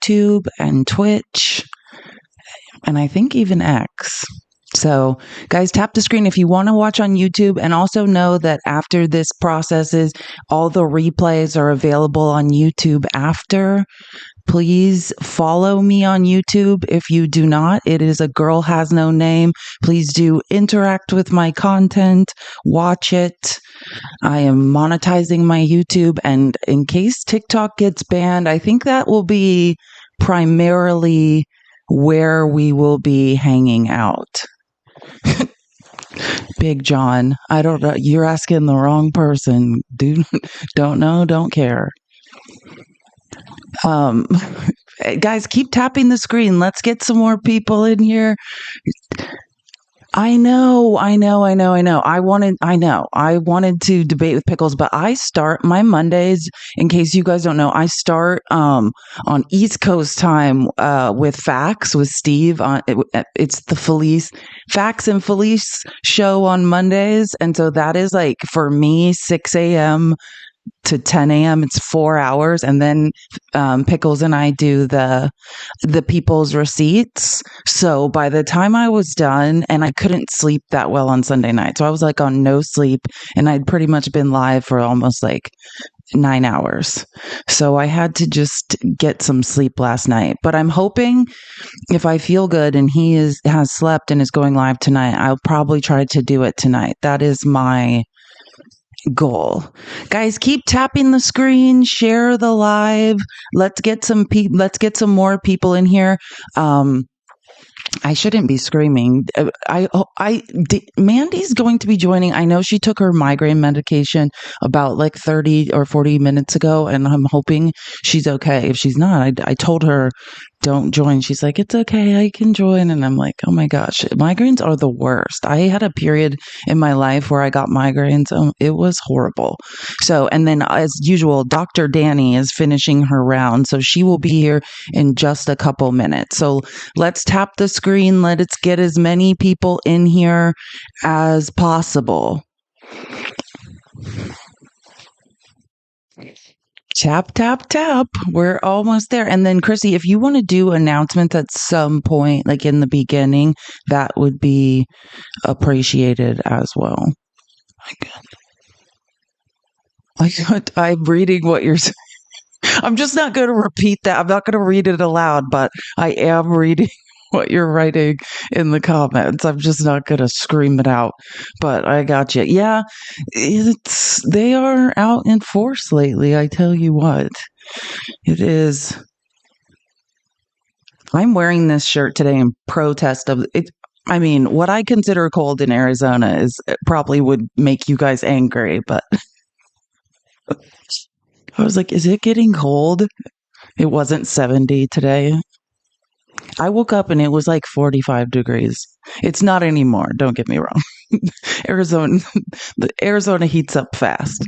YouTube and Twitch, and I think even X. So, guys, tap the screen if you want to watch on YouTube, and also know that after this processes, all the replays are available on YouTube after. Please follow me on YouTube if you do not. It is A Girl Has No Name. Please do interact with my content. Watch it. I am monetizing my YouTube, and in case TikTok gets banned, I think that will be primarily where we will be hanging out. Big John, I don't know. You're asking the wrong person. Dude, don't know, don't care. Guys, keep tapping the screen. Let's get some more people in here. I know. I wanted to debate with Pickles, but I start my Mondays, in case you guys don't know, I start on East Coast time with Facts with Steve. It's the Felice Facts and Felice show on Mondays, and so that is like for me 6 a.m. to 10 a.m. It's 4 hours, and then Pickles and I do the people's receipts. So by the time I was done, and I couldn't sleep that well on Sunday night, so I was like on no sleep, and I'd pretty much been live for almost like 9 hours. So I had to just get some sleep last night. But I'm hoping if I feel good and he has slept and is going live tonight, I'll probably try to do it tonight. That is my goal. Guys, keep tapping the screen, share the live. Let's get some more people in here. I shouldn't be screaming. Mandy's going to be joining. I know she took her migraine medication about like 30 or 40 minutes ago, and I'm hoping she's okay. If she's not, I told her don't join. She's like, it's okay, I can join. And I'm like, oh my gosh, migraines are the worst. I had a period in my life where I got migraines. It was horrible. So, and then as usual, Dr. Dani is finishing her round. So she will be here in just a couple minutes. So let's tap the screen. Let's get as many people in here as possible. Tap, tap, tap. We're almost there. And then, Chrissy, if you want to do announcements at some point, like in the beginning, that would be appreciated as well. I'm reading what you're saying. I'm just not going to repeat that. I'm not going to read it aloud, but I am reading what you're writing in the comments. I'm just not going to scream it out, but I got you. Yeah, they are out in force lately. I tell you what, it is. I'm wearing this shirt today in protest of it. I mean, what I consider cold in Arizona is probably would make you guys angry, but I was like, is it getting cold? It wasn't 70 today. I woke up and it was like 45 degrees. It's not anymore. Don't get me wrong. Arizona heats up fast.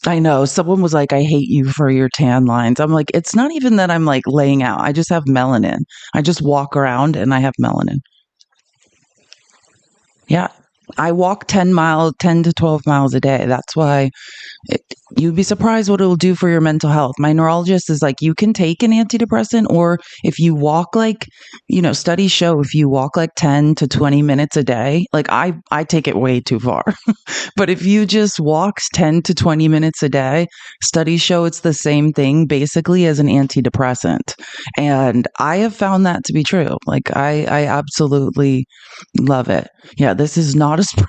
I know. Someone was like, I hate you for your tan lines. I'm like, it's not even that I'm like laying out. I just have melanin. I just walk around and I have melanin. Yeah. I walk 10 to 12 miles a day. That's why you'd be surprised what it will do for your mental health. My neurologist is like, you can take an antidepressant, or if you walk like, studies show if you walk like 10 to 20 minutes a day, like I take it way too far. But if you just walk 10 to 20 minutes a day, studies show it's the same thing basically as an antidepressant. And I have found that to be true. Like I absolutely love it. Yeah, this is not a spray.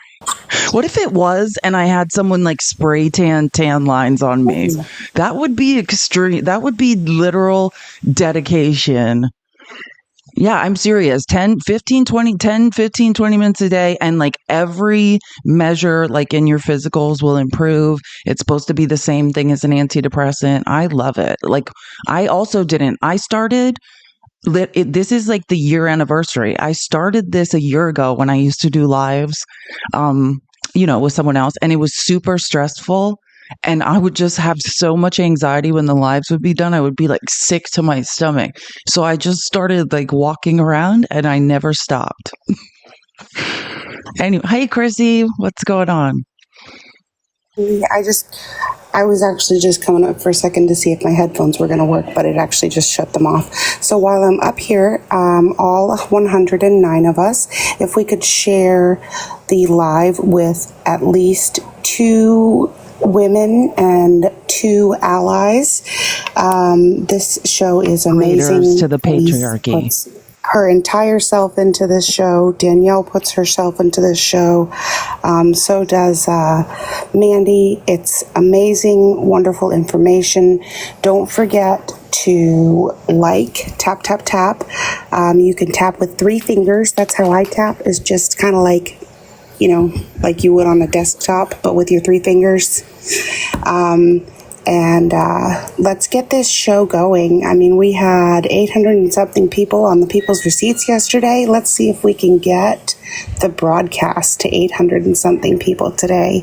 What if it was and I had someone like spray tan lines on me? That would be extreme. That would be literal dedication. Yeah, I'm serious. 15, 20 minutes a day. And like every measure, like in your physicals will improve. It's supposed to be the same thing as an antidepressant. I love it. Like I started this is like the year anniversary. I started this a year ago when I used to do lives, with someone else, and it was super stressful. And I would just have so much anxiety when the lives would be done. I would be like sick to my stomach. So I just started like walking around and I never stopped. Anyway, hey, Chrissy, what's going on? I was actually just coming up for a second to see if my headphones were going to work, but it actually just shut them off. So while I'm up here, all 109 of us, if we could share the live with at least 2 women and 2 allies. This show is amazing. Traitors to the patriarchy. Her entire self into this show. Danielle puts herself into this show. So does Mandy. It's amazing, wonderful information. Don't forget to tap, tap, tap. You can tap with 3 fingers. That's how I tap, is just kind of like, like you would on a desktop, but with your 3 fingers. And let's get this show going. I mean, we had 800 and something people on the People's Receipts yesterday. Let's see if we can get the broadcast to 800 and something people today.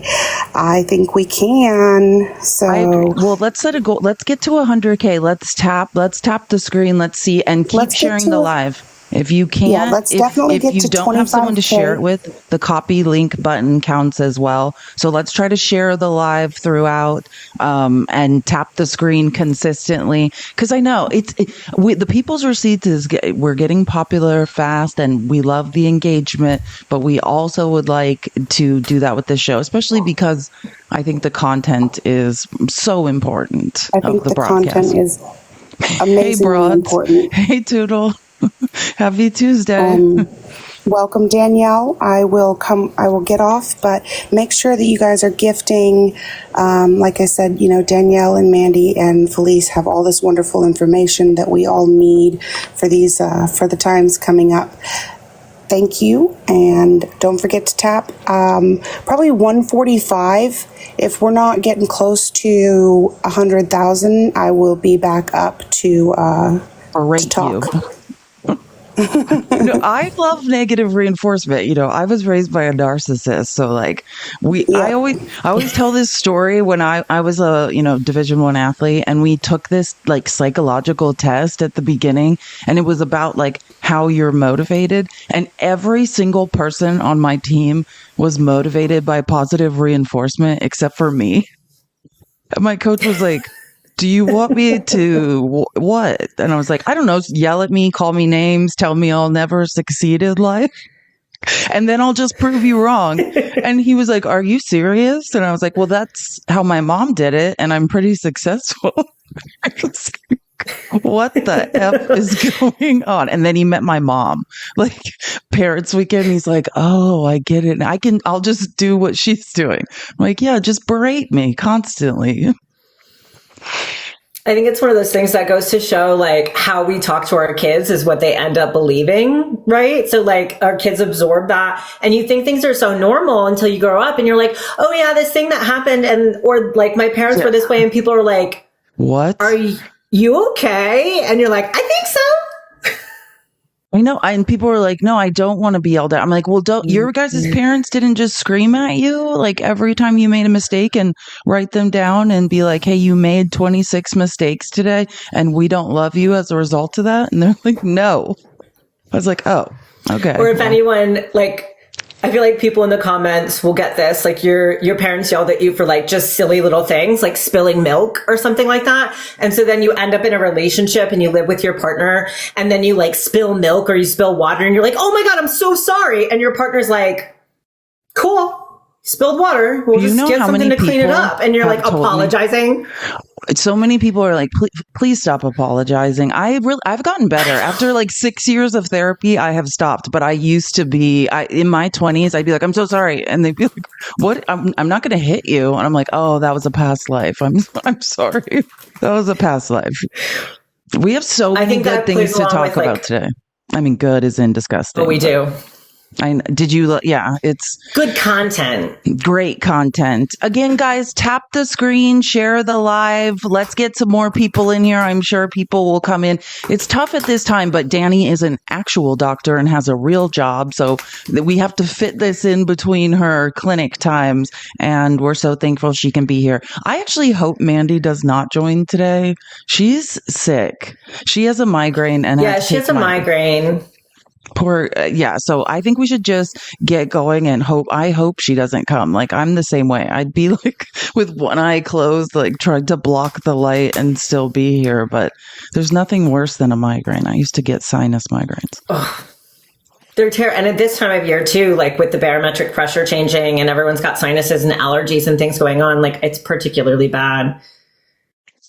I think we can. So, well, let's set a goal. Let's get to 100K. Let's tap the screen. Let's see, and keep sharing the live. If you can't, let's definitely get to 25K. If you don't have someone to share it with, the copy link button counts as well. So let's try to share the live throughout, and tap the screen consistently. Because I know the People's Receipts we're getting popular fast, and we love the engagement. But we also would like to do that with this show, especially because I think the content is so important. I think the content is amazingly hey, Broad. Important. Hey, Toodle. Happy Tuesday. Welcome, Danielle. I will get off, but make sure that you guys are gifting. Like I said, Danielle and Mandy and Felice have all this wonderful information that we all need for these, for the times coming up. Thank you. And don't forget to tap, probably 145. If we're not getting close to 100,000, I will be back up to talk. I love negative reinforcement. I was raised by a narcissist, so I always tell this story. When I was a Division I athlete, and we took this psychological test at the beginning, and it was about how you're motivated, and every single person on my team was motivated by positive reinforcement except for me. And my coach was like, do you want me to what? And I was like, I don't know, yell at me, call me names, tell me I'll never succeed in life, and then I'll just prove you wrong. And he was like, are you serious? And I was like, well, that's how my mom did it, and I'm pretty successful. What the F is going on? And then he met my mom, Parents Weekend. He's like, oh, I get it. I'll just do what she's doing. I'm like, yeah, just berate me constantly. I think it's one of those things that goes to show how we talk to our kids is what they end up believing, right? So our kids absorb that, and you think things are so normal until you grow up and you're like, oh yeah, this thing that happened, or my parents were this way, and people are like, what? Are you okay? And you're like, I think so. I know. And people were like, no, I don't want to be yelled at. I'm like, well, don't your guys' parents didn't just scream at you every time you made a mistake and write them down and be like, hey, you made 26 mistakes today and we don't love you as a result of that? And they're like, no. I was like, oh, okay. Or if anyone I feel like people in the comments will get this, your parents yelled at you for just silly little things, like spilling milk or something like that. And so then you end up in a relationship and you live with your partner, and then you spill milk or you spill water and you're like, oh my God, I'm so sorry. And your partner's like, cool, spilled water. We'll just get something to clean it up. And you're apologizing. So many people are like, please stop apologizing. I've gotten better. After 6 years of therapy, I have stopped. But I used to be, in my 20s, I'd be like, I'm so sorry. And they'd be like, what? I'm not going to hit you. And I'm like, oh, that was a past life. I'm sorry. That was a past life. We have so many good things to talk about today. I mean, good is in disgusting. Oh, we do. It's good content. Great content. Again, guys, tap the screen, share the live. Let's get some more people in here. I'm sure people will come in. It's tough at this time, but Dani is an actual doctor and has a real job. So we have to fit this in between her clinic times. And we're so thankful she can be here. I actually hope Mandy does not join today. She's sick. She has a migraine. And she has a migraine. Poor, yeah. So I think we should just get going and hope. I hope she doesn't come. Like, I'm the same way. I'd be like with one eye closed, like trying to block the light and still be here. But there's nothing worse than a migraine. I used to get sinus migraines. Oh, they're terrible. And at this time of year too, like with the barometric pressure changing and everyone's got sinuses and allergies and things going on, like it's particularly bad.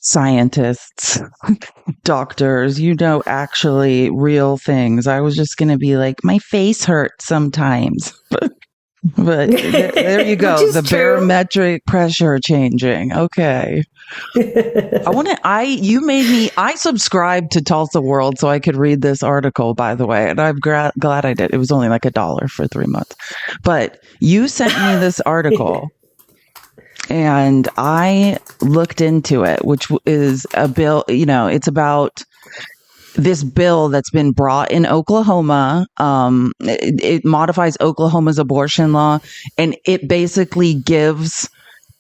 Scientists, doctors, actually real things. I was just going to be like, my face hurts sometimes. But there you go. The barometric pressure changing. Okay. I subscribed to Tulsa World so I could read this article, by the way. And I'm glad I did. It was only like $1 for 3 months. But you sent me this article and I looked into it, which is a bill, it's about this bill that's been brought in Oklahoma. It modifies Oklahoma's abortion law, and it basically gives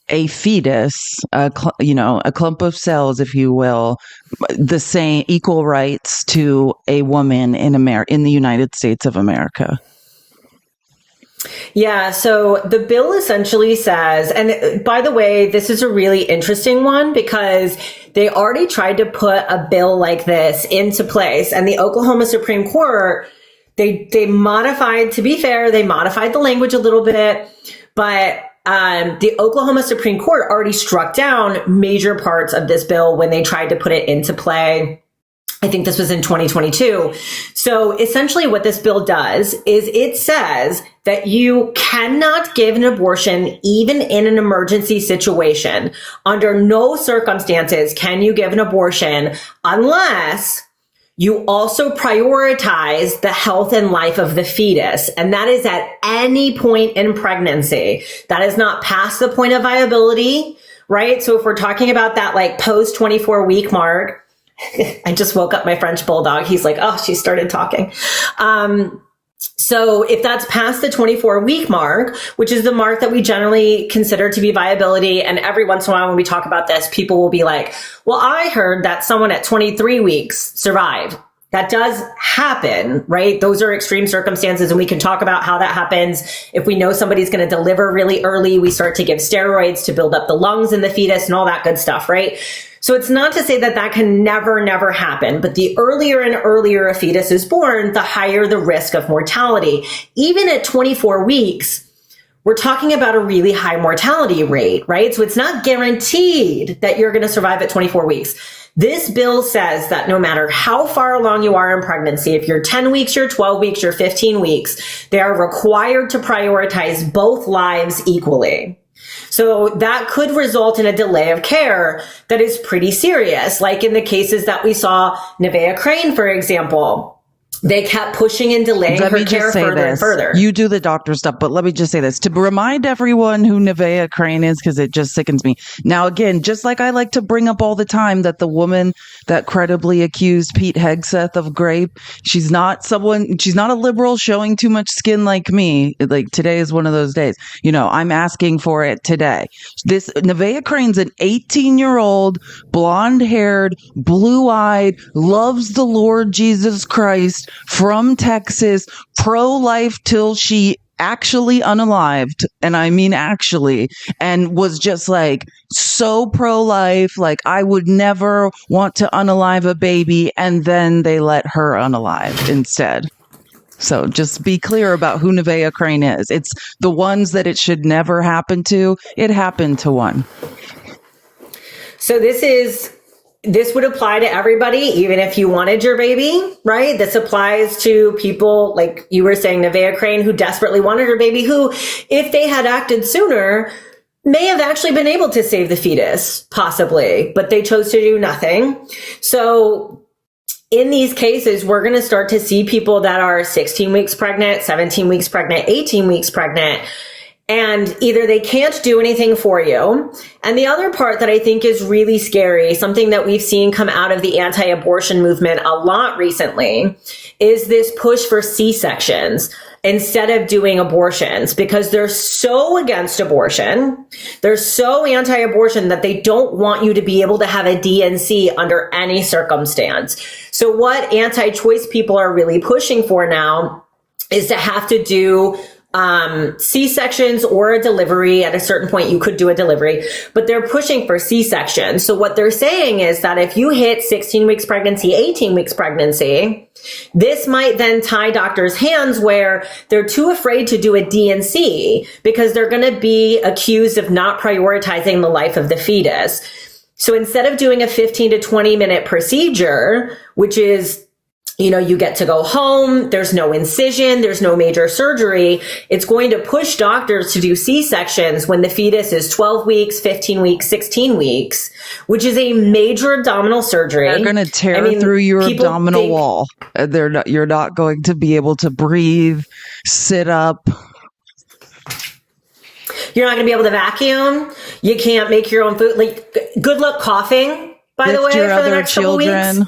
a fetus, a clump of cells, if you will, the same equal rights to a woman in the United States of America. Yeah, so the bill essentially says, and by the way, this is a really interesting one because they already tried to put a bill like this into place, and the Oklahoma Supreme Court, they modified, to be fair, they modified the language a little bit, but the Oklahoma Supreme Court already struck down major parts of this bill when they tried to put it into play. I think this was in 2022. So essentially what this bill does is it says that you cannot give an abortion even in an emergency situation. Under no circumstances can you give an abortion unless you also prioritize the health and life of the fetus. And that is at any point in pregnancy. That is not past the point of viability, right? So if we're talking about that like post 24 week mark, I just woke up my French bulldog. He's like, oh, she started talking. So if that's past the 24-week mark, which is the mark that we generally consider to be viability, and every once in a while when we talk about this, people will be like, well, I heard that someone at 23 weeks survived. That does happen, right? Those are extreme circumstances, and we can talk about how that happens. If we know somebody's going to deliver really early, we start to give steroids to build up the lungs in the fetus and all that good stuff, right? So it's not to say that that can never happen, but the earlier and earlier a fetus is born, the higher the risk of mortality. Even at 24 weeks, we're talking about a really high mortality rate, right? So it's not guaranteed that you're going to survive at 24 weeks. This bill says that no matter how far along you are in pregnancy, if you're 10 weeks, you're 12 weeks, you're 15 weeks, they are required to prioritize both lives equally. So that could result in a delay of care that is pretty serious. Like in the cases that we saw, Nevaeh Crane, for example, they kept pushing and delaying her care further and further. You do the doctor stuff, but let me just say this to remind everyone who Nevaeh Crane is, because it just sickens me. Now, again, just like I like to bring up all the time that the woman that credibly accused Pete Hegseth of rape, she's not a liberal showing too much skin like me. Like today is one of those days. I'm asking for it today. This Nevaeh Crane's an 18-year-old, blonde-haired, blue-eyed, loves the Lord Jesus Christ, from Texas, pro-life till she actually unalived, and I mean actually, and was just like so pro-life, like I would never want to unalive a baby, and then they let her unalive instead. So just be clear about who Nevaeh Crane is. It's the ones that it should never happen to. It happened to one. So this would apply to everybody, even if you wanted your baby, right? This applies to people, like you were saying, Nevaeh Crane, who desperately wanted her baby, who, if they had acted sooner, may have actually been able to save the fetus, possibly, but they chose to do nothing. So in these cases, we're going to start to see people that are 16 weeks pregnant, 17 weeks pregnant, 18 weeks pregnant, and either they can't do anything for you. And the other part that I think is really scary, something that we've seen come out of the anti-abortion movement a lot recently, is this push for C-sections. instead of doing abortions, because they're so against abortion. They're so anti-abortion that they don't want you to be able to have a D&C under any circumstance. So what anti-choice people are really pushing for now is to have to do C-sections or a delivery. At a certain point, you could do a delivery, but they're pushing for C-section. So what they're saying is that if you hit 16 weeks pregnancy, 18 weeks pregnancy, this might then tie doctors' hands where they're too afraid to do a D&C because they're going to be accused of not prioritizing the life of the fetus. So instead of doing a 15 to 20 minute procedure, which is, you know, you get to go home, there's no incision, there's no major surgery, it's going to push doctors to do C-sections when the fetus is 12 weeks, 15 weeks, 16 weeks, which is a major abdominal surgery. They're going to tear through your abdominal wall. You're not going to be able to breathe, sit up. You're not going to be able to vacuum. You can't make your own food. Like, good luck coughing, by the way, for the next couple weeks.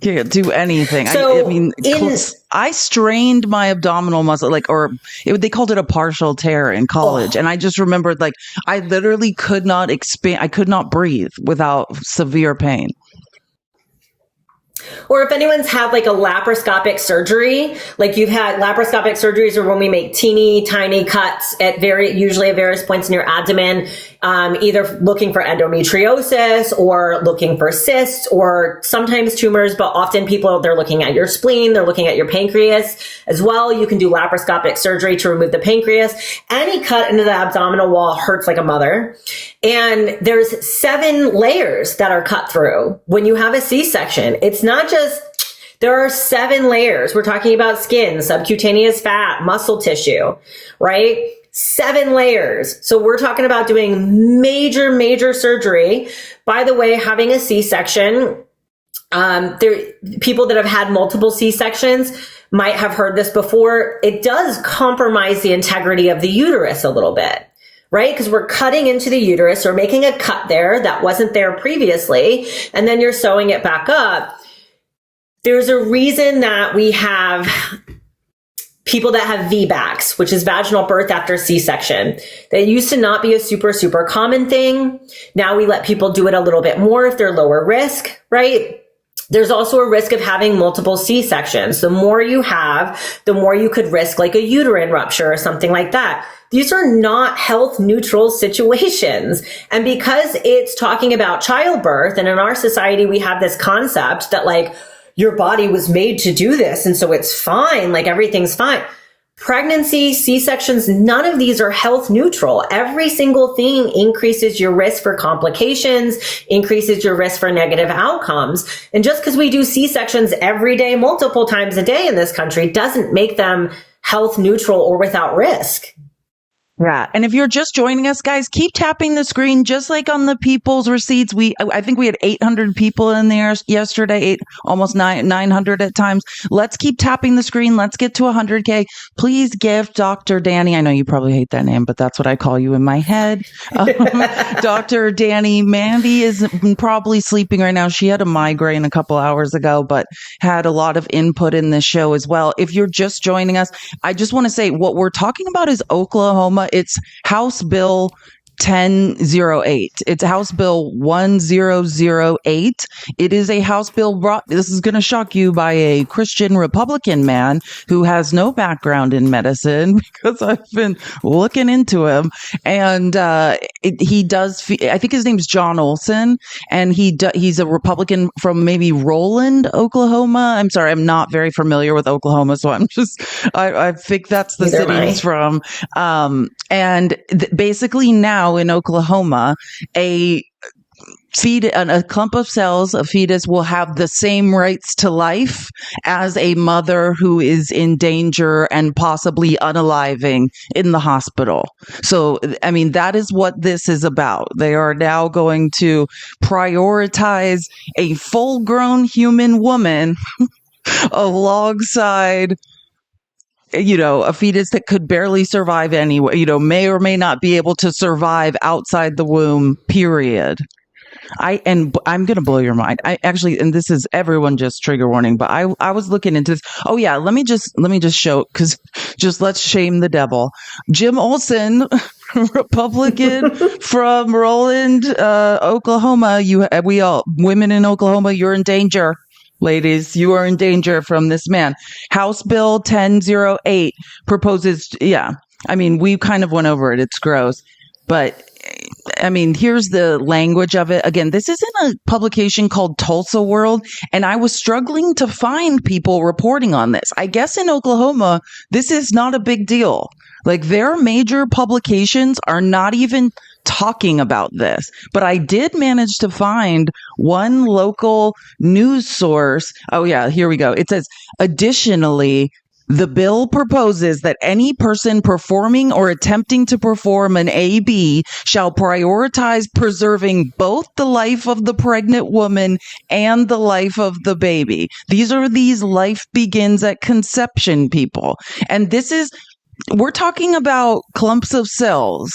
Can't do anything. So I strained my abdominal muscle, they called it a partial tear in college. And I just remembered, I literally could not expand. I could not breathe without severe pain. Or if anyone's had a laparoscopic surgery, you've had laparoscopic surgeries are when we make teeny tiny cuts usually at various points in your abdomen, either looking for endometriosis or looking for cysts or sometimes tumors, but often they're looking at your spleen, they're looking at your pancreas as well. You can do laparoscopic surgery to remove the pancreas. Any cut into the abdominal wall hurts like a mother. And there's 7 layers that are cut through when you have a C-section. It's not just, there are 7 layers. We're talking about skin, subcutaneous fat, muscle tissue, right? 7 layers. So we're talking about doing major, major surgery. By the way, having a C-section, people that have had multiple C-sections might have heard this before. It does compromise the integrity of the uterus a little bit. Right? Because we're cutting into the uterus or making a cut there that wasn't there previously, and then you're sewing it back up. There's a reason that we have people that have VBACs, which is vaginal birth after C-section. That used to not be a super, super common thing. Now we let people do it a little bit more if they're lower risk, right? There's also a risk of having multiple C-sections. The more you have, the more you could risk a uterine rupture or something like that. These are not health neutral situations. And because it's talking about childbirth, and in our society, we have this concept that your body was made to do this. And so it's fine. Everything's fine. Pregnancy, C-sections, none of these are health neutral. Every single thing increases your risk for complications, increases your risk for negative outcomes. And just because we do C-sections every day, multiple times a day in this country, doesn't make them health neutral or without risk. Yeah. And if you're just joining us, guys, keep tapping the screen, just like on the people's receipts. I think we had 800 people in there yesterday, almost 900 at times. Let's keep tapping the screen. Let's get to 100K. Please gift Dr. Dani. I know you probably hate that name, but that's what I call you in my head. Dr. Dani. Mandy is probably sleeping right now. She had a migraine a couple hours ago, but had a lot of input in this show as well. If you're just joining us, I just want to say what we're talking about is Oklahoma. It's House Bill 1008. It's House Bill 1008. It is a House bill brought, this is going to shock you, by a Christian Republican man who has no background in medicine, because I've been looking into him. And he does, I think his name's John Olson, and he's a Republican from maybe Roland, Oklahoma. I'm sorry, I'm not very familiar with Oklahoma, so I think that's the city he's from. Basically now in Oklahoma, a clump of cells, a fetus, will have the same rights to life as a mother who is in danger and possibly unaliving in the hospital. So, I mean, that is what this is about. They are now going to prioritize a full-grown human woman alongside a fetus that could barely survive anyway, may or may not be able to survive outside the womb, period. I'm going to blow your mind. I actually, and this is everyone just trigger warning, but I was looking into this. Oh yeah. Let me just show, cause just let's shame the devil. Jim Olson, Republican from Roland, Oklahoma. We all women in Oklahoma, you're in danger. Ladies, you are in danger from this man. House Bill 1008 proposes, yeah. I mean, we kind of went over it. It's gross. But I mean, here's the language of it. Again, this is in a publication called Tulsa World, and I was struggling to find people reporting on this. I guess in Oklahoma, this is not a big deal. Like, their major publications are not even talking about this. But I did manage to find one local news source. Oh, yeah, here we go. It says, additionally, the bill proposes that any person performing or attempting to perform an AB shall prioritize preserving both the life of the pregnant woman and the life of the baby. These are these life begins at conception people. And we're talking about clumps of cells.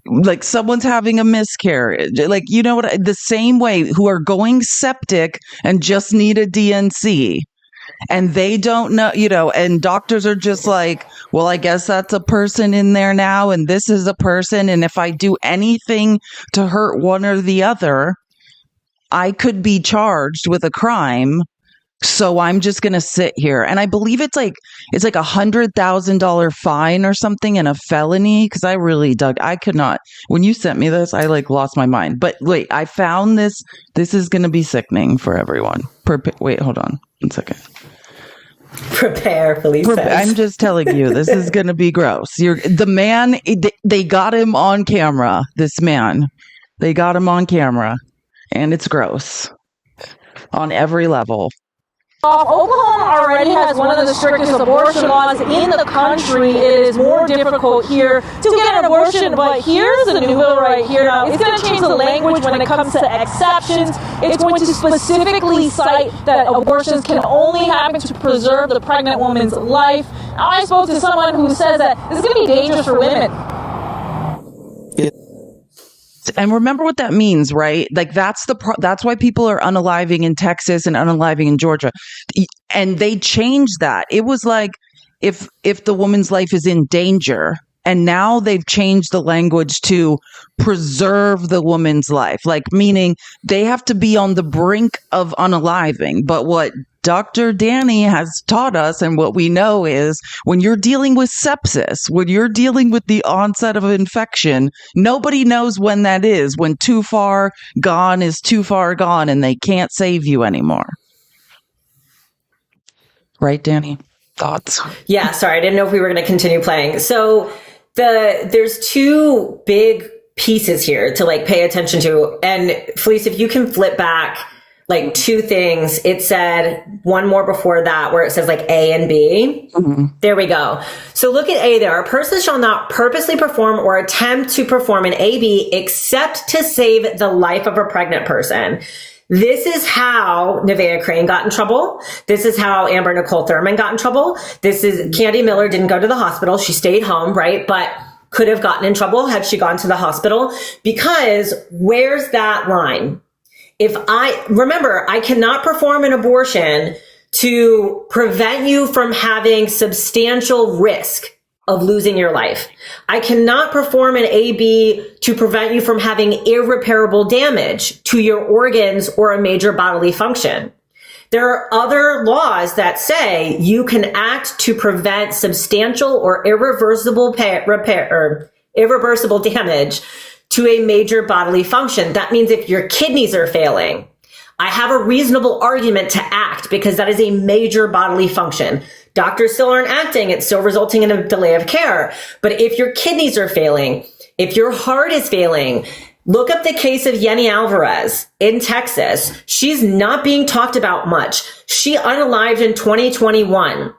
Like someone's having a miscarriage, like, you know what, the same way, who are going septic and just need a DNC. And they don't know, and doctors are just like, well, I guess that's a person in there now. And this is a person. And if I do anything to hurt one or the other, I could be charged with a crime. So I'm just going to sit here. And I believe it's like $100,000 fine or something and a felony. Cause I could not, when you sent me this, I lost my mind. But wait, I found this. This is going to be sickening for everyone. Wait, hold on 1 second. Prepare, Felice. I'm just telling you, this is going to be gross. The man, they got him on camera. This man, they got him on camera, and it's gross on every level. Oklahoma already has one of the strictest abortion laws in the country. It is more difficult here to get an abortion, but here's a new bill right here. Now, it's going to change the language when it comes to exceptions. It's going to specifically cite that abortions can only happen to preserve the pregnant woman's life. Now, I spoke to someone who says that this is going to be dangerous for women. And remember what that means, right? Like that's why people are unaliving in Texas and unaliving in Georgia. And they changed that. It was like if the woman's life is in danger, and now they've changed the language to preserve the woman's life, like meaning they have to be on the brink of unaliving. But what Dr. Dani has taught us, and what we know, is when you're dealing with sepsis, when you're dealing with the onset of infection, nobody knows when that is, when too far gone is too far gone and they can't save you anymore. Right, Dani? Thoughts? Yeah, sorry, I didn't know if we were going to continue playing. So there's two big pieces here to pay attention to. And Felice, if you can flip back two things. It said one more before that where it says A and B. Mm-hmm. There we go. So look at A there. A person shall not purposely perform or attempt to perform an AB except to save the life of a pregnant person. This is how Nevaeh Crane got in trouble. This is how Amber Nicole Thurman got in trouble. Candy Miller didn't go to the hospital. She stayed home, right? But could have gotten in trouble had she gone to the hospital, because where's that line? I cannot perform an abortion to prevent you from having substantial risk of losing your life. I cannot perform an AB to prevent you from having irreparable damage to your organs or a major bodily function. There are other laws that say you can act to prevent substantial or irreversible irreversible damage to a major bodily function. That means if your kidneys are failing, I have a reasonable argument to act because that is a major bodily function. Doctors still aren't acting. It's still resulting in a delay of care. But if your kidneys are failing, if your heart is failing, look up the case of Yenny Alvarez in Texas. She's not being talked about much. She unalived in 2021.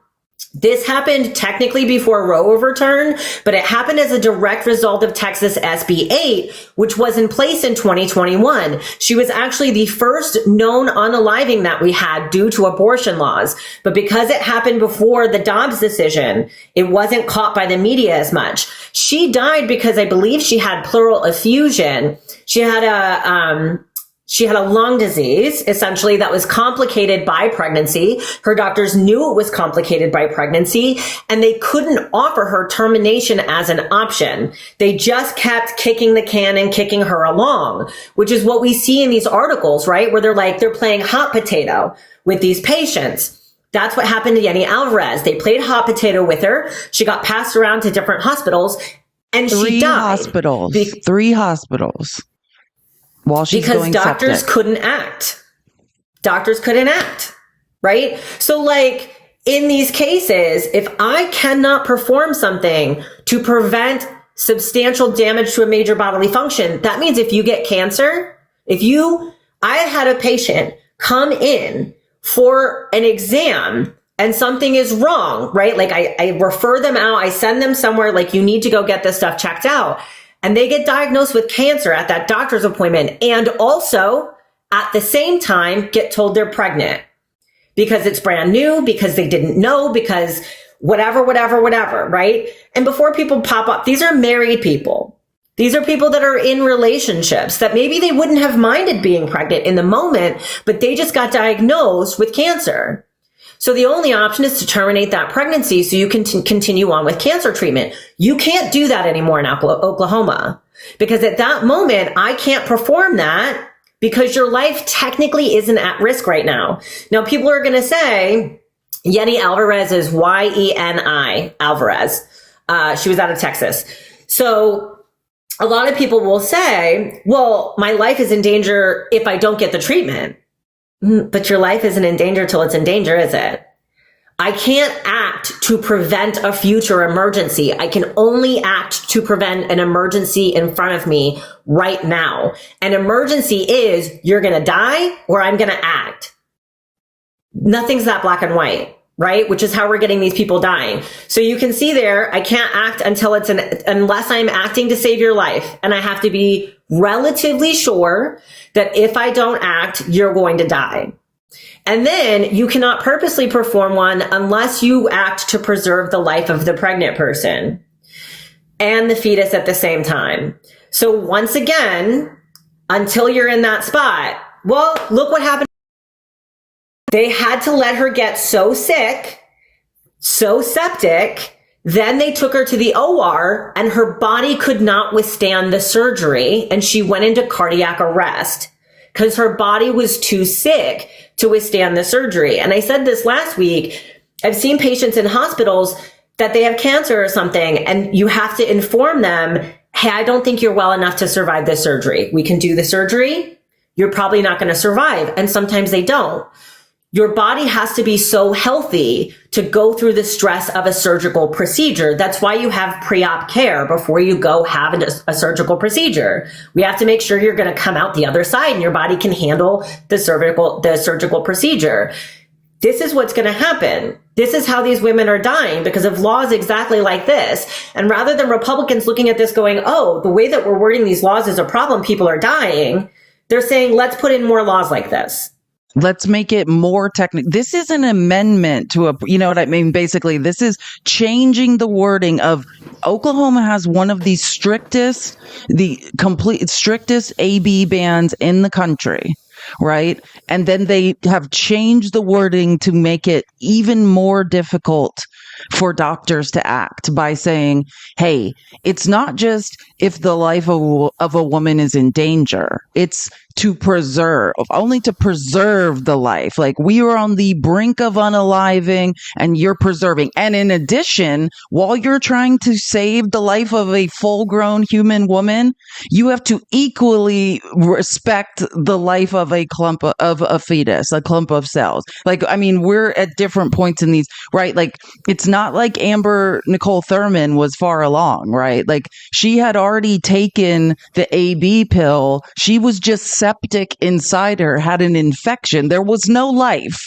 This happened technically before Roe overturned, but it happened as a direct result of Texas SB 8, which was in place in 2021. She was actually the first known unaliving that we had due to abortion laws. But because it happened before the Dobbs decision, it wasn't caught by the media as much. She died because I believe she had pleural effusion. She had She had a lung disease, essentially, that was complicated by pregnancy. Her doctors knew it was complicated by pregnancy, and they couldn't offer her termination as an option. They just kept kicking the can and kicking her along, which is what we see in these articles, right? Where they're playing hot potato with these patients. That's what happened to Dani Alvarez. They played hot potato with her. She got passed around to different hospitals, and she died. Three hospitals. While she's because going doctors septic. couldn't act. Doctors couldn't act, right? So like in these cases, if I cannot perform something to prevent substantial damage to a major bodily function, that means if you get cancer, I had a patient come in for an exam and something is wrong, right? Like I refer them out, I send them somewhere, like you need to go get this stuff checked out. And they get diagnosed with cancer at that doctor's appointment, and also at the same time get told they're pregnant because it's brand new, because they didn't know, because whatever, right? And before people pop up, these are married people. These are people that are in relationships that maybe they wouldn't have minded being pregnant in the moment, but they just got diagnosed with cancer. So the only option is to terminate that pregnancy so you can continue on with cancer treatment. You can't do that anymore in Oklahoma, because at that moment, I can't perform that because your life technically isn't at risk right now. Now, people are going to say, Dani Alvarez is Y-E-N-I, Alvarez. She was out of Texas. So a lot of people will say, well, my life is in danger if I don't get the treatment. But your life isn't in danger till it's in danger, is it? I can't act to prevent a future emergency. I can only act to prevent an emergency in front of me right now. An emergency is you're going to die or I'm going to act. Nothing's that black and white, right? Which is how we're getting these people dying. So you can see there, I can't act until unless I'm acting to save your life. And I have to be relatively sure that if I don't act, you're going to die. And then you cannot purposely perform one unless you act to preserve the life of the pregnant person and the fetus at the same time. So once again, until you're in that spot, well, look what happened. They had to let her get so sick, so septic. Then they took her to the OR and her body could not withstand the surgery, and she went into cardiac arrest because her body was too sick to withstand the surgery. And I said this last week, I've seen patients in hospitals that they have cancer or something, and you have to inform them, hey, I don't think you're well enough to survive this surgery. We can do the surgery. You're probably not going to survive. And sometimes they don't. Your body has to be so healthy to go through the stress of a surgical procedure. That's why you have pre-op care before you go have a surgical procedure. We have to make sure you're going to come out the other side and your body can handle the surgical procedure. This is what's going to happen. This is how these women are dying because of laws exactly like this. And rather than Republicans looking at this going, oh, the way that we're wording these laws is a problem, people are dying, they're saying, let's put in more laws like this. Let's make it more technical. This is an amendment to you know what I mean? Basically, this is changing the wording of Oklahoma has one of the strictest AB bans in the country. Right. And then they have changed the wording to make it even more difficult for doctors to act by saying, hey, it's not just if the life of a woman is in danger. It's only to preserve the life. Like we are on the brink of unaliving and you're preserving. And in addition, while you're trying to save the life of a full grown human woman, you have to equally respect the life of a clump of a fetus, a clump of cells. Like, I mean, we're at different points in these, right? Like it's not like Amber Nicole Thurman was far along, right? Like she had already taken the AB pill. She was just septic inside her, had an infection. There was no life,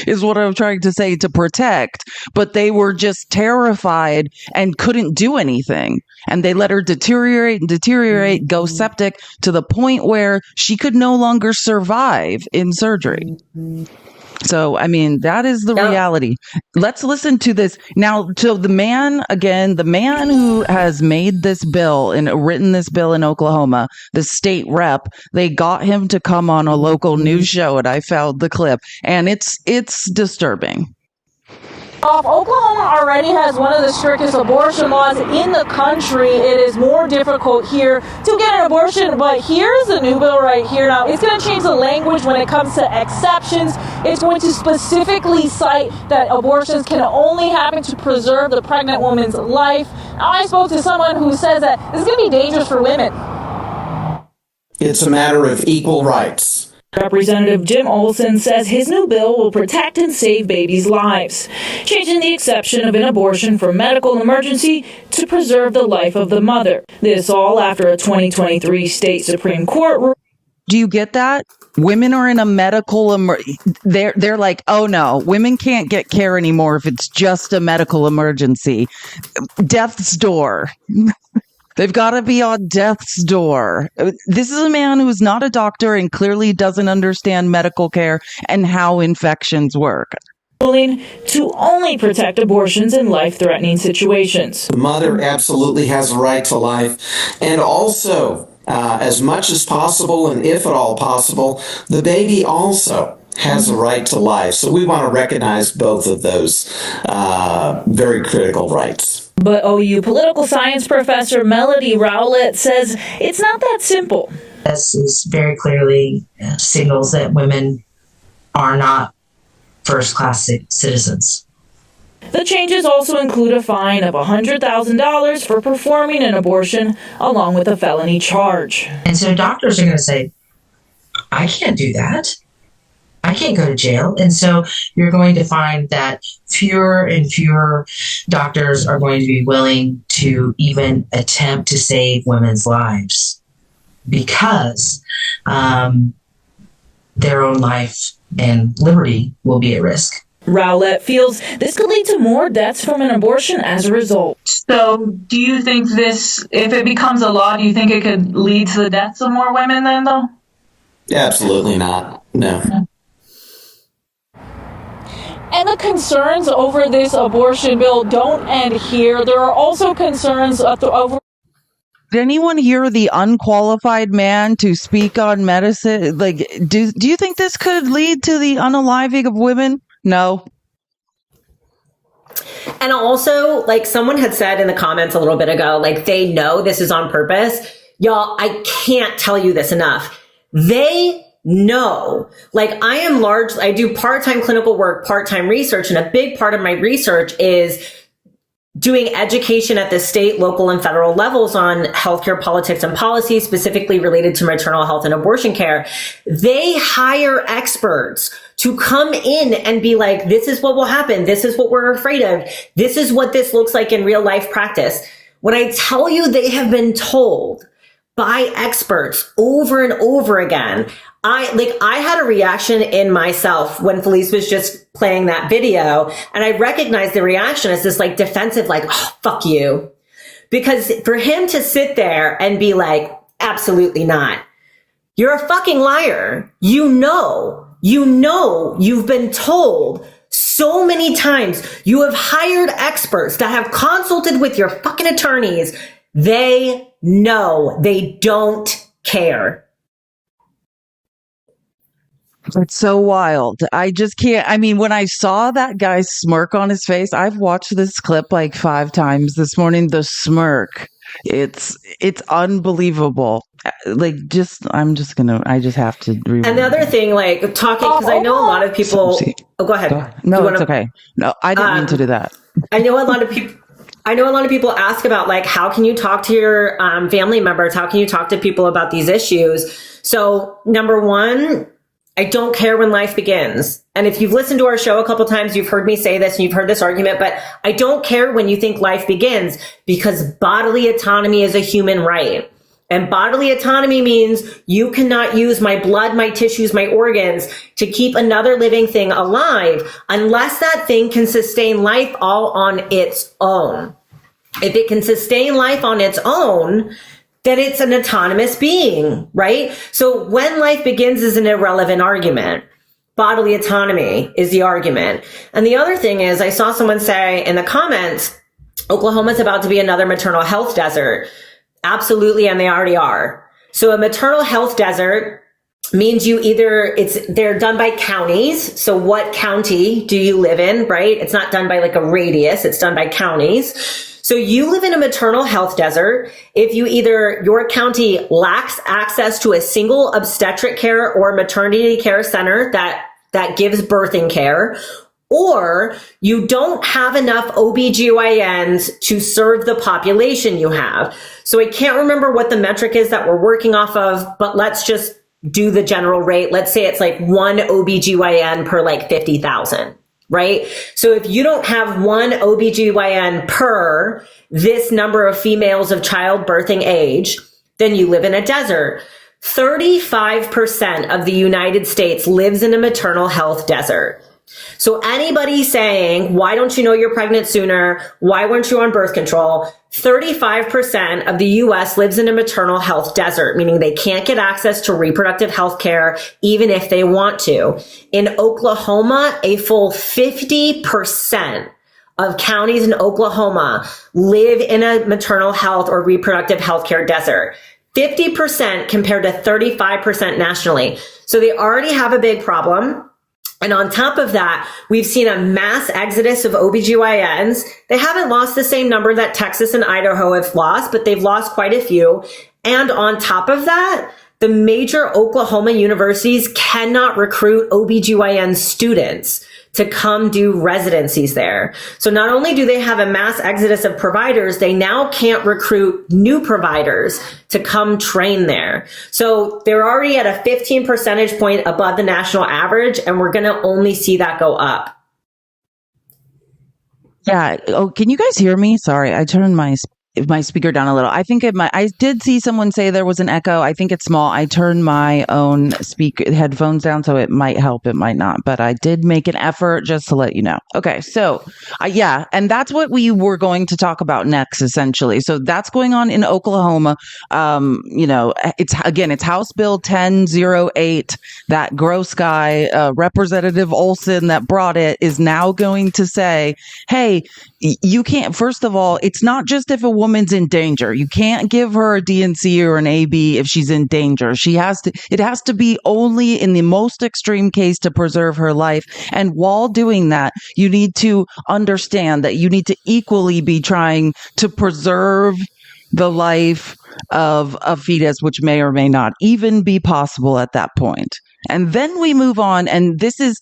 is what I'm trying to say, to protect, but they were just terrified and couldn't do anything. And they let her deteriorate, go septic to the point where she could no longer survive in surgery. So, I mean, that is the reality. Let's listen to this. Now, to the man who has made this bill and written this bill in Oklahoma, the state rep, they got him to come on a local news show, and I found the clip, and it's disturbing. Oklahoma already has one of the strictest abortion laws in the country. It is more difficult here to get an abortion, but here's the new bill right here. Now, it's going to change the language when it comes to exceptions. It's going to specifically cite that abortions can only happen to preserve the pregnant woman's life. Now, I spoke to someone who says that this is going to be dangerous for women. It's a matter of equal rights. Representative Jim Olson says his new bill will protect and save babies' lives, changing the exception of an abortion for medical emergency to preserve the life of the mother. This all after a 2023 state Supreme Court ruling. Do you get that? Women are in a medical they're like, oh no, women can't get care anymore if it's just a medical emergency. Death's door. They've got to be on death's door. This is a man who is not a doctor and clearly doesn't understand medical care and how infections work. To only protect abortions in life-threatening situations. The mother absolutely has a right to life, and also, as much as possible, and if at all possible, the baby also has a right to life. So we want to recognize both of those very critical rights. But OU political science professor Melody Rowlett says it's not that simple. This is very clearly signals that women are not first-class citizens. The changes also include a fine of $100,000 for performing an abortion, along with a felony charge. And so doctors are going to say, I can't do that. I can't go to jail. And so you're going to find that fewer and fewer doctors are going to be willing to even attempt to save women's lives because their own life and liberty will be at risk. Rowlett feels this could lead to more deaths from an abortion as a result. So do you think this, if it becomes a law, do you think it could lead to the deaths of more women then, though? Absolutely not. No. And the concerns over this abortion bill don't end here. There are also concerns over... Did anyone hear the unqualified man to speak on medicine? Like, do you think this could lead to the unaliving of women? No. And also, like someone had said in the comments a little bit ago, like they know this is on purpose. Y'all, I can't tell you this enough. They know. Like I do part-time clinical work, part-time research, and a big part of my research is doing education at the state, local, and federal levels on healthcare politics and policy, specifically related to maternal health and abortion care. They hire experts to come in and be like, this is what will happen. This is what we're afraid of. This is what this looks like in real life practice. When I tell you they have been told by experts over and over again, I had a reaction in myself when Felice was just playing that video, and I recognized the reaction as this like defensive, like, oh, fuck you. Because for him to sit there and be like, absolutely not. You're a fucking liar. You know, you've been told so many times. You have hired experts that have consulted with your fucking attorneys. They know. They don't care. It's so wild. I just can't. I mean, when I saw that guy's smirk on his face, I've watched this clip like 5 times this morning. The smirk, it's unbelievable. Like, I just have to rewind. Another thing, like talking, because I know a lot of people. Go ahead. No, it's okay. No, I didn't mean to do that. I know a lot of people ask about like, how can you talk to your family members? How can you talk to people about these issues? So number one, I don't care when life begins. And if you've listened to our show a couple times, you've heard me say this and you've heard this argument, but I don't care when you think life begins, because bodily autonomy is a human right. And bodily autonomy means you cannot use my blood, my tissues, my organs to keep another living thing alive unless that thing can sustain life all on its own. If it can sustain life on its own, then it's an autonomous being, right? So when life begins is an irrelevant argument. bodily autonomy is the argument. And the other thing is, I saw someone say in the comments, Oklahoma's about to be another maternal health desert. Absolutely, and they already are. So a maternal health desert means they're done by counties. So what county do you live in, right? It's not done by like a radius, it's done by counties. So you live in a maternal health desert if your county lacks access to a single obstetric care or maternity care center that gives birthing care, or you don't have enough OBGYNs to serve the population you have. So I can't remember what the metric is that we're working off of, but let's just do the general rate. Let's say it's like 1 OBGYN per like 50,000, right? So if you don't have 1 OBGYN per this number of females of childbirthing age, then you live in a desert. 35% of the United States lives in a maternal health desert. So anybody saying, why don't you know you're pregnant sooner? Why weren't you on birth control? 35% of the US lives in a maternal health desert, meaning they can't get access to reproductive health care even if they want to. In Oklahoma, a full 50% of counties in Oklahoma live in a maternal health or reproductive health care desert. 50% compared to 35% nationally. So they already have a big problem. And on top of that, we've seen a mass exodus of OBGYNs. They haven't lost the same number that Texas and Idaho have lost, but they've lost quite a few. And on top of that, the major Oklahoma universities cannot recruit OBGYN students to come do residencies there. So not only do they have a mass exodus of providers, they now can't recruit new providers to come train there. So they're already at a 15 percentage point above the national average, and we're going to only see that go up. Yeah. Oh, can you guys hear me? Sorry, I turned my speaker down a little. I think I did see someone say there was an echo. I think it's small. I turned my own headphones down, so it might help, it might not, but I did make an effort just to let you know. Okay. So yeah. And that's what we were going to talk about next, essentially. So that's going on in Oklahoma. It's House Bill 1008. That gross guy, Representative Olson that brought it, is now going to say, hey, you can't, first of all, it's not just if a woman's in danger. You can't give her a DNC or an AB if she's in danger. It has to be only in the most extreme case to preserve her life. And while doing that, you need to understand that you need to equally be trying to preserve the life of a fetus, which may or may not even be possible at that point. And then we move on. And this is,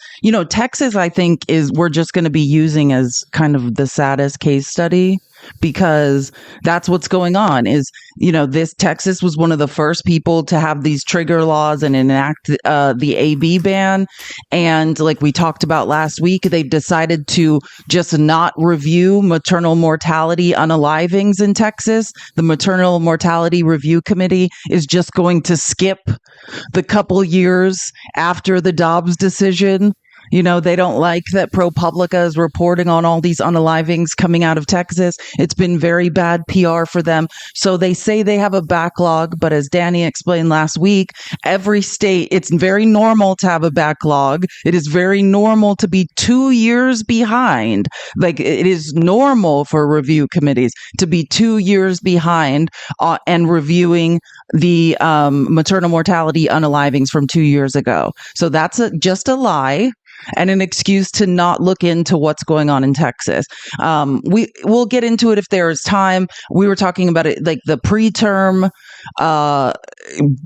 Texas, I think, we're just going to be using as kind of the saddest case study, because that's what's going on is, Texas was one of the first people to have these trigger laws and enact the AB ban. And like we talked about last week, they've decided to just not review maternal mortality unalivings in Texas. The Maternal Mortality Review Committee is just going to skip the couple years after the Dobbs decision. They don't like that ProPublica is reporting on all these unalivings coming out of Texas. It's been very bad PR for them. So they say they have a backlog, but as Dani explained last week, every state, it's very normal to have a backlog. It is very normal to be 2 years behind. Like, it is normal for review committees to be 2 years behind and reviewing the maternal mortality unalivings from 2 years ago. So that's just a lie and an excuse to not look into what's going on in Texas. We'll get into it if there is time. We were talking about it, like the preterm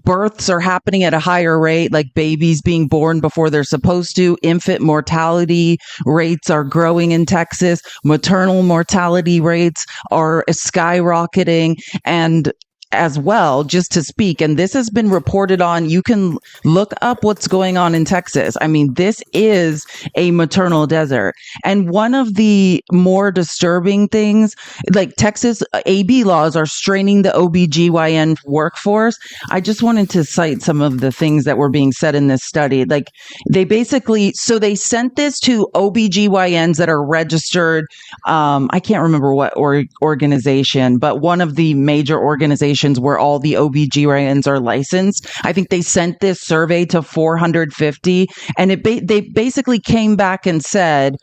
births are happening at a higher rate, like babies being born before they're supposed to. Infant mortality rates are growing in Texas. Maternal mortality rates are skyrocketing. And as well, just to speak, and this has been reported on, you can look up what's going on in Texas. I mean, this is a maternal desert. And one of the more disturbing things, like Texas AB laws are straining the OBGYN workforce. I just wanted to cite some of the things that were being said in this study. Like, they basically, so they sent this to OBGYNs that are registered. I can't remember what organization, but one of the major organizations populations where all the OBGYNs are licensed. I think they sent this survey to 450, and they basically came back and said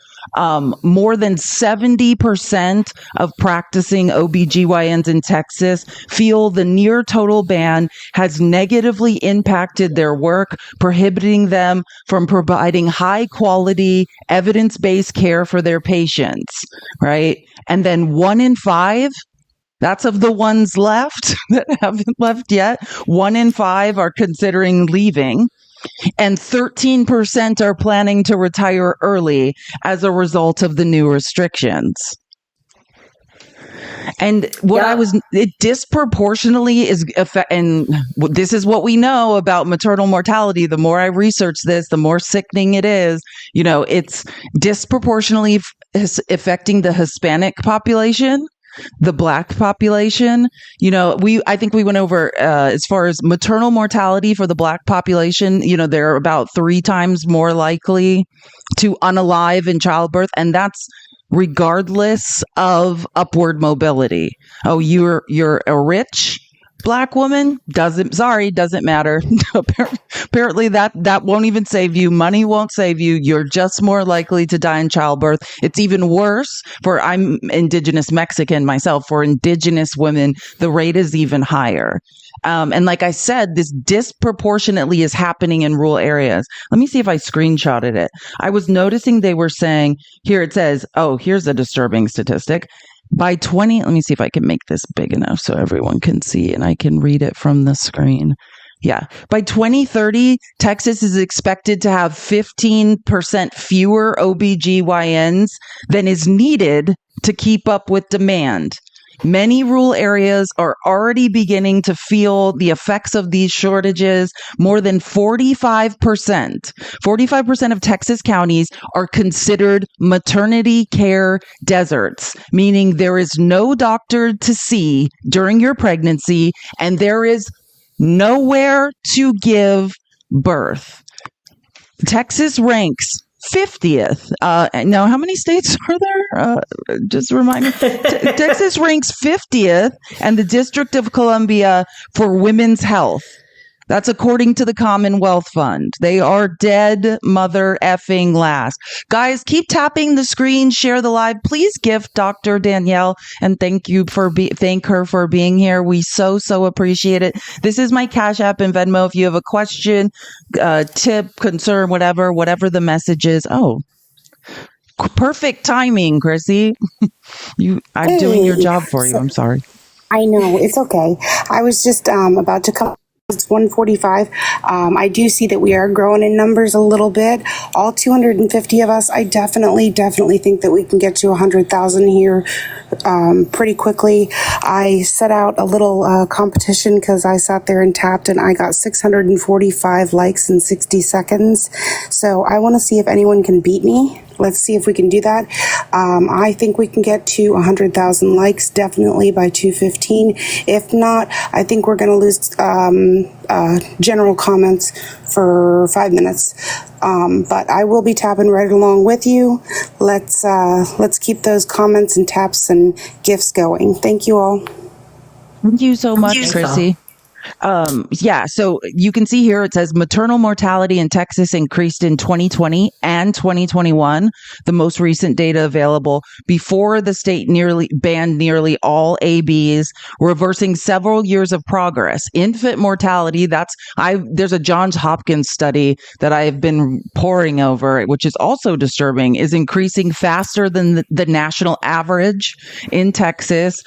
more than 70% of practicing OBGYNs in Texas feel the near total ban has negatively impacted their work, prohibiting them from providing high quality, evidence-based care for their patients, right? And then 1 in 5, that's of the ones left that haven't left yet, 1 in 5 are considering leaving. And 13% are planning to retire early as a result of the new restrictions. And it disproportionately is, and this is what we know about maternal mortality. The more I research this, the more sickening it is. It's disproportionately affecting the Hispanic population, the Black population. I think we went over as far as maternal mortality for the Black population. They're about 3 times more likely to unalive in childbirth, and that's regardless of upward mobility. Oh, you're a rich Black woman? Doesn't matter. Apparently that won't even save you. Money won't save you. You're just more likely to die in childbirth. It's even worse I'm indigenous Mexican myself. For indigenous women, the rate is even higher. And like I said, this disproportionately is happening in rural areas. Let me see if I screenshotted it. I was noticing they were saying, here it says, here's a disturbing statistic. Let me see if I can make this big enough so everyone can see and I can read it from the screen. Yeah. By 2030, Texas is expected to have 15% fewer OBGYNs than is needed to keep up with demand. Many rural areas are already beginning to feel the effects of these shortages. More than 45% of Texas counties are considered maternity care deserts, meaning there is no doctor to see during your pregnancy and there is nowhere to give birth. Texas ranks 50th. Now, how many states are there? Just remind me. Texas ranks 50th and the District of Columbia for women's health. That's according to the Commonwealth Fund. They are dead mother effing last. Guys, keep tapping the screen, share the live. Please gift Dr. Danielle and thank her for being here. We so appreciate it. This is my Cash App and Venmo. If you have a question, tip, concern, whatever the message is. Oh, perfect timing, Chrissy. I'm doing your job for you. I'm sorry. I know, it's okay. I was just about to come. It's 1:45. I do see that we are growing in numbers a little bit. All 250 of us, I definitely think that we can get to 100,000 here pretty quickly. I set out a little competition because I sat there and tapped and I got 645 likes in 60 seconds. So I want to see if anyone can beat me. Let's see if we can do that. I think we can get to 100,000 likes definitely by 2:15. If not, I think we're going to lose general comments for 5 minutes. But I will be tapping right along with you. Let's keep those comments and taps and gifts going. Thank you all. Thank you so much, Chrissy. So you can see here it says maternal mortality in Texas increased in 2020 and 2021, the most recent data available before the state banned nearly all ABs, reversing several years of progress. Infant mortality, there's a Johns Hopkins study that I've been poring over, which is also disturbing, is increasing faster than the national average in Texas,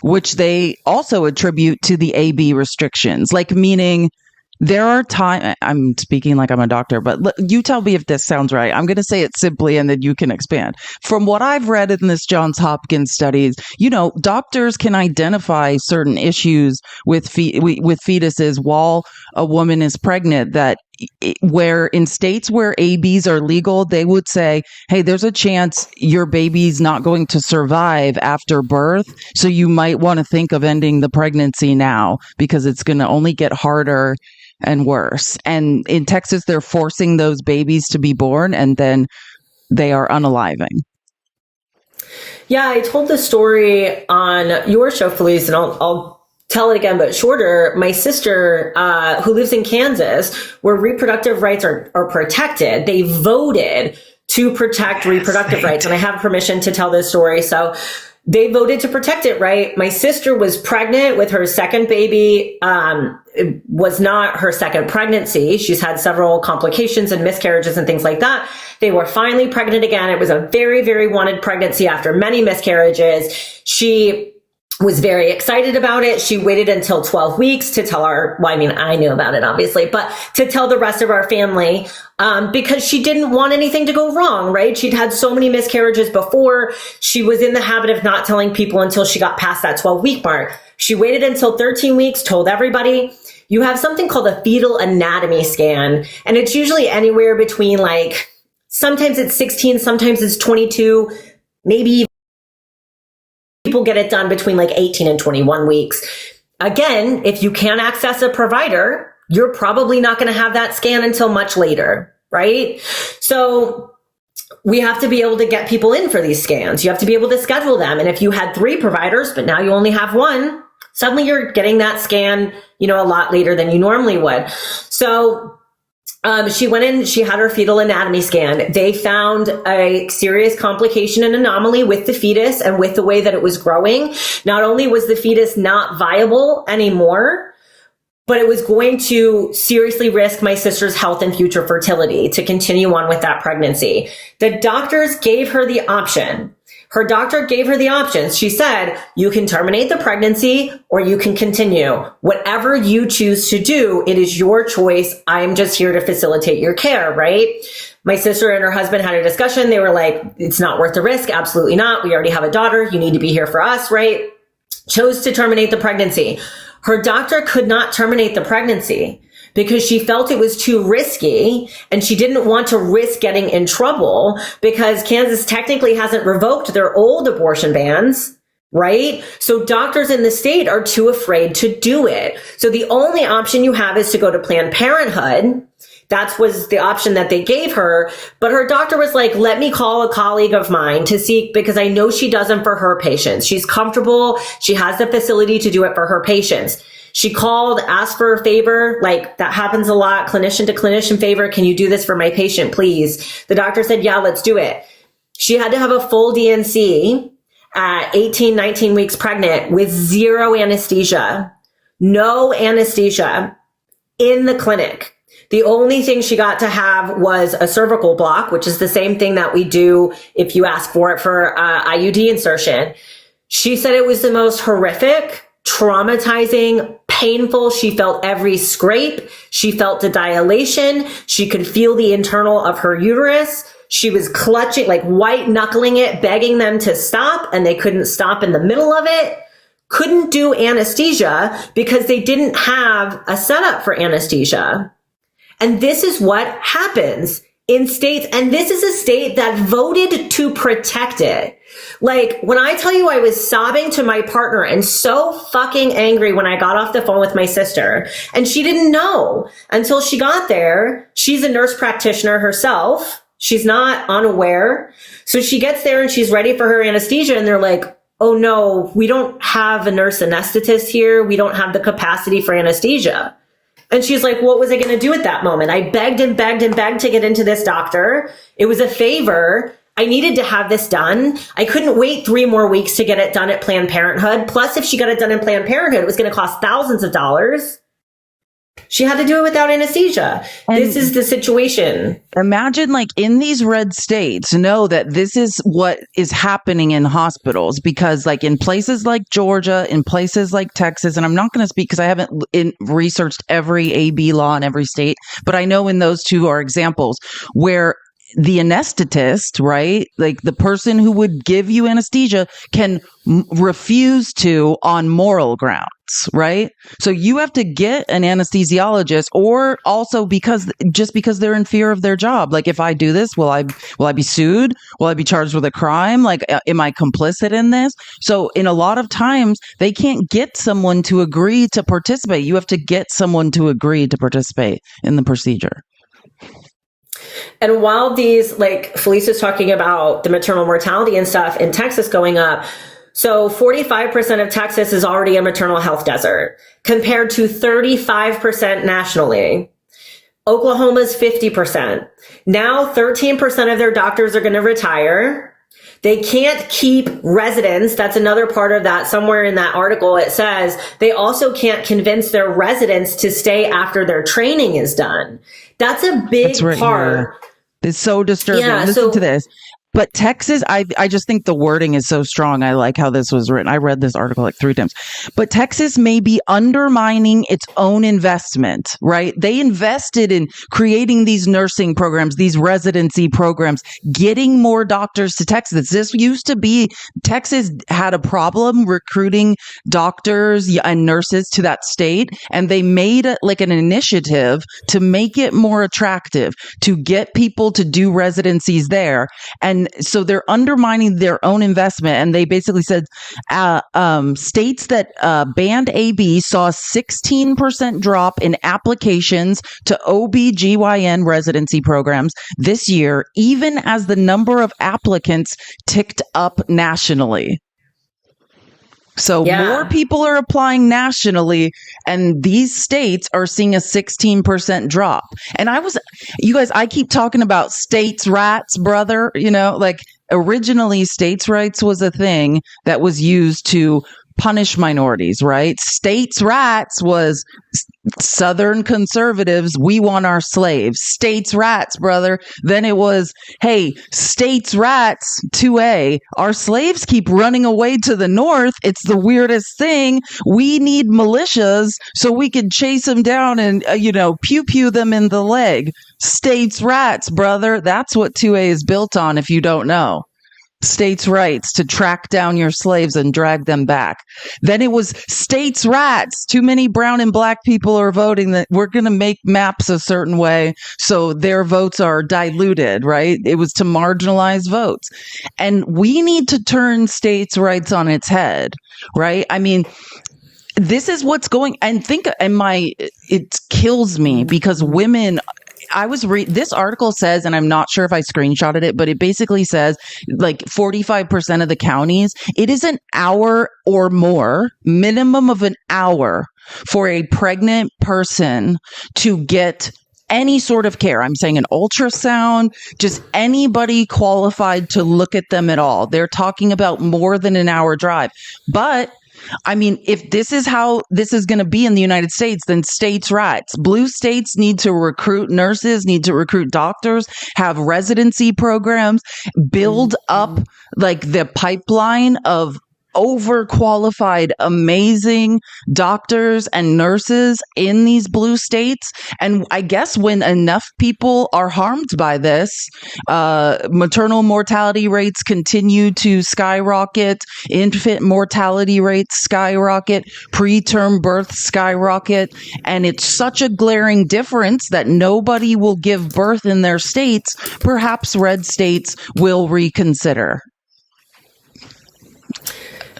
which they also attribute to the AB restrictions, meaning there are times, I'm speaking like I'm a doctor, but you tell me if this sounds right. I'm going to say it simply and then you can expand. From what I've read in this Johns Hopkins studies, doctors can identify certain issues with fetuses while a woman is pregnant where in states where ABs are legal, they would say, hey, there's a chance your baby's not going to survive after birth. So you might want to think of ending the pregnancy now because it's going to only get harder and worse. And in Texas, they're forcing those babies to be born and then they are unaliving. Yeah, I told the story on your show, Felice, and I'll tell it again, but shorter. My sister, who lives in Kansas, where reproductive rights are protected, they voted to protect reproductive rights. And I have permission to tell this story. So they voted to protect it, right? My sister was pregnant with her second baby. It was not her second pregnancy. She's had several complications and miscarriages and things like that. They were finally pregnant again. It was a very, very wanted pregnancy after many miscarriages. She was very excited about it. She waited until 12 weeks to tell I knew about it, obviously, but to tell the rest of our family, because she didn't want anything to go wrong, right? She'd had so many miscarriages before. She was in the habit of not telling people until she got past that 12-week mark. She waited until 13 weeks, told everybody. You have something called a fetal anatomy scan, and it's usually anywhere between sometimes it's 16, sometimes it's 22, maybe people get it done between 18 and 21 weeks. Again, if you can't access a provider, you're probably not going to have that scan until much later, right? So we have to be able to get people in for these scans. You have to be able to schedule them. And if you had 3 providers, but now you only have 1, suddenly you're getting that scan, a lot later than you normally would. So she went in, she had her fetal anatomy scan. They found a serious complication and anomaly with the fetus and with the way that it was growing. Not only was the fetus not viable anymore, but it was going to seriously risk my sister's health and future fertility to continue on with that pregnancy. The doctors gave her the option. Her doctor gave her the options. She said, you can terminate the pregnancy or you can continue. Whatever you choose to do, it is your choice. I'm just here to facilitate your care, right? My sister and her husband had a discussion. They were like, it's not worth the risk. Absolutely not. We already have a daughter. You need to be here for us, right? Chose to terminate the pregnancy. Her doctor could not terminate the pregnancy because she felt it was too risky and she didn't want to risk getting in trouble because Kansas technically hasn't revoked their old abortion bans, right? So doctors in the state are too afraid to do it. So the only option you have is to go to Planned Parenthood. That was the option that they gave her. But her doctor was like, let me call a colleague of mine to see, because I know she does them for her patients. She's comfortable. She has the facility to do it for her patients. She called, asked for a favor. That happens a lot. Clinician to clinician favor. Can you do this for my patient, please? The doctor said, yeah, let's do it. She had to have a full DNC at 18, 19 weeks pregnant with 0 anesthesia, no anesthesia in the clinic. The only thing she got to have was a cervical block, which is the same thing that we do if you ask for it for IUD insertion. She said it was the most horrific, traumatizing, painful. She felt every scrape. She felt the dilation. She could feel the internal of her uterus. She was clutching, white knuckling it, begging them to stop, and they couldn't stop in the middle of it. Couldn't do anesthesia because they didn't have a setup for anesthesia. And this is what happens in states. And this is a state that voted to protect it. When I tell you I was sobbing to my partner and so fucking angry when I got off the phone with my sister, and she didn't know until she got there. She's a nurse practitioner herself. She's not unaware. So she gets there and she's ready for her anesthesia. And they're like, oh no, we don't have a nurse anesthetist here. We don't have the capacity for anesthesia. And she's like, what was I going to do at that moment? I begged and begged and begged to get into this doctor. It was a favor. I needed to have this done. I couldn't wait 3 more weeks to get it done at Planned Parenthood. Plus, if she got it done in Planned Parenthood, it was going to cost thousands of dollars. She had to do it without anesthesia. And this is the situation. Imagine in these red states, know that this is what is happening in hospitals, because in places like Georgia, in places like Texas, and I'm not going to speak because I haven't researched every AB law in every state, but I know in those 2 are examples where the anesthetist, right? The person who would give you anesthesia can refuse to on moral grounds, right? So you have to get an anesthesiologist, or also because they're in fear of their job. If I do this, will I be sued? Will I be charged with a crime? Am I complicit in this? So in a lot of times they can't get someone to agree to participate. You have to get someone to agree to participate in the procedure. And while these, Felice was talking about the maternal mortality and stuff in Texas going up, So 45% of Texas is already a maternal health desert compared to 35% nationally. Oklahoma's 50%. Now 13% of their doctors are going to retire. They can't keep residents. That's another part of that. Somewhere in that article, it says they also can't convince their residents to stay after their training is done. That's a big part. It's so disturbing. Listen to this. But Texas, I just think the wording is so strong. I like how this was written. I read this article like 3 times. But Texas may be undermining its own investment, right? They invested in creating these nursing programs, these residency programs, getting more doctors to Texas. This used to be, Texas had a problem recruiting doctors and nurses to that state. And they made like an initiative to make it more attractive, to get people to do residencies there. And so they're undermining their own investment. And they basically said states that banned AB saw a 16% drop in applications to OB/GYN residency programs this year, even as the number of applicants ticked up nationally. So more people are applying nationally, and these states are seeing a 16% drop. And you guys, I keep talking about states' rights, brother. You know, like originally states' rights was a thing that was used to punish minorities, right? States' rights was Southern conservatives, we want our slaves. States' rights, brother. Then it was, hey, states' rights, 2A. Our slaves keep running away to the north. It's the weirdest thing. We need militias so we can chase them down and, pew them in the leg. States' rights, brother. That's what 2A is built on if you don't know. States' rights to track down your slaves and drag them back. Then it was states' rights. Too many brown and black people are voting that we're going to make maps a certain way so their votes are diluted, right? It was to marginalize votes. And we need to turn states' rights on its head, right? I mean, this is what's going, and it kills me because women, this article says, and I'm not sure if I screenshotted it, but it basically says like 45% of the counties, it is an hour or more, minimum of an hour for a pregnant person to get any sort of care. I'm saying an ultrasound, just anybody qualified to look at them at all. They're talking about more than an hour drive. But I mean, if this is how this is going to be in the United States, then states' rights. Blue states need to recruit nurses, need to recruit doctors, have residency programs, build up like the pipeline of overqualified, amazing doctors and nurses in these blue states. And I guess when enough people are harmed by this, maternal mortality rates continue to skyrocket, infant mortality rates skyrocket, preterm births skyrocket. And it's such a glaring difference that nobody will give birth in their states. Perhaps red states will reconsider.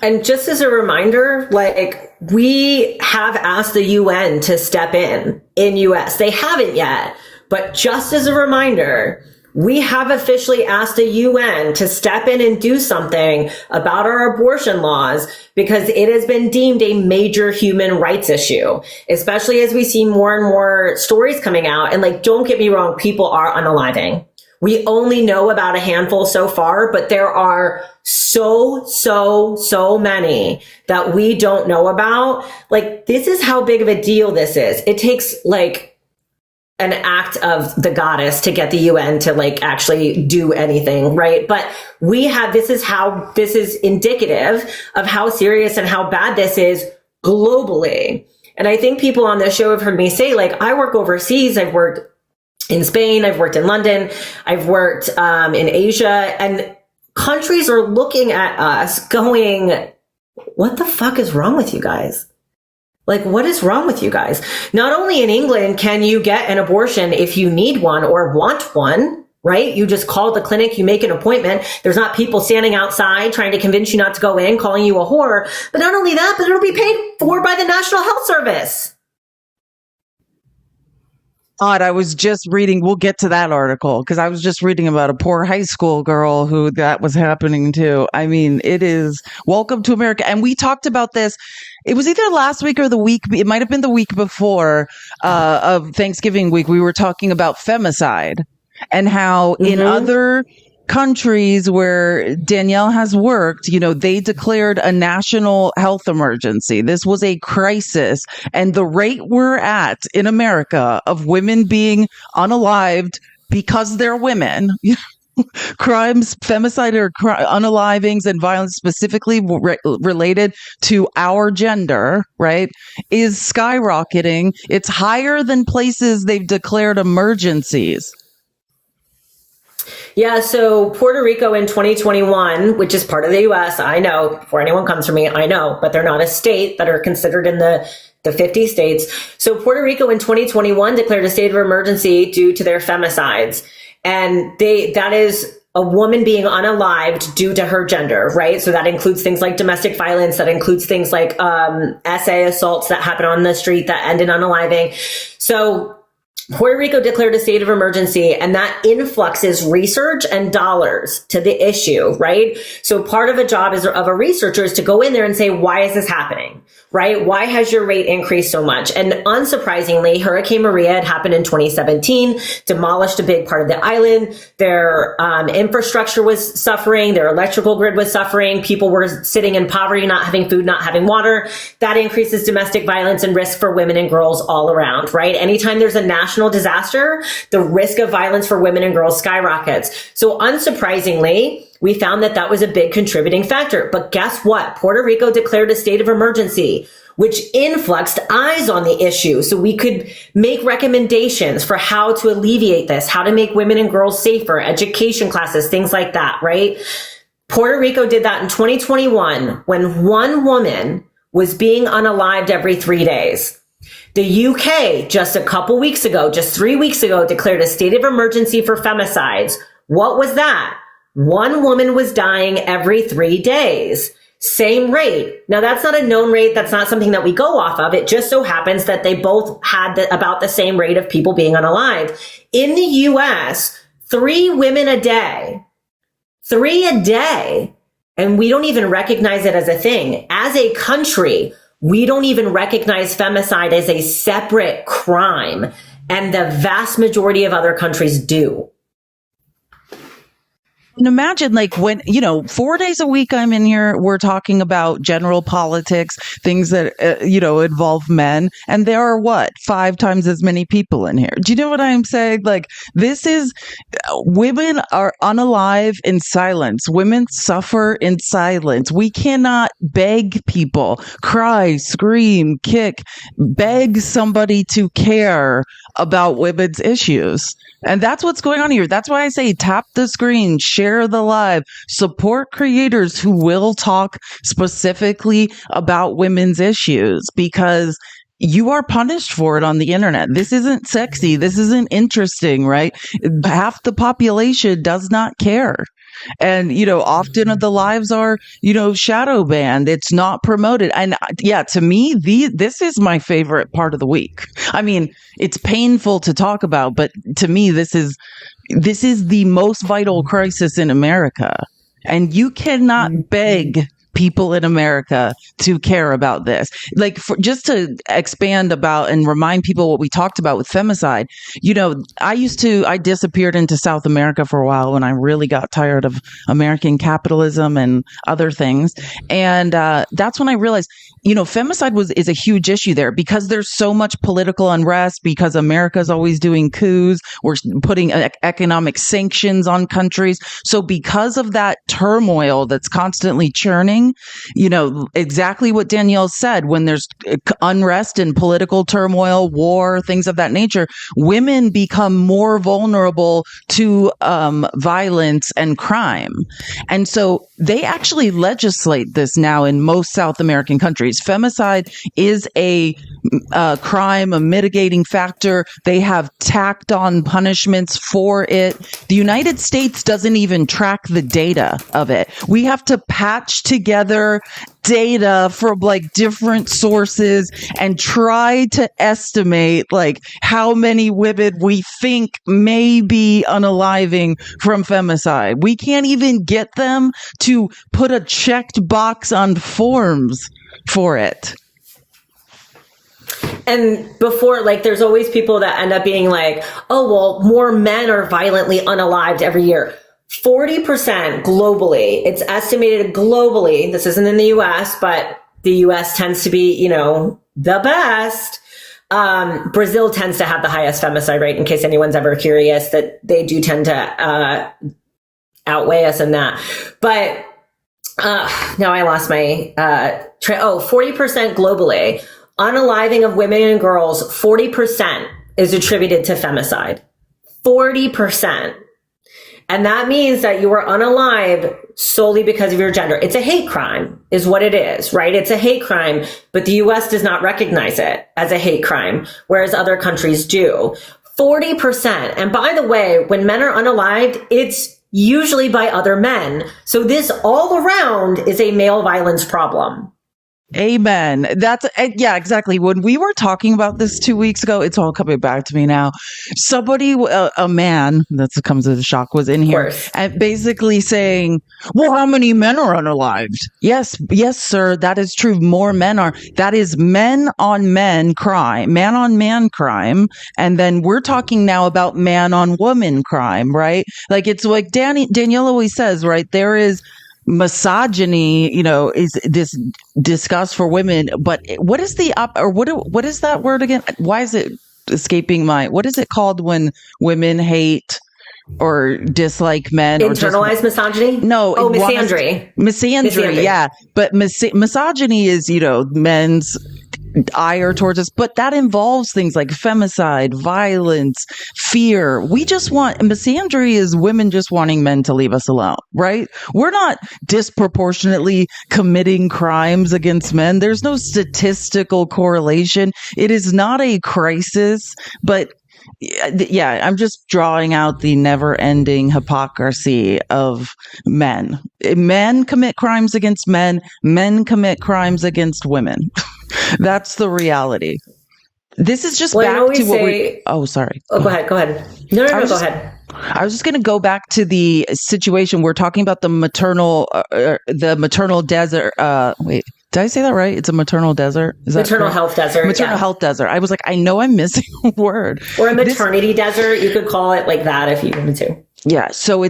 And just as a reminder, like we have asked the UN to step in US. They haven't yet, but just as a reminder, we have officially asked the UN to step in and do something about our abortion laws because it has been deemed a major human rights issue, especially as we see more and more stories coming out. And like, don't get me wrong, people are unaliving. We only know about a handful so far, but there are so many that we don't know about. Like, this is how big of a deal this is. It takes like an act of the goddess to get the UN to like actually do anything, right? But this is indicative of how serious and how bad this is globally. And I think people on this show have heard me say, like, I work overseas. I've worked in Spain, I've worked in London, I've worked in Asia, and countries are looking at us going, what the fuck is wrong with you guys? Like, what is wrong with you guys? Not only in England can you get an abortion if you need one or want one, right? You just call the clinic, you make an appointment. There's not people standing outside trying to convince you not to go in, calling you a whore. But not only that, but it'll be paid for by the National Health Service. God, I was just reading, we'll get to that article because I was just reading about a poor high school girl who that was happening to. I mean, it is welcome to America. And we talked about this. It was either last week or the week. It might have been the week before of Thanksgiving week. We were talking about femicide and how in other countries where Danielle has worked, they declared a national health emergency. This was a crisis. And the rate we're at in America of women being unalived because they're women, crimes, femicide or unalivings and violence specifically related to our gender, right, is skyrocketing. It's higher than places they've declared emergencies. Yeah, so Puerto Rico in 2021, which is part of the U.S., I know, before anyone comes for me, I know, but they're not a state that are considered in the 50 states. So Puerto Rico in 2021 declared a state of emergency due to their femicides. And that is a woman being unalived due to her gender, right? So that includes things like domestic violence, that includes things like SA assaults that happen on the street that end in unaliving. So Puerto Rico declared a state of emergency, and that influxes research and dollars to the issue, right? So part of a job of a researcher is to go in there and say, why is this happening, right? Why has your rate increased so much? And unsurprisingly, Hurricane Maria had happened in 2017, demolished a big part of the island. Their infrastructure was suffering. Their electrical grid was suffering. People were sitting in poverty, not having food, not having water. That increases domestic violence and risk for women and girls all around, right? Anytime there's a national disaster, the risk of violence for women and girls skyrockets. So unsurprisingly, we found that was a big contributing factor. But guess what? Puerto Rico declared a state of emergency, which influxed eyes on the issue. So we could make recommendations for how to alleviate this, how to make women and girls safer, education classes, things like that, right? Puerto Rico did that in 2021 when one woman was being unalived every 3 days. The UK, just a couple weeks ago, just 3 weeks ago, declared a state of emergency for femicides. What was that? One woman was dying every 3 days. Same rate. Now, that's not a known rate. That's not something that we go off of. It just so happens that they both had about the same rate of people being unalived. In the US, 3 women a day. 3 a day. And we don't even recognize it as a thing. As a country, we don't even recognize femicide as a separate crime, and the vast majority of other countries do. And imagine when, 4 days a week I'm in here, we're talking about general politics, things that, involve men. And there are 5 times as many people in here. Do you know what I'm saying? This is, women are unalive in silence. Women suffer in silence. We cannot beg people, cry, scream, kick, beg somebody to care about women's issues. And that's what's going on here. That's why I say tap the screen, share the live, support creators who will talk specifically about women's issues, because you are punished for it on the internet. This isn't sexy. This isn't interesting, right? Half the population does not care. And, often the lives are, shadow banned. It's not promoted. And yeah, to me, this is my favorite part of the week. I mean, it's painful to talk about, but to me, this is the most vital crisis in America. And you cannot beg people in America to care about this. Just to expand about and remind people what we talked about with femicide, I disappeared into South America for a while when I really got tired of American capitalism and other things. And that's when I realized, femicide is a huge issue there because there's so much political unrest, because America's always doing coups. We're putting economic sanctions on countries. So because of that turmoil that's constantly churning, exactly what Danielle said, when there's unrest and political turmoil, war, things of that nature, women become more vulnerable to violence and crime. And so they actually legislate this now in most South American countries. Femicide is a crime, a mitigating factor. They have tacked on punishments for it. The United States doesn't even track the data of it. We have to patch together data from like different sources and try to estimate like how many women we think may be unaliving from femicide. We can't even get them to put a checked box on forms for it. And before, like, there's always people that end up being like, oh, well, more men are violently unalived every year. 40% globally. It's estimated globally. This isn't in the US, but the US tends to be, you know, the best. Brazil tends to have the highest femicide rate, in case anyone's ever curious, that they do tend to outweigh us in that. But now I lost my 40% globally. Unaliving of women and girls, 40% is attributed to femicide. 40%. And that means that you were unalived solely because of your gender. It's a hate crime is what it is, right? It's a hate crime, but the US does not recognize it as a hate crime, whereas other countries do. 40%. And by the way, when men are unalived, it's usually by other men. So this all around is a male violence problem. Amen. That's, yeah, exactly. When we were talking about this 2 weeks ago, it's all coming back to me now. Somebody, a man, that comes as a shock, was in here and basically saying, well, how many men are unalived? Yes, sir. That is true. More men are. That is men on men crime, man on man crime. And then we're talking now about man on woman crime, right? Like, it's like Danielle always says, right? There is misogyny, you know, is this disgust for women, but what is what is that word again? Why is it escaping what is it called when women hate or dislike men? Internalized misogyny? No. Misandry. Misandry, yeah. But misogyny is, you know, men's ire towards us, but that involves things like femicide, violence, fear. Misandry is women just wanting men to leave us alone, right? We're not disproportionately committing crimes against men. There's no statistical correlation. It is not a crisis, but yeah, I'm just drawing out the never-ending hypocrisy of men. Men commit crimes against men. Men commit crimes against women. That's the reality. This is just back to what we... Oh, sorry. Oh, go ahead. No, go ahead. I was just going to go back to the situation. We're talking about the maternal desert. Wait, did I say that right? It's a maternal desert? Is that maternal health desert. Maternal health desert. I was like, I know I'm missing a word. Or a maternity desert. You could call it like that if you wanted to. Yeah. So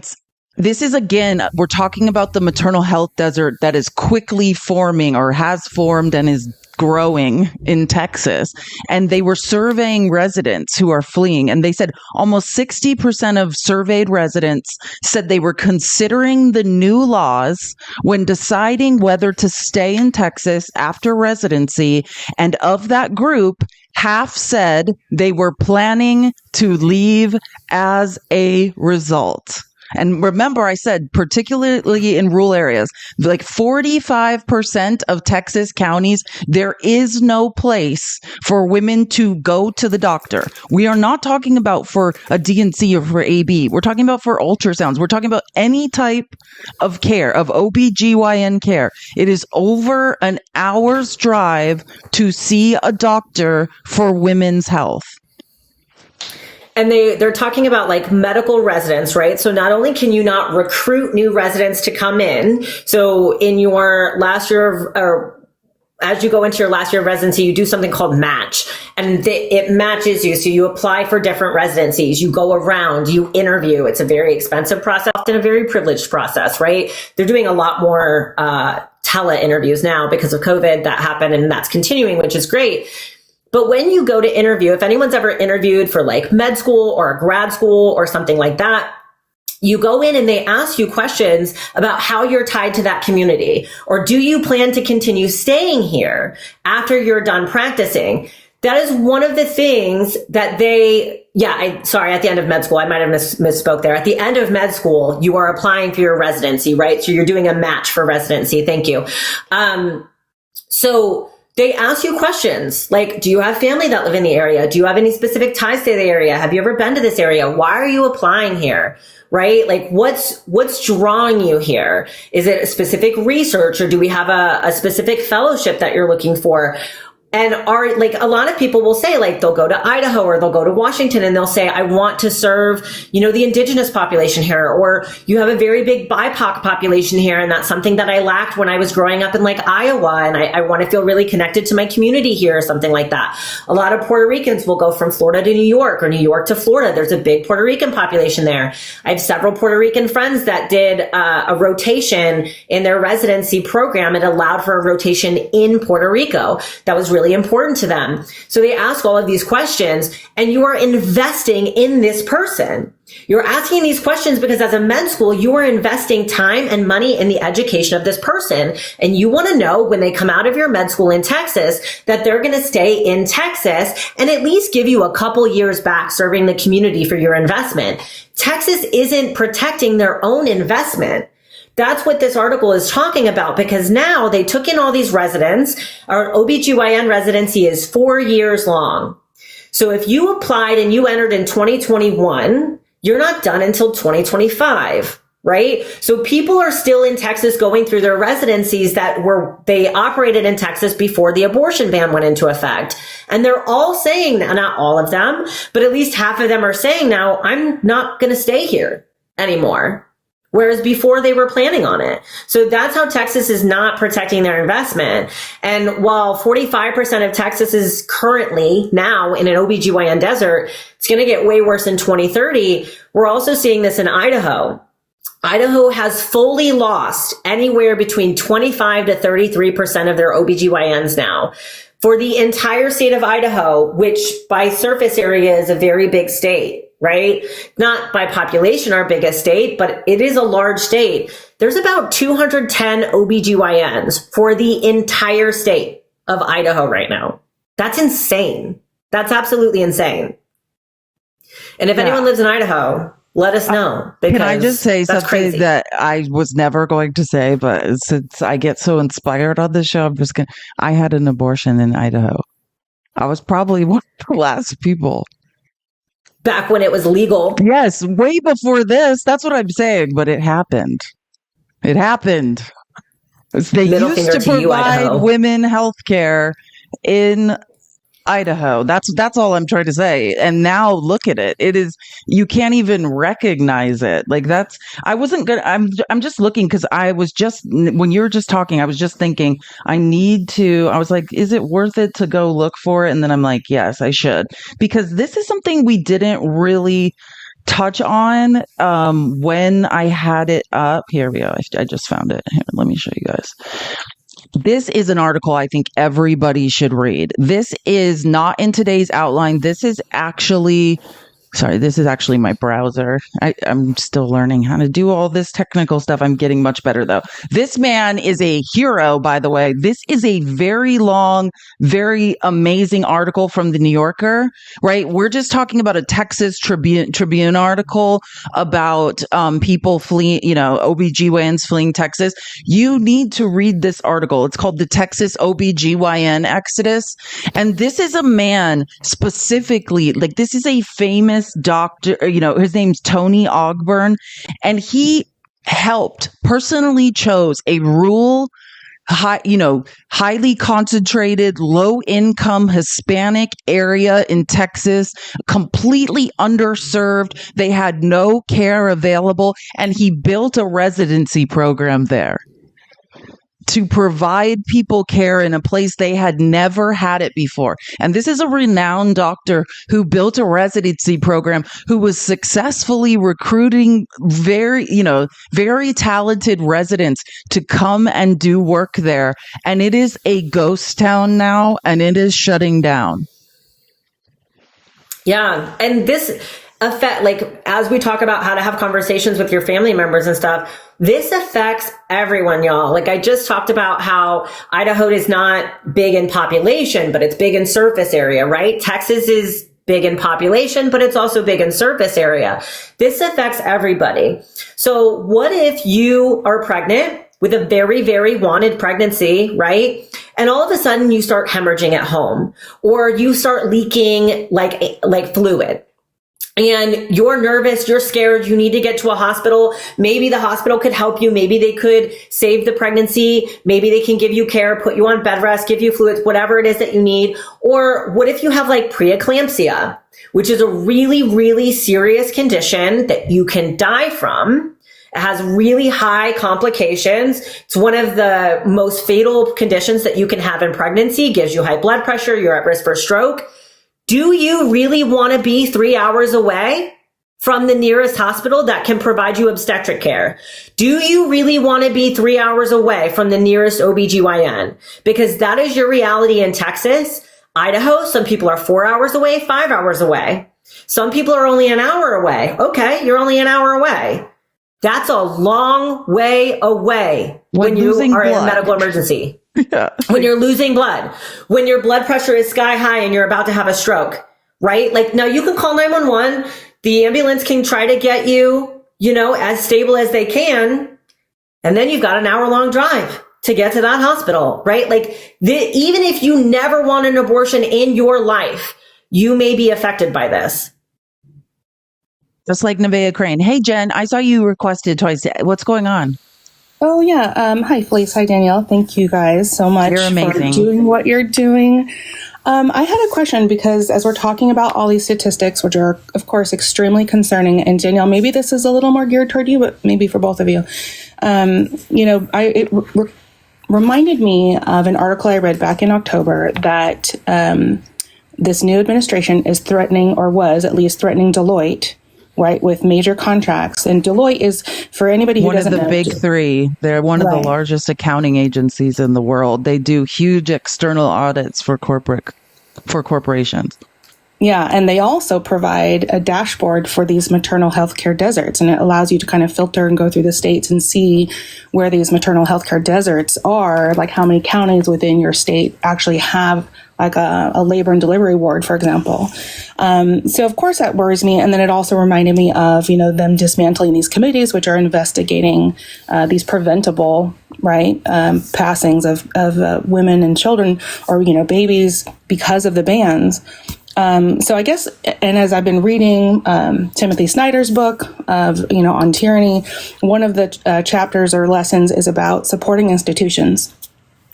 this is, again, we're talking about the maternal health desert that is quickly forming or has formed and is growing in Texas. And they were surveying residents who are fleeing. And they said almost 60% of surveyed residents said they were considering the new laws when deciding whether to stay in Texas after residency. And of that group, half said they were planning to leave as a result. And remember, I said, particularly in rural areas, like 45% of Texas counties, there is no place for women to go to the doctor. We are not talking about for a D&C or for AB. We're talking about for ultrasounds. We're talking about any type of care, of OBGYN care. It is over an hour's drive to see a doctor for women's health. And they're talking about like medical residents, right? So not only can you not recruit new residents to come in, so in your last year or as you go into your last year of residency, you do something called match, and it matches you. So you apply for different residencies, you go around, you interview. It's a very expensive process, often a very privileged process, right? They're doing a lot more tele interviews now because of COVID that happened, and that's continuing, which is great. But when you go to interview, if anyone's ever interviewed for like med school or grad school or something like that, you go in and they ask you questions about how you're tied to that community, or do you plan to continue staying here after you're done practicing? That is one of the things that at the end of med school, I might have misspoke there. At the end of med school, you are applying for your residency, right? So you're doing a match for residency. Thank you. they ask you questions like, do you have family that live in the area? Do you have any specific ties to the area? Have you ever been to this area? Why are you applying here? Right? Like what's drawing you here? Is it a specific research, or do we have a specific fellowship that you're looking for? And are like a lot of people will say, like, they'll go to Idaho or they'll go to Washington and they'll say, I want to serve, the indigenous population here, or you have a very big BIPOC population here. And that's something that I lacked when I was growing up in like Iowa. And I want to feel really connected to my community here, or something like that. A lot of Puerto Ricans will go from Florida to New York or New York to Florida. There's a big Puerto Rican population there. I have several Puerto Rican friends that did a rotation in their residency program. It allowed for a rotation in Puerto Rico. That was really important to them. So they ask all of these questions, and you are investing in this person. You're asking these questions because as a med school, you are investing time and money in the education of this person. And you want to know when they come out of your med school in Texas that they're going to stay in Texas and at least give you a couple years back serving the community for your investment. Texas isn't protecting their own investment. That's what this article is talking about, because now they took in all these residents. Our OBGYN residency is 4 years long. So if you applied and you entered in 2021, you're not done until 2025, right? So people are still in Texas going through their residencies they operated in Texas before the abortion ban went into effect. And they're all saying, not all of them, but at least half of them are saying now, I'm not going to stay here anymore. Whereas before they were planning on it. So that's how Texas is not protecting their investment. And while 45% of Texas is currently now in an OBGYN desert, it's going to get way worse in 2030. We're also seeing this in Idaho. Idaho has fully lost anywhere between 25 to 33% of their OBGYNs now. For the entire state of Idaho, which by surface area is a very big state, right? Not by population our biggest state, but it is a large state. There's about 210 OBGYNs for the entire state of Idaho right now. That's insane. That's absolutely insane. And if anyone lives in Idaho, let us know. Can I just say something crazy. that I was never going to say, but since I get so inspired on this show, I had an abortion in Idaho. I was probably one of the last people. Back when it was legal. Yes, way before this. That's what I'm saying, but it happened. They Middle used finger to to you, provide Idaho. women health care in Idaho. That's all I'm trying to say. And now look at it. It is, you can't even recognize it. Like I wasn't good. I'm just looking because when you were just talking, I was just thinking I was like, is it worth it to go look for it? And then I'm like, yes, I should, because this is something we didn't really touch on when I had it up. Here we go. I just found it. Here, let me show you guys. This is an article I think everybody should read. This is not in today's outline. This is actually my browser. I'm still learning how to do all this technical stuff. I'm getting much better, though. This man is a hero, by the way. This is a very long, very amazing article from the New Yorker, right? We're just talking about a Texas Tribune article about people fleeing, OBGYNs fleeing Texas. You need to read this article. It's called The Texas OBGYN Exodus. And this is a man specifically, like this is a famous doctor, his name's Tony Ogburn, and he personally chose a rural, highly concentrated, low income Hispanic area in Texas, completely underserved. They had no care available, and he built a residency program there to provide people care in a place they had never had it before. And this is a renowned doctor who built a residency program, who was successfully recruiting very talented residents to come and do work there. And it is a ghost town now, and it is shutting down. Yeah. And this affect, like, as we talk about how to have conversations with your family members and stuff, this affects everyone, y'all. Like I just talked about how Idaho is not big in population, but it's big in surface area, right? Texas is big in population, but it's also big in surface area. This affects everybody. So what if you are pregnant with a very, very wanted pregnancy, right? and all of a sudden you start hemorrhaging at home, or you start leaking like fluid. And you're nervous, you're scared, you need to get to a hospital. Maybe the hospital could help you. Maybe they could save the pregnancy. Maybe they can give you care, put you on bed rest, give you fluids, whatever it is that you need. Or what if you have like preeclampsia, which is a really, really serious condition that you can die from. It has really high complications. It's one of the most fatal conditions that you can have in pregnancy, gives you high blood pressure, you're at risk for stroke. Do you really want to be 3 hours away from the nearest hospital that can provide you obstetric care? Do you really want to be 3 hours away from the nearest OBGYN? Because that is your reality in Texas. Idaho, some people are 4 hours away, 5 hours away. Some people are only an hour away. Okay, you're only an hour away. That's a long way away when you are in a medical emergency. Yeah. When you're losing blood, when your blood pressure is sky high and you're about to have a stroke, right? Like, now you can call 911. The ambulance can try to get you, as stable as they can. And then you've got an hour-long drive to get to that hospital, right? Like, even if you never want an abortion in your life, you may be affected by this. Just like Nevaeh Crane. Hey, Jen, I saw you requested twice. What's going on? Oh, yeah. Hi, Felice. Hi, Danielle. Thank you guys so much You're amazing. for doing what you're doing. I had a question because as we're talking about all these statistics, which are, of course, extremely concerning, and Danielle, maybe this is a little more geared toward you, but maybe for both of you, it reminded me of an article I read back in October that this new administration is threatening, or was at least threatening, Deloitte, right, with major contracts. And Deloitte is, for anybody who doesn't know, one of the big three. They're one of the largest accounting agencies in the world. They do huge external audits for corporations. Yeah, and they also provide a dashboard for these maternal health care deserts, and it allows you to kind of filter and go through the states and see where these maternal health care deserts are, like how many counties within your state actually have like a labor and delivery ward, for example. So of course that worries me. And then it also reminded me of, them dismantling these committees, which are investigating these preventable, passings of women and children, or, babies, because of the bans. So I guess, and as I've been reading Timothy Snyder's book on tyranny, one of the chapters or lessons is about supporting institutions.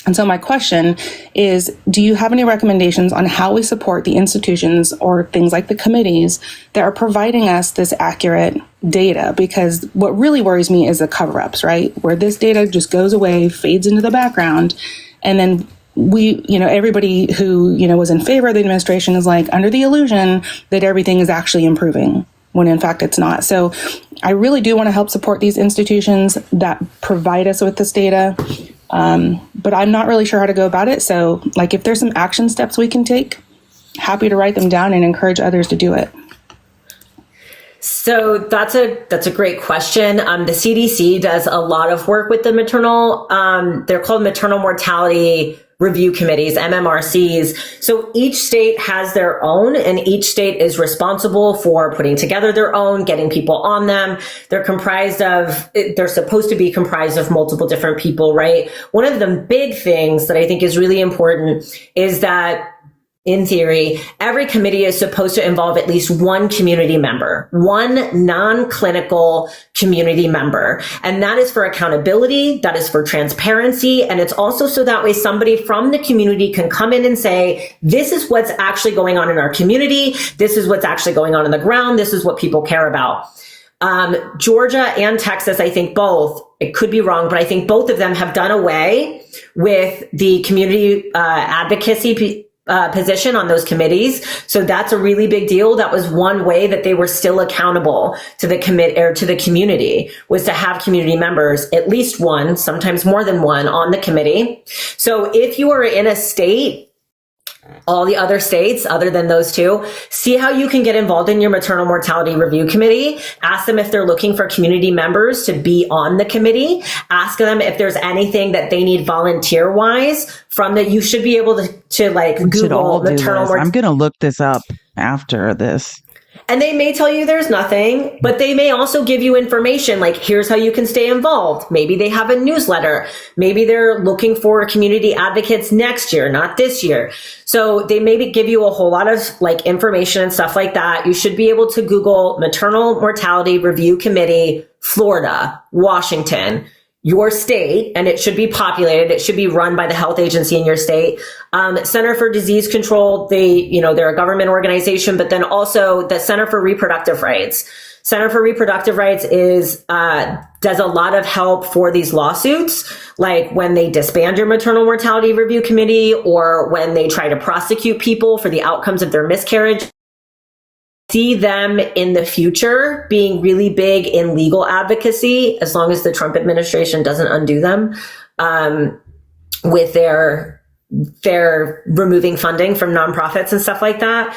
And so my question is, do you have any recommendations on how we support the institutions or things like the committees that are providing us this accurate data? Because what really worries me is the cover-ups, right? Where this data just goes away, fades into the background, and then we, everybody who, was in favor of the administration is like under the illusion that everything is actually improving, when in fact it's not. So I really do want to help support these institutions that provide us with this data. But I'm not really sure how to go about it. So if there's some action steps we can take, happy to write them down and encourage others to do it. So that's a great question. The CDC does a lot of work with the maternal, they're called maternal mortality review committees, MMRCs. So each state has their own, and each state is responsible for putting together their own, getting people on them. They're supposed to be comprised of multiple different people, right? One of the big things that I think is really important is that, in theory, every committee is supposed to involve at least one community member, one non-clinical community member. And that is for accountability, that is for transparency, and it's also so that way somebody from the community can come in and say, this is what's actually going on in our community, this is what's actually going on the ground, this is what people care about. Georgia and Texas, I think both, it could be wrong, but I think both of them have done away with the community advocacy position on those committees. So that's a really big deal. That was one way that they were still accountable to the to the community, was to have community members, at least one, sometimes more than one, on the committee. So if you are in a state, all the other states other than those two, see how you can get involved in your maternal mortality review committee. Ask them if they're looking for community members to be on the committee. Ask them if there's anything that they need volunteer wise from that. You should be able to Google maternal mortality. I'm going to look this up after this. And they may tell you there's nothing, but they may also give you information like, here's how you can stay involved. Maybe they have a newsletter. Maybe they're looking for community advocates next year, not this year. So they maybe give you a whole lot of like information and stuff like that. You should be able to Google Maternal Mortality Review Committee, Florida, Washington, your state, and it should be populated. It should be run by the health agency in your state. Center for Disease Control, they're a government organization, but then also the Center for Reproductive Rights. Center for Reproductive Rights does a lot of help for these lawsuits, like when they disband your Maternal Mortality Review Committee or when they try to prosecute people for the outcomes of their miscarriage. See them in the future being really big in legal advocacy, as long as the Trump administration doesn't undo them, with their removing funding from nonprofits and stuff like that.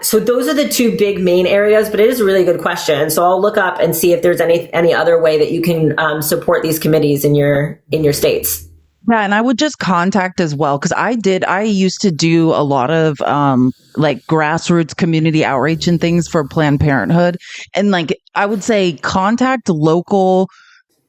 So those are the two big main areas, but it is a really good question. So I'll look up and see if there's any other way that you can support these committees in your states. Yeah, and I would just contact as well, because I used to do a lot of like grassroots community outreach and things for Planned Parenthood. And like I would say contact local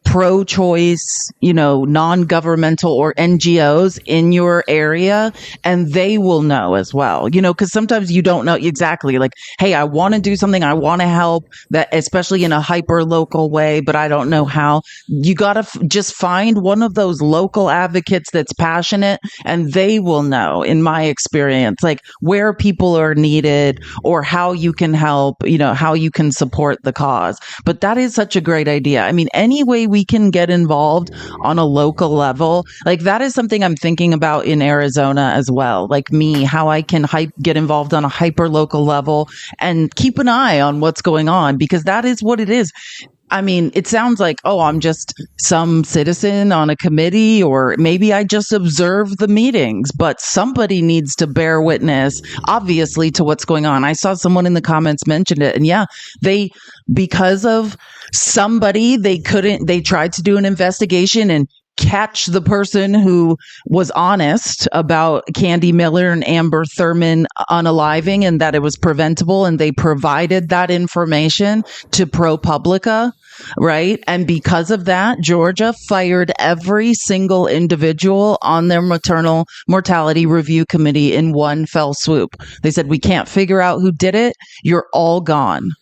pro-choice, non-governmental or NGOs in your area, and they will know as well, because sometimes you don't know exactly like, hey, I want to do something. I want to help that, especially in a hyper local way, but I don't know how. You got to just find one of those local advocates that's passionate, and they will know, in my experience, like where people are needed or how you can help, how you can support the cause. But that is such a great idea. I mean, any way we can get involved on a local level, like that is something I'm thinking about in Arizona as well. Like me, how I can get involved on a hyper local level and keep an eye on what's going on, because that is what it is. I mean, it sounds like, oh, I'm just some citizen on a committee, or maybe I just observe the meetings, but somebody needs to bear witness, obviously, to what's going on. I saw someone in the comments mentioned it. And yeah, because of somebody, they tried to do an investigation and catch the person who was honest about Candy Miller and Amber Thurman unaliving and that it was preventable, and they provided that information to ProPublica, right? And because of that, Georgia fired every single individual on their Maternal Mortality Review Committee in one fell swoop. They said, we can't figure out who did it. You're all gone.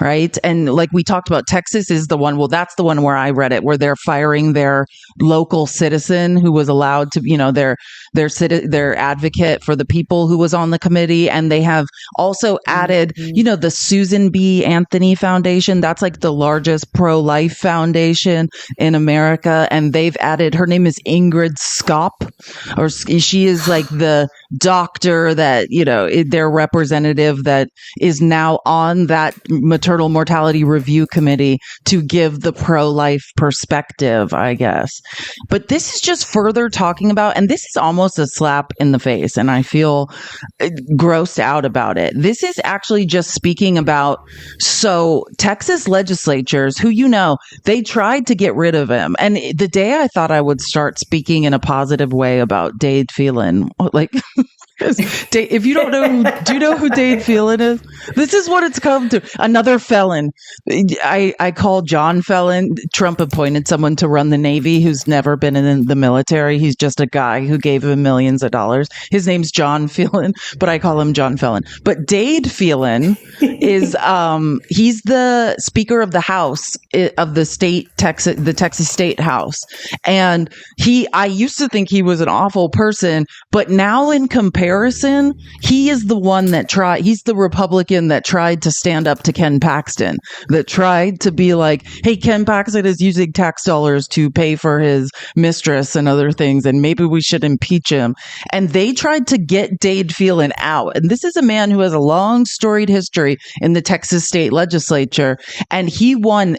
Right. And like we talked about, Texas is the one. Well, that's the one where I read it, where they're firing their local citizen who was allowed to, their advocate for the people who was on the committee. And they have also added, the Susan B. Anthony Foundation. That's like the largest pro-life foundation in America. And they've added, her name is Ingrid Skop, or she is like the doctor that, their representative that is now on that Maternal Mortality Review Committee to give the pro-life perspective, I guess. But this is just further talking about, and this is almost a slap in the face, and I feel grossed out about it. This is actually just speaking about, so Texas legislatures who, they tried to get rid of him. And the day I thought I would start speaking in a positive way about Dade Phelan, like, if you don't know, do you know who Dade Phelan is? This is what it's come to. Another felon. I call John Felon. Trump appointed someone to run the Navy who's never been in the military. He's just a guy who gave him millions of dollars. His name's John Phelan, but I call him John Felon. But Dade Phelan is, he's the Speaker of the House of the Texas State House. And I used to think he was an awful person, but now in comparison, he is the one that he's the Republican that tried to stand up to Ken Paxton, that tried to be like, hey, Ken Paxton is using tax dollars to pay for his mistress and other things, and maybe we should impeach him. And they tried to get Dade Phelan out. And this is a man who has a long storied history in the Texas state legislature. And he won.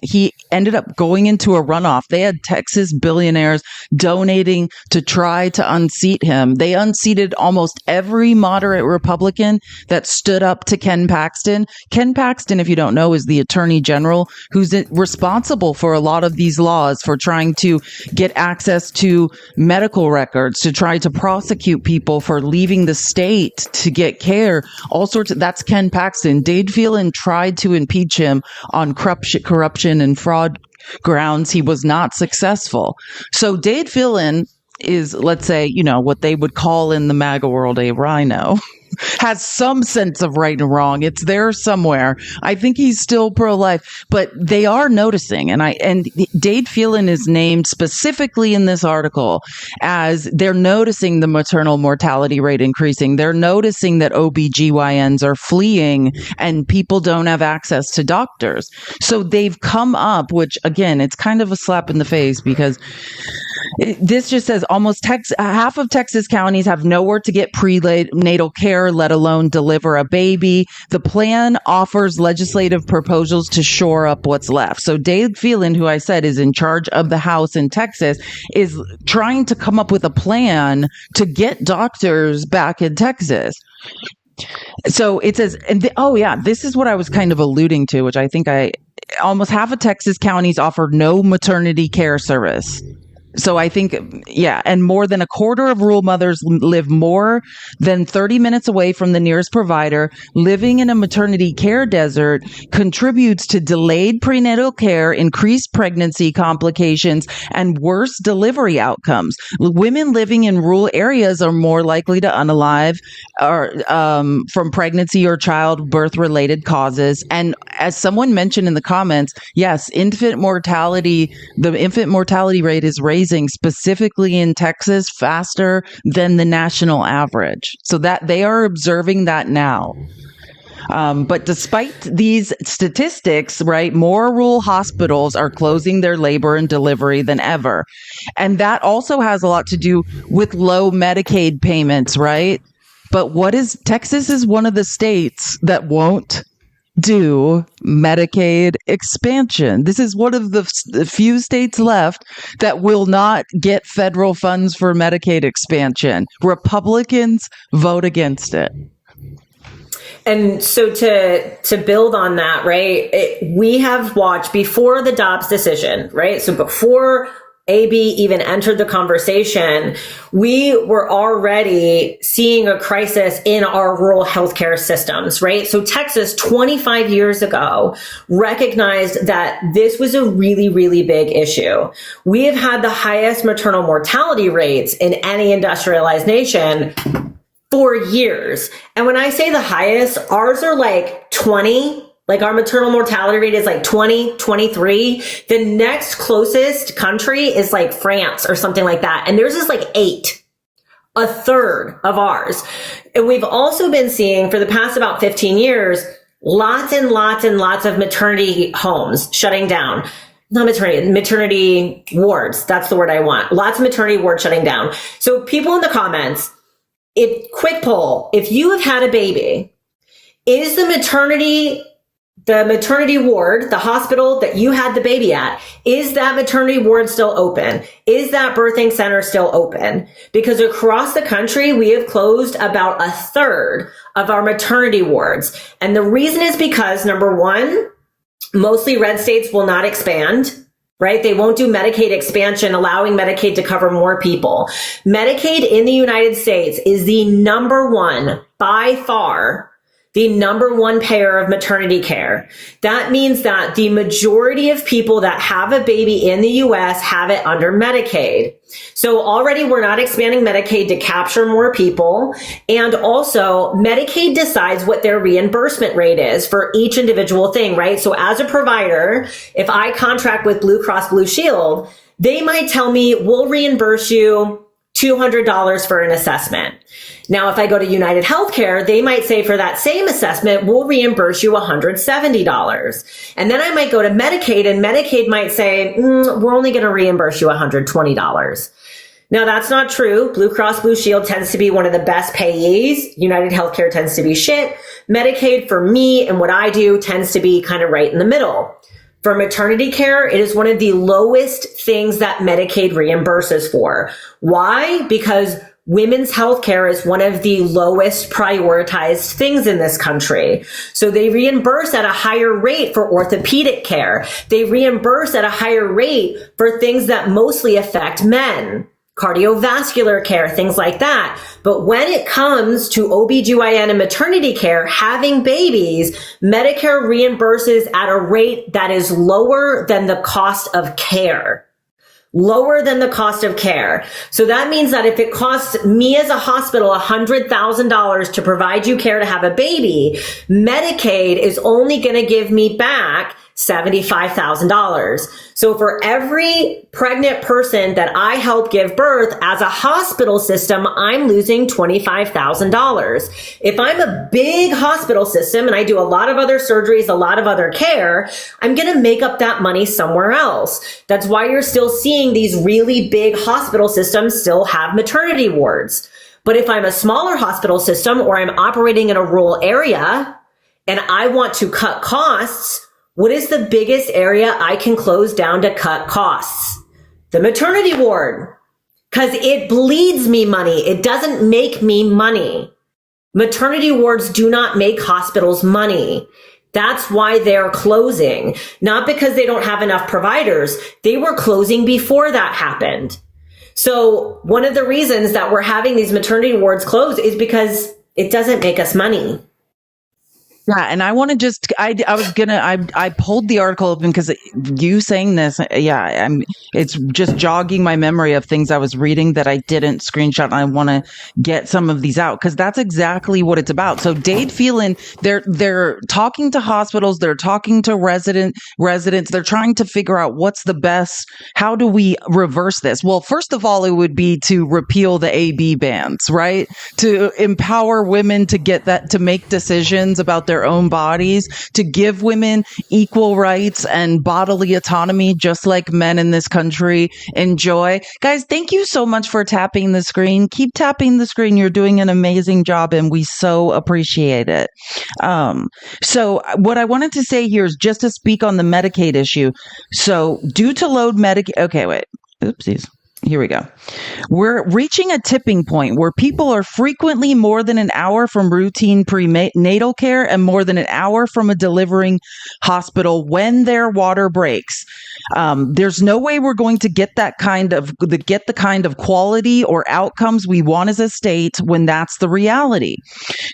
ended up going into a runoff. They had Texas billionaires donating to try to unseat him. They unseated almost every moderate Republican that stood up to Ken Paxton. Ken Paxton, if you don't know, is the attorney general who's responsible for a lot of these laws, for trying to get access to medical records, to try to prosecute people for leaving the state to get care, all sorts of, that's Ken Paxton. Dade Phelan tried to impeach him on corruption and fraud grounds. He was not successful. So Dade Phelan is, let's say, what they would call in the MAGA world a rhino. Has some sense of right and wrong. It's there somewhere. I think he's still pro-life, but they are noticing. And Dade Phelan is named specifically in this article as they're noticing the maternal mortality rate increasing. They're noticing that OBGYNs are fleeing and people don't have access to doctors. So they've come up, which again, it's kind of a slap in the face because this just says almost half of Texas counties have nowhere to get prenatal care, let alone deliver a baby. The plan offers legislative proposals to shore up what's left. So Dade Phelan, who I said is in charge of the House in Texas, is trying to come up with a plan to get doctors back in Texas. So it says, this is what I was kind of alluding to, which I think almost half of Texas counties offer no maternity care service. So I think, and more than a quarter of rural mothers live more than 30 minutes away from the nearest provider. Living in a maternity care desert contributes to delayed prenatal care, increased pregnancy complications, and worse delivery outcomes. Women living in rural areas are more likely to unalive from pregnancy or childbirth-related causes. And as someone mentioned in the comments, yes, the infant mortality rate is raising specifically in Texas faster than the national average. So that they are observing that now. But despite these statistics, right, more rural hospitals are closing their labor and delivery than ever. And that also has a lot to do with low Medicaid payments, right? But Texas is one of the states that won't do Medicaid expansion. This is one of the few states left that will not get federal funds for Medicaid expansion. Republicans vote against it. And so to build on that, right, we have watched before the Dobbs decision, right? So before AB even entered the conversation, we were already seeing a crisis in our rural healthcare systems, right? So Texas 25 years ago recognized that this was a really, really big issue. We have had the highest maternal mortality rates in any industrialized nation for years. And when I say the highest, ours are like 20. Like our maternal mortality rate is like 20, 23. The next closest country is like France or something like that. And theirs is like 8, a third of ours. And we've also been seeing for the past about 15 years, lots and lots and lots of maternity homes shutting down. Not maternity wards. That's the word I want. Lots of maternity wards shutting down. So people in the comments, quick poll, if you have had a baby, is the maternity ward, the hospital that you had the baby at, is that maternity ward still open? Is that birthing center still open? Because across the country, we have closed about a third of our maternity wards. And the reason is because, number one, mostly red states will not expand, right? They won't do Medicaid expansion, allowing Medicaid to cover more people. Medicaid in the United States is the number one, by far, the number one payer of maternity care. That means that the majority of people that have a baby in the US have it under Medicaid. So already we're not expanding Medicaid to capture more people. And also Medicaid decides what their reimbursement rate is for each individual thing, right? So as a provider, if I contract with Blue Cross Blue Shield, they might tell me, we'll reimburse you $200 for an assessment. Now, if I go to United Healthcare, they might say for that same assessment, we'll reimburse you $170. And then I might go to Medicaid and Medicaid might say, we're only going to reimburse you $120. Now, that's not true. Blue Cross Blue Shield tends to be one of the best payees. United Healthcare tends to be shit. Medicaid, for me and what I do, tends to be kind of right in the middle. For maternity care, it is one of the lowest things that Medicaid reimburses for. Why? Because women's health care is one of the lowest prioritized things in this country. So they reimburse at a higher rate for orthopedic care. They reimburse at a higher rate for things that mostly affect men. Cardiovascular care, things like that. But when it comes to OBGYN and maternity care, having babies, Medicare reimburses at a rate that is lower than the cost of care. Lower than the cost of care. So that means that if it costs me as a hospital $100,000 to provide you care to have a baby, Medicaid is only going to give me back $75,000. So for every pregnant person that I help give birth as a hospital system, I'm losing $25,000. If I'm a big hospital system and I do a lot of other surgeries, a lot of other care, I'm going to make up that money somewhere else. That's why you're still seeing these really big hospital systems still have maternity wards. But if I'm a smaller hospital system or I'm operating in a rural area and I want to cut costs, what is the biggest area I can close down to cut costs? The maternity ward. Because it bleeds me money. It doesn't make me money. Maternity wards do not make hospitals money. That's why they're closing. Not because they don't have enough providers. They were closing before that happened. So one of the reasons that we're having these maternity wards close is because it doesn't make us money. Yeah, and I want to just, I pulled the article open because you saying this, it's just jogging my memory of things I was reading that I didn't screenshot. And I want to get some of these out because that's exactly what it's about. So Dade Phelan, they're talking to hospitals, they're talking to residents, they're trying to figure out what's the best, how do we reverse this? Well, first of all, it would be to repeal the AB bans, right? To empower women to get that, to make decisions about their own bodies, to give women equal rights and bodily autonomy, just like men in this country enjoy. Guys, thank you so much for tapping the screen. Keep tapping the screen. You're doing an amazing job and we so appreciate it. So what I wanted to say here is just to speak on the Medicaid issue. So due to load Medicaid, okay, wait, oopsies. Here we go. We're reaching a tipping point where people are frequently more than an hour from routine prenatal care and more than an hour from a delivering hospital when their water breaks. There's no way we're going to get the kind of quality or outcomes we want as a state when that's the reality.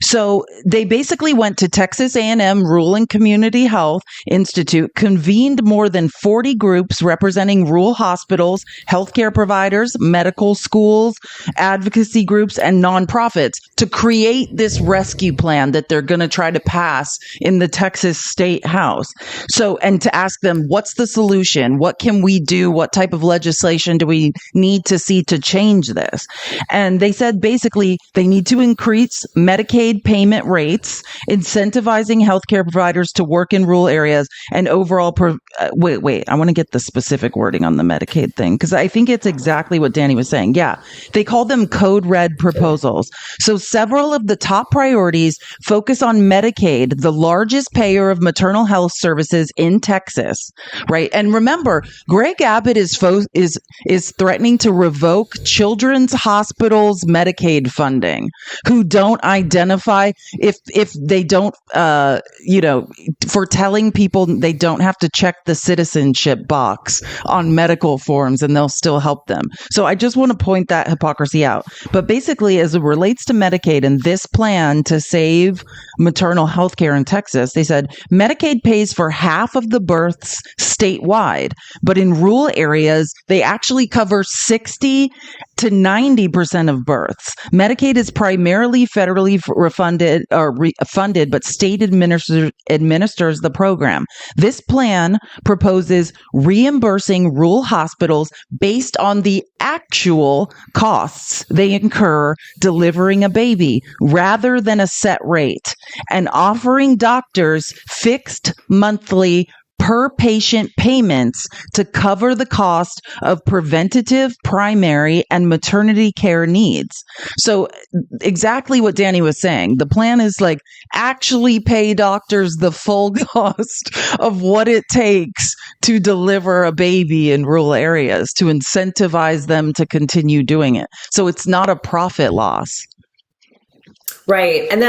So they basically went to Texas A&M Rural and Community Health Institute, convened more than 40 groups representing rural hospitals, healthcare providers, medical schools, advocacy groups, and nonprofits to create this rescue plan that they're going to try to pass in the Texas State House. So, and to ask them, what's the solution? What can we do? What type of legislation do we need to see to change this? And they said basically they need to increase Medicaid payment rates, incentivizing healthcare providers to work in rural areas, and overall, wait, I want to get the specific wording on the Medicaid thing because I think it's exactly what Dani was saying. Yeah, they call them code red proposals. So several of the top priorities focus on Medicaid, the largest payer of maternal health services in Texas, right? And remember, Greg Abbott is threatening to revoke Children's Hospital's Medicaid funding, who don't identify if they don't, for telling people they don't have to check the citizenship box on medical forms and they'll still help them. So I just want to point that hypocrisy out. But basically, as it relates to Medicaid and this plan to save maternal health care in Texas, they said Medicaid pays for half of the births statewide, but in rural areas, they actually cover 60 to 90% of births. Medicaid is primarily federally funded, but state administers the program. This plan proposes reimbursing rural hospitals based on the actual costs they incur delivering a baby rather than a set rate, and offering doctors fixed monthly per patient payments to cover the cost of preventative, primary, and maternity care needs. So exactly what Dani was saying. The plan is like actually pay doctors the full cost of what it takes to deliver a baby in rural areas, to incentivize them to continue doing it. So it's not a profit loss. Right. And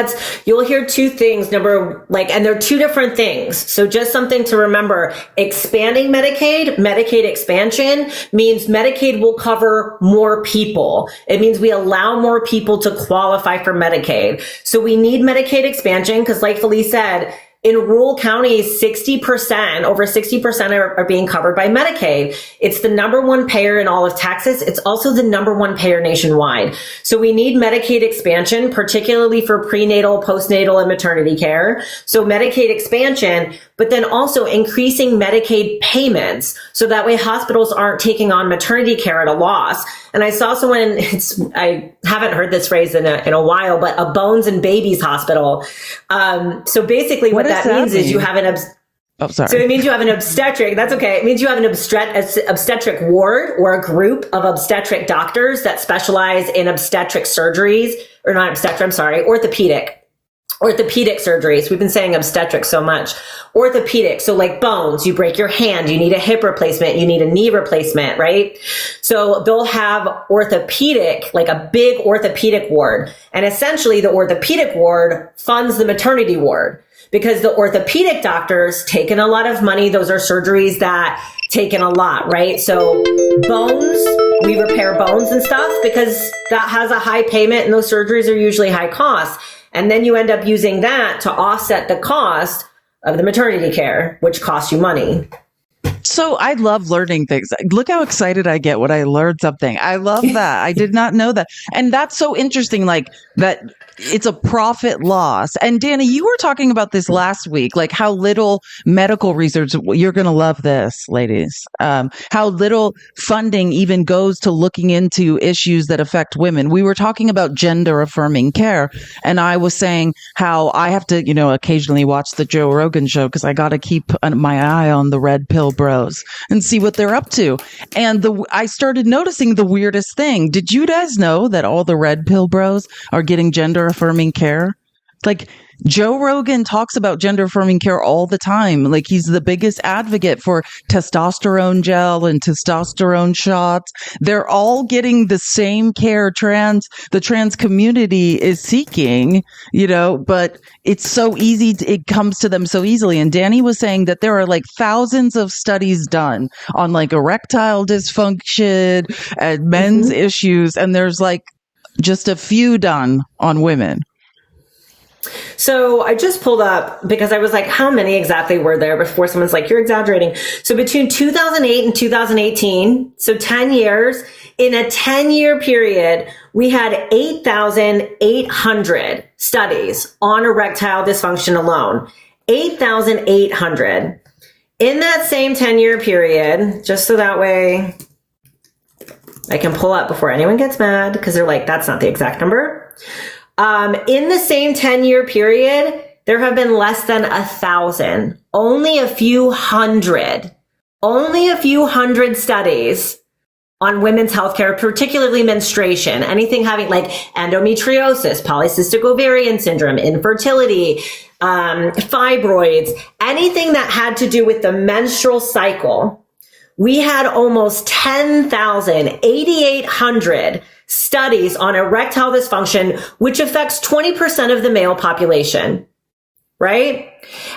you'll hear two things. And they're two different things. So just something to remember, expanding Medicaid expansion means Medicaid will cover more people. It means we allow more people to qualify for Medicaid. So we need Medicaid expansion because like Felice said, in rural counties, over 60% are being covered by Medicaid. It's the number one payer in all of Texas. It's also the number one payer nationwide. So we need Medicaid expansion, particularly for prenatal, postnatal, and maternity care. So Medicaid expansion, but then also increasing Medicaid payments. So that way hospitals aren't taking on maternity care at a loss. And I saw someone, I haven't heard this phrase in a while, but a bones and babies hospital. So basically what that means is you have So it means you have an obstetric. That's okay. It means you have an obstetric ward or a group of obstetric doctors that specialize in obstetric surgeries, or not obstetric, I'm sorry, orthopedic surgeries. We've been saying obstetric so much. Orthopedic. So like bones, you break your hand, you need a hip replacement, you need a knee replacement, right? So they'll have orthopedic, like a big orthopedic ward. And essentially the orthopedic ward funds the maternity ward because the orthopedic doctors take in a lot of money. Those are surgeries that take in a lot, right? So bones, we repair bones and stuff because that has a high payment and those surgeries are usually high cost. And then you end up using that to offset the cost of the maternity care, which costs you money. So I love learning things. Look how excited I get when I learn something. I love that. I did not know that. And that's so interesting, like that it's a profit loss. And Dani, you were talking about this last week, like how little medical research, you're going to love this, ladies, how little funding even goes to looking into issues that affect women. We were talking about gender affirming care. And I was saying how I have to, occasionally watch the Joe Rogan show because I got to keep my eye on the red pill bros and see what they're up to. And I started noticing the weirdest thing. Did you guys know that all the red pill bros are getting gender affirming care? Like Joe Rogan talks about gender affirming care all the time. Like he's the biggest advocate for testosterone gel and testosterone shots. They're all getting the same care the trans community is seeking, but it's so easy. It comes to them so easily. And Dani was saying that there are like thousands of studies done on like erectile dysfunction and men's issues. And there's like just a few done on women. So I just pulled up because I was like, how many exactly were there before someone's like, you're exaggerating. So between 2008 and 2018, so 10 years, in a 10-year period, we had 8,800 studies on erectile dysfunction alone. 8,800. In that same 10-year period, just so that way I can pull up before anyone gets mad because they're like, that's not the exact number. In the same 10-year period, there have been less than 1,000, only a few hundred studies on women's healthcare, particularly menstruation, anything having like endometriosis, polycystic ovarian syndrome, infertility, fibroids, anything that had to do with the menstrual cycle. We had almost 8,800 studies on erectile dysfunction, which affects 20% of the male population, right?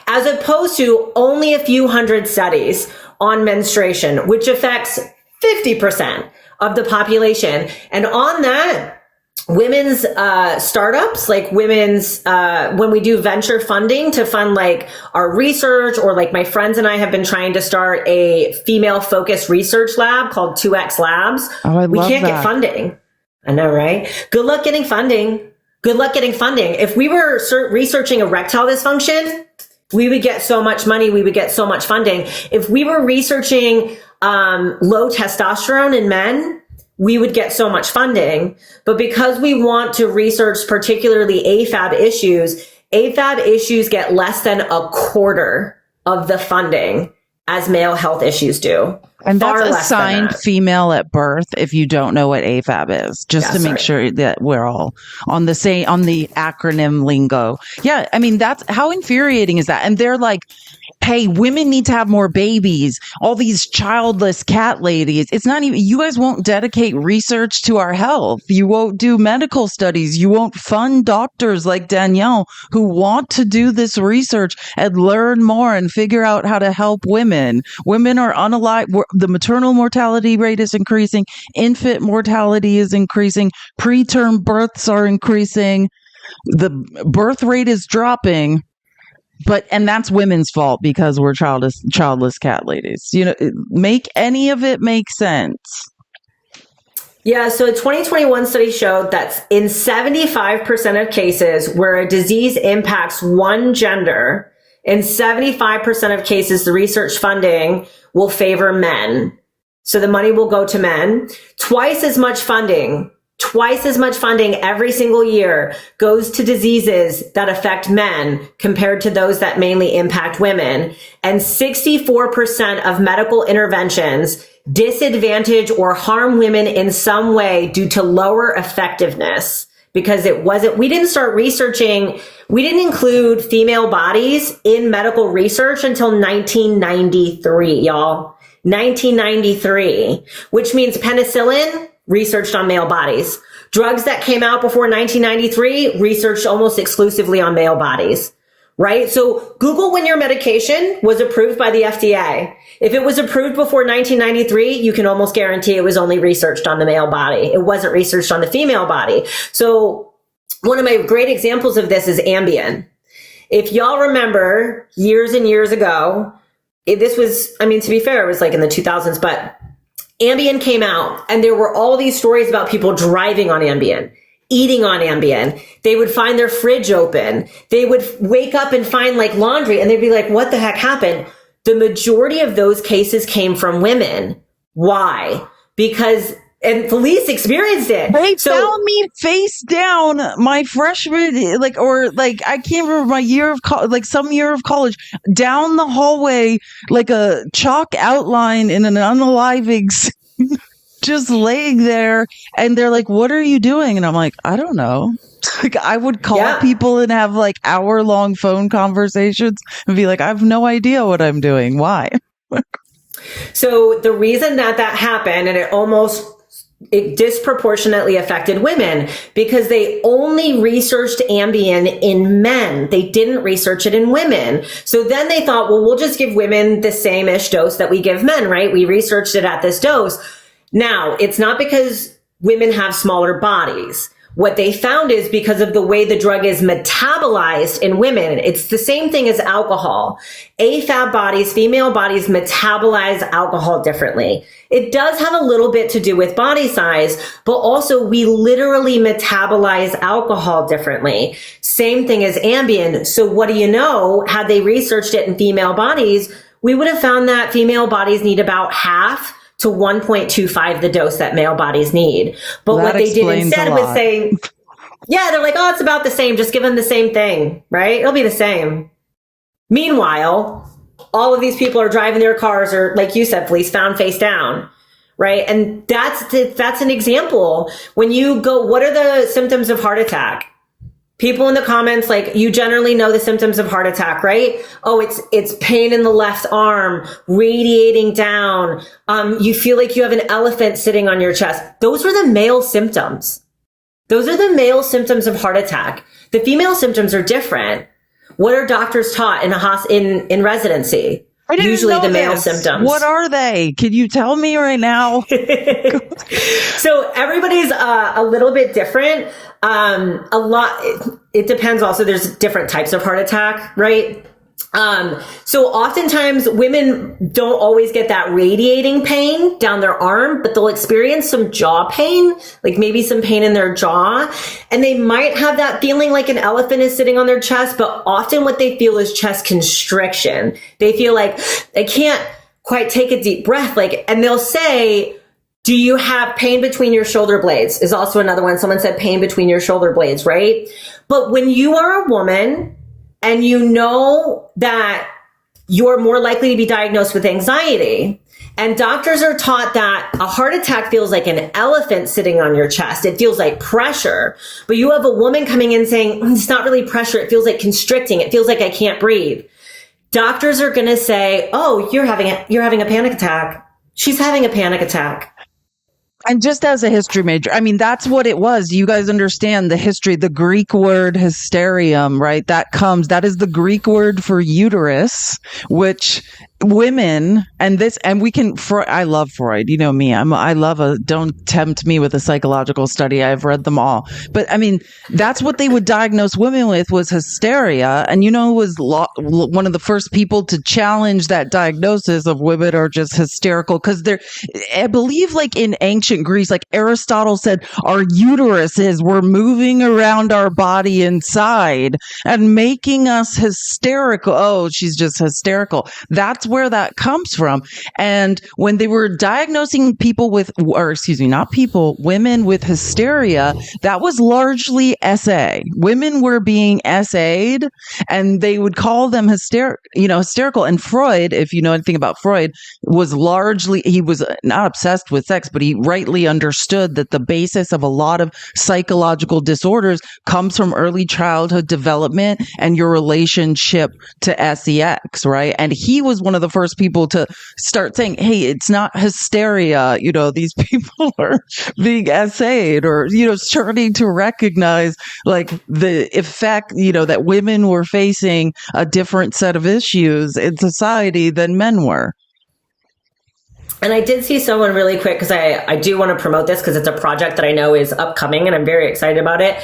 As opposed to only a few hundred studies on menstruation, which affects 50% of the population. And on that, women's startups, like when we do venture funding to fund like our research, or like my friends and I have been trying to start a female focused research lab called 2X Labs. Oh, we can't get funding. I know, right? Good luck getting funding. If we were researching erectile dysfunction, we would get so much money. We would get so much funding. If we were researching low testosterone in men, we would get so much funding. But because we want to research particularly AFAB issues get less than a quarter of the funding as male health issues do. And Far that's less than assigned that. female at birth if you don't know what AFAB is, just to make sure that we're all on the acronym lingo. Yeah, I mean, that's how infuriating is that? And they're like, hey, women need to have more babies. All these childless cat ladies. It's not even, you guys won't dedicate research to our health. You won't do medical studies. You won't fund doctors like Danielle who want to do this research and learn more and figure out how to help women. Women are unalive. The maternal mortality rate is increasing. Infant mortality is increasing. Preterm births are increasing. The birth rate is dropping. And that's women's fault because we're childless cat ladies. Make any of it make sense. Yeah, so a 2021 study showed that in 75% of cases where a disease impacts one gender, in 75% of cases, the research funding will favor men. So the money will go to men. Twice as much funding every single year goes to diseases that affect men compared to those that mainly impact women. And 64% of medical interventions disadvantage or harm women in some way due to lower effectiveness because we didn't start researching, we didn't include female bodies in medical research until 1993, y'all. 1993, which means penicillin researched on male bodies. Drugs that came out before 1993 researched almost exclusively on male bodies, right? So Google when your medication was approved by the FDA. If it was approved before 1993, you can almost guarantee it was only researched on the male body. It wasn't researched on the female body. So one of my great examples of this is Ambien. If y'all remember years and years ago, this was, I mean, to be fair, it was like in the 2000s, but Ambien came out and there were all these stories about people driving on Ambien, eating on Ambien. They would find their fridge open. They would wake up and find like laundry and they'd be like, what the heck happened? The majority of those cases came from women. Why? Because, and Felice experienced it. They found me face down my freshman, I can't remember my year of some year of college, down the hallway, like a chalk outline in an unaliving, just laying there. And they're like, what are you doing? And I'm like, I don't know. Like I would call people and have like hour-long phone conversations and be like, I have no idea what I'm doing. Why? So the reason that happened, and it disproportionately affected women because they only researched Ambien in men. They didn't research it in women. So then they thought, well, we'll just give women the same-ish dose that we give men, right? We researched it at this dose. Now, it's not because women have smaller bodies. What they found is because of the way the drug is metabolized in women. It's the same thing as alcohol. AFAB bodies, female bodies, metabolize alcohol differently. It does have a little bit to do with body size, but also we literally metabolize alcohol differently. Same thing as Ambien. So what do you know? Had they researched it in female bodies, we would have found that female bodies need about half to 1.25 the dose that male bodies need. But what they did instead was saying, they're like, oh, it's about the same. Just give them the same thing, right? It'll be the same. Meanwhile, all of these people are driving their cars or, like you said, Felice, found face down, right? And that's an example. When you go, what are the symptoms of heart attack? People in the comments, like, you generally know the symptoms of heart attack, right? Oh, it's pain in the left arm, radiating down. You feel like you have an elephant sitting on your chest. Those are the male symptoms. Those are the male symptoms of heart attack. The female symptoms are different. What are doctors taught in residency? Usually the male symptoms. What are they? Can you tell me right now? So everybody's a little bit different. It depends also. There's different types of heart attack, right? So oftentimes women don't always get that radiating pain down their arm, but they'll experience some jaw pain, like maybe some pain in their jaw. And they might have that feeling like an elephant is sitting on their chest, but often what they feel is chest constriction. They feel like they can't quite take a deep breath. And they'll say, do you have pain between your shoulder blades? Is also another one. Someone said pain between your shoulder blades, right? But when you are a woman, and you know that you're more likely to be diagnosed with anxiety. And doctors are taught that a heart attack feels like an elephant sitting on your chest. It feels like pressure. But you have a woman coming in saying, it's not really pressure. It feels like constricting. It feels like I can't breathe. Doctors are going to say, oh, you're having a panic attack. She's having a panic attack. And just as a history major, I mean, that's what it was. You guys understand the history, the Greek word hysterium, right? That is the Greek word for uterus, which women, and we can, I love Freud. You know me. Don't tempt me with a psychological study. I've read them all. But I mean, that's what they would diagnose women with, was hysteria. And who was one of the first people to challenge that diagnosis of women are just hysterical? Because I believe like in ancient Greece, like Aristotle said, our uteruses were moving around our body inside and making us hysterical. Oh, she's just hysterical. That's where that comes from. And when they were diagnosing women with hysteria, that was largely SA. Women were being SA'd, and they would call them hysterical. And Freud, if you know anything about Freud, he was not obsessed with sex, but he rightly understood that the basis of a lot of psychological disorders comes from early childhood development and your relationship to sex, right? And he was one of the first people to start saying, hey, it's not hysteria. These people are being SA'd, or, starting to recognize like the effect, that women were facing a different set of issues in society than men were. And I did see someone really quick, because I do want to promote this because it's a project that I know is upcoming and I'm very excited about it.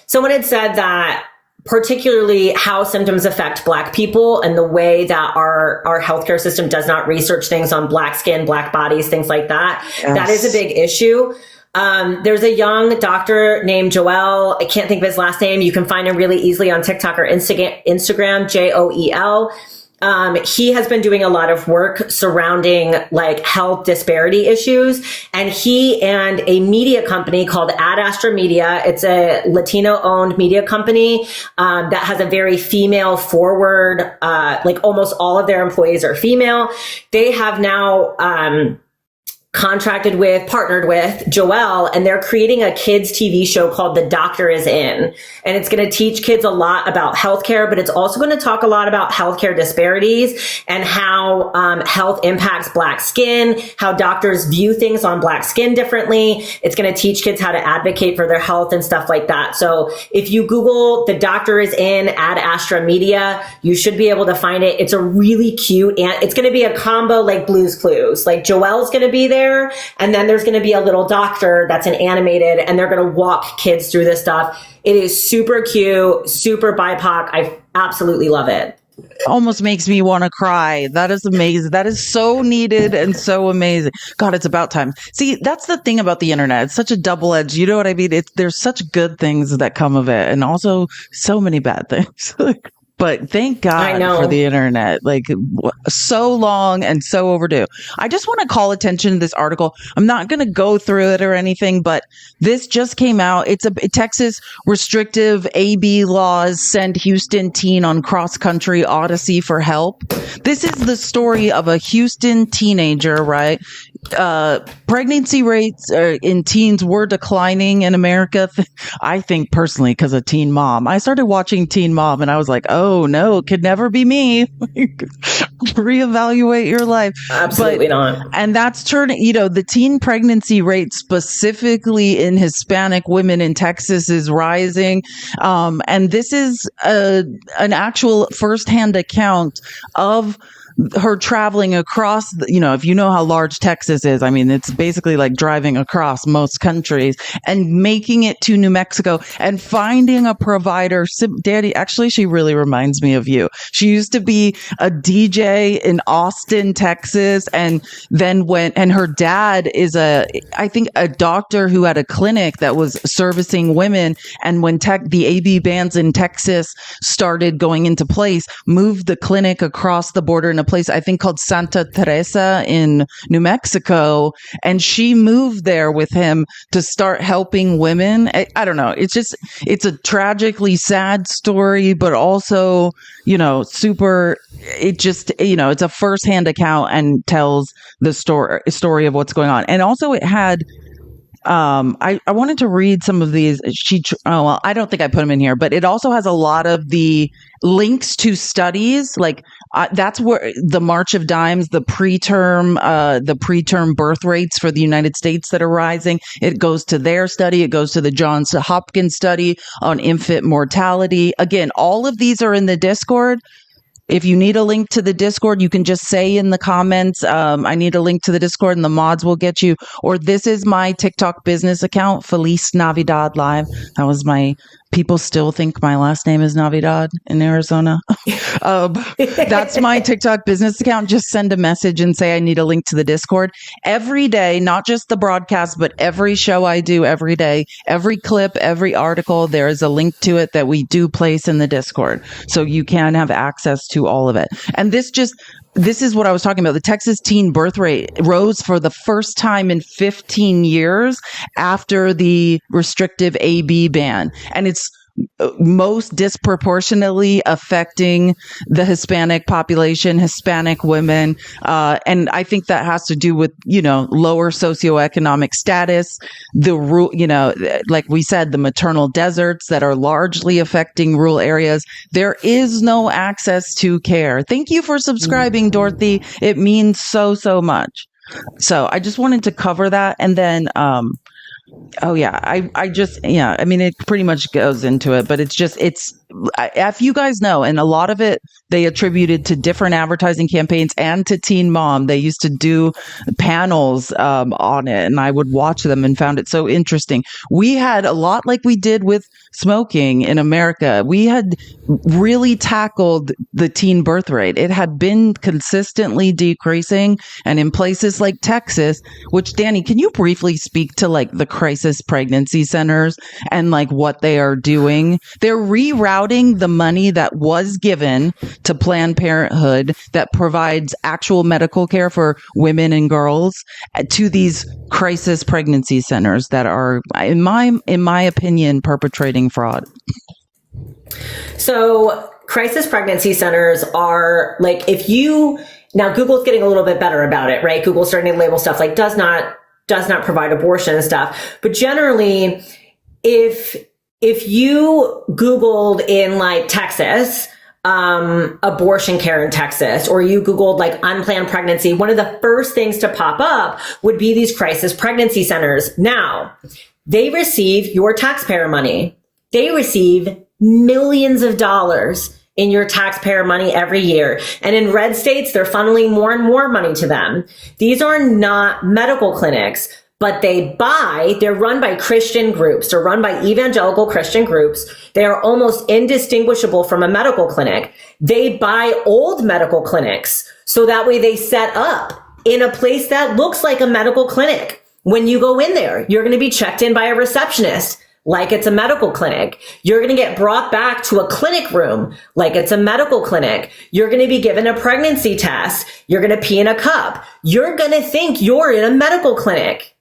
Someone had said that particularly how symptoms affect Black people and the way that our healthcare system does not research things on Black skin, Black bodies, things like that. Yes. That is a big issue. There's a young doctor named Joel. I can't think of his last name. You can find him really easily on TikTok or Instagram, Joel. He has been doing a lot of work surrounding like health disparity issues, and he and a media company called Ad Astra Media, it's a Latino owned media company, that has a very female forward, like almost all of their employees are female. They have now, partnered with Joel, and they're creating a kids TV show called The Doctor Is In. And it's going to teach kids a lot about healthcare, but it's also going to talk a lot about healthcare disparities and how health impacts Black skin, how doctors view things on Black skin differently. It's going to teach kids how to advocate for their health and stuff like that. So if you Google The Doctor Is In, Ad Astra Media, you should be able to find it. It's a really cute, and it's going to be a combo like Blue's Clues. Like Joel's going to be there, and then there's going to be a little doctor that's an animated, and they're going to walk kids through this stuff. It is super cute, super BIPOC. I absolutely love it. Almost makes me want to cry. That is amazing. That is so needed and so amazing. God, it's about time. See, that's the thing about the internet. It's such a double-edged, you know what I mean? There's such good things that come of it, and also so many bad things. But thank God for the internet. Like, so long and so overdue. I just want to call attention to this article. I'm not going to go through it or anything, but this just came out. It's a Texas restrictive AB laws send Houston teen on cross-country odyssey for help. This is the story of a Houston teenager, right? Pregnancy rates in teens were declining in America. I think personally, because of Teen Mom. I started watching Teen Mom and I was like, oh no, it could never be me. Reevaluate your life. Absolutely not. And that's turning, the teen pregnancy rate specifically in Hispanic women in Texas is rising. And this is an actual firsthand account of her traveling across, if you know how large Texas is, I mean, it's basically like driving across most countries and making it to New Mexico and finding a provider. Daddy, actually, she really reminds me of you. She used to be a DJ in Austin, Texas, and then and her dad is I think a doctor who had a clinic that was servicing women. And when the AB bans in Texas started going into place, moved the clinic across the border in a place I think called Santa Teresa in New Mexico, and she moved there with him to start helping women. I don't know. It's a tragically sad story, but also, super. It's a firsthand account and tells the story of what's going on. And also it had, I wanted to read some of these. I don't think I put them in here, but it also has a lot of the links to studies. Like that's where the March of Dimes, the preterm birth rates for the United States that are rising. It goes to their study. It goes to the Johns Hopkins study on infant mortality. Again, all of these are in the Discord. If you need a link to the Discord, you can just say in the comments, I need a link to the Discord, and the mods will get you. Or this is my TikTok business account, Felice Navidad Live. That was people still think my last name is Navidad in Arizona. That's my TikTok business account. Just send a message and say I need a link to the Discord. Every day, not just the broadcast, but every show I do every day, every clip, every article, there is a link to it that we do place in the Discord. So you can have access to all of it. And this is what I was talking about. The Texas teen birth rate rose for the first time in 15 years after the restrictive AB ban. And it's most disproportionately affecting the Hispanic population, Hispanic women. And I think that has to do with, lower socioeconomic status, like we said, the maternal deserts that are largely affecting rural areas. There is no access to care. Thank you for subscribing, Dorothy. It means so, so much. So I just wanted to cover that. And then, it pretty much goes into it, but if you guys know, and a lot of it, they attributed to different advertising campaigns and to Teen Mom. They used to do panels on it, and I would watch them and found it so interesting. We had a lot like we did with smoking in America. We had really tackled the teen birth rate. It had been consistently decreasing, and in places like Texas, which, Dani, can you briefly speak to like the crisis pregnancy centers and like what they are doing? They're rerouting the money that was given to Planned Parenthood that provides actual medical care for women and girls to these crisis pregnancy centers that are, in my opinion, perpetrating fraud. So crisis pregnancy centers are like, now Google's getting a little bit better about it, right? Google's starting to label stuff like does not provide abortion and stuff. But generally, if you Googled in like Texas, abortion care in Texas, or you Googled like unplanned pregnancy, one of the first things to pop up would be these crisis pregnancy centers. Now, they receive your taxpayer money. They receive millions of dollars in your taxpayer money every year. And in red states, they're funneling more and more money to them. These are not medical clinics, but they're run by Christian groups. They're run by evangelical Christian groups. They are almost indistinguishable from a medical clinic. They buy old medical clinics, so that way they set up in a place that looks like a medical clinic. When you go in there, you're going to be checked in by a receptionist like it's a medical clinic. You're going to get brought back to a clinic room like it's a medical clinic. You're going to be given a pregnancy test. You're going to pee in a cup. You're going to think you're in a medical clinic.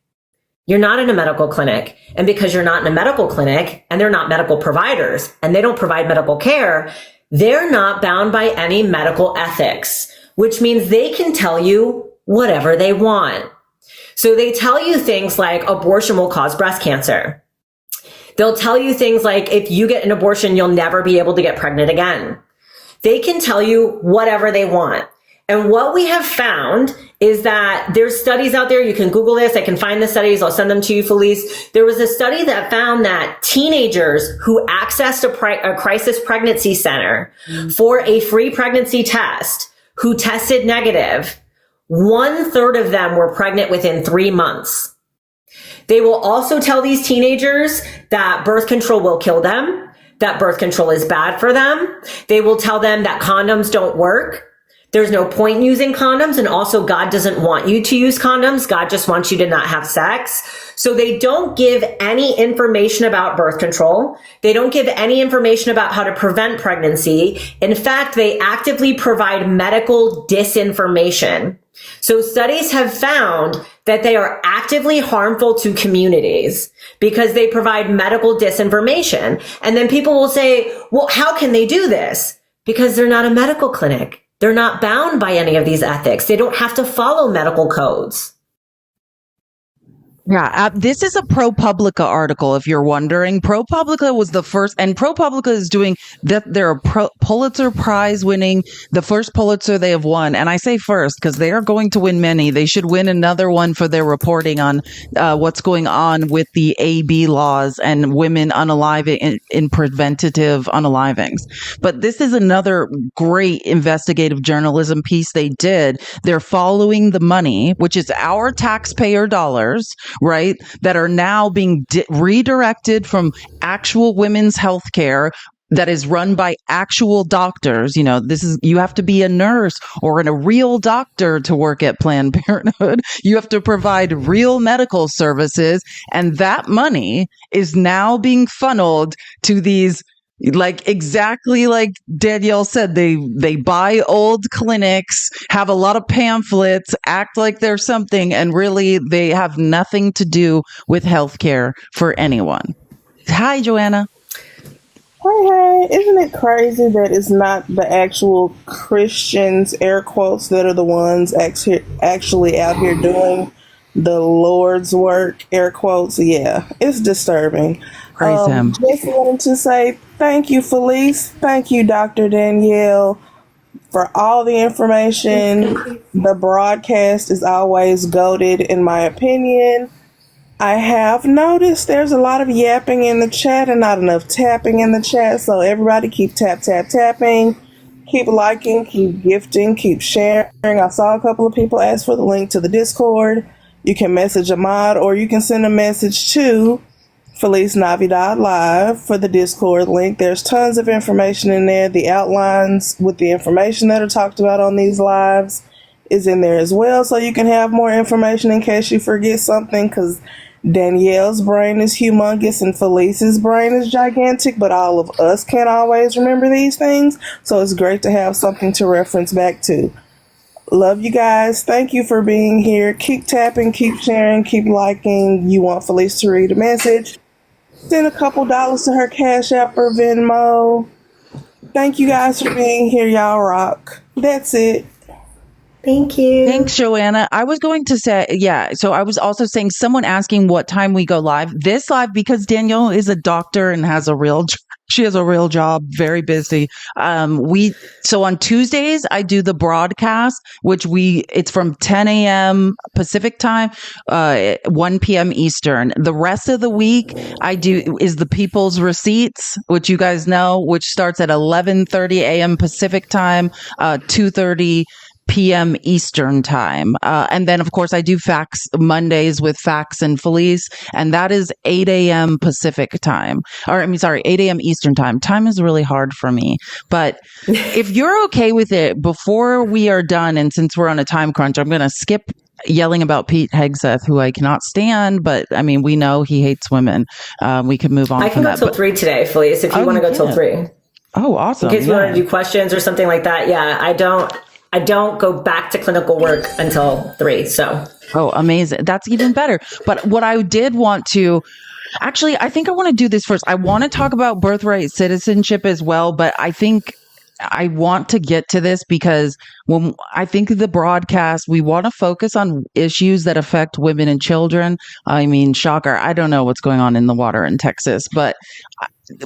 You're not in a medical clinic. And because you're not in a medical clinic, and they're not medical providers, and they don't provide medical care, they're not bound by any medical ethics, which means they can tell you whatever they want. So they tell you things like abortion will cause breast cancer. They'll tell you things like, if you get an abortion, you'll never be able to get pregnant again. They can tell you whatever they want. And what we have found is that there's studies out there. You can Google this. I can find the studies. I'll send them to you, Felice. There was a study that found that teenagers who accessed a crisis pregnancy center for a free pregnancy test, who tested negative, 1/3 of them were pregnant within 3 months. They will also tell these teenagers that birth control will kill them, that birth control is bad for them. They will tell them that condoms don't work, there's no point in using condoms. And also God doesn't want you to use condoms. God just wants you to not have sex. So they don't give any information about birth control. They don't give any information about how to prevent pregnancy. In fact, they actively provide medical disinformation. So studies have found that they are actively harmful to communities because they provide medical disinformation. And then people will say, well, how can they do this? Because they're not a medical clinic. They're not bound by any of these ethics. They don't have to follow medical codes. Yeah, this is a ProPublica article. If you're wondering, ProPublica was the first, and ProPublica is doing that. They're a Pulitzer Prize winning, the first Pulitzer they have won. And I say first because they are going to win many. They should win another one for their reporting on what's going on with the AB laws and women unaliving in preventative unalivings. But this is another great investigative journalism piece they did. They're following the money, which is our taxpayer dollars, right, that are now being redirected from actual women's health care that is run by actual doctors. You know, you have to be a nurse or a real doctor to work at Planned Parenthood. You have to provide real medical services. And that money is now being funneled to these, like, exactly like Danielle said, they buy old clinics, have a lot of pamphlets, act like they're something, and really they have nothing to do with healthcare for anyone. Hi, Joanna. Hey, isn't it crazy that it's not the actual Christians, air quotes, that are the ones actually out here doing the Lord's work, air quotes? Yeah, it's disturbing. Praise him. Just wanted to say thank you, Felice. Thank you, Dr. Danielle, for all the information. The broadcast is always goated, in my opinion. I have noticed there's a lot of yapping in the chat and not enough tapping in the chat. So everybody keep tapping, keep liking, keep gifting, keep sharing. I saw a couple of people ask for the link to the Discord. You can message Ahmad or you can send a message to Felice Navidad Live for the Discord link. There's tons of information in there. The outlines with the information that are talked about on these lives is in there as well. So you can have more information in case you forget something, because Danielle's brain is humongous and Felice's brain is gigantic, but all of us can't always remember these things. So it's great to have something to reference back to. Love you guys. Thank you for being here. Keep tapping, keep sharing, keep liking. You want Felice to read a message? Send a couple dollars to her Cash App or Venmo. Thank you guys for being here. Y'all rock. That's it. Thank you. Thanks, Joanna. I was going to say, yeah. So I was also saying, someone asking what time we go live. This live, because Danielle is a doctor and has she has a real job, very busy. So on Tuesdays, I do the broadcast, which it's from 10 a.m. Pacific time, 1 p.m. Eastern. The rest of the week is the People's Receipts, which you guys know, which starts at 11:30 a.m. Pacific time, 2:30 p.m. Eastern time. And then, of course, I do Facts Mondays with Facts and Felice, and that is 8 a.m. Pacific time. 8 a.m. Eastern time. Time is really hard for me. But if you're okay with it, before we are done, and since we're on a time crunch, I'm going to skip yelling about Pete Hegseth, who I cannot stand, but I mean, we know he hates women. We can move on I from can that. go till 3 today, Felice, if you want to go till 3. Oh, awesome. In case you want to do questions or something like that. Yeah, I don't go back to clinical work until 3. So. Oh, amazing. That's even better. But what I did want to, actually, I think I want to do this first. I want to talk about birthright citizenship as well, but I think I want to get to this because when I think the broadcast, we want to focus on issues that affect women and children. I mean, shocker. I don't know what's going on in the water in Texas, but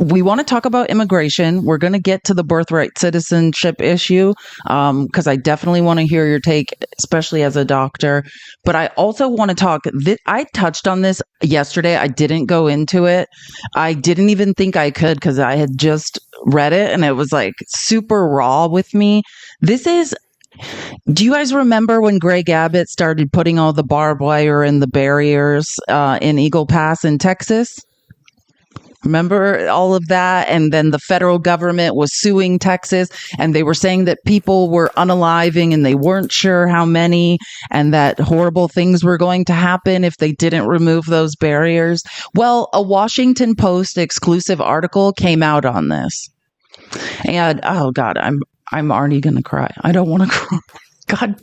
we want to talk about immigration. We're going to get to the birthright citizenship issue because I definitely want to hear your take, especially as a doctor. But I also want to talk, I touched on this yesterday. I didn't go into it. I didn't even think I could because I had just read it and it was like super raw with me. Do you guys remember when Greg Abbott started putting all the barbed wire and the barriers in Eagle Pass in Texas? Remember all of that? And then the federal government was suing Texas, and they were saying that people were unaliving and they weren't sure how many, and that horrible things were going to happen if they didn't remove those barriers. Well, a Washington Post exclusive article came out on this. And oh God, I'm already gonna cry. I don't want to cry. God,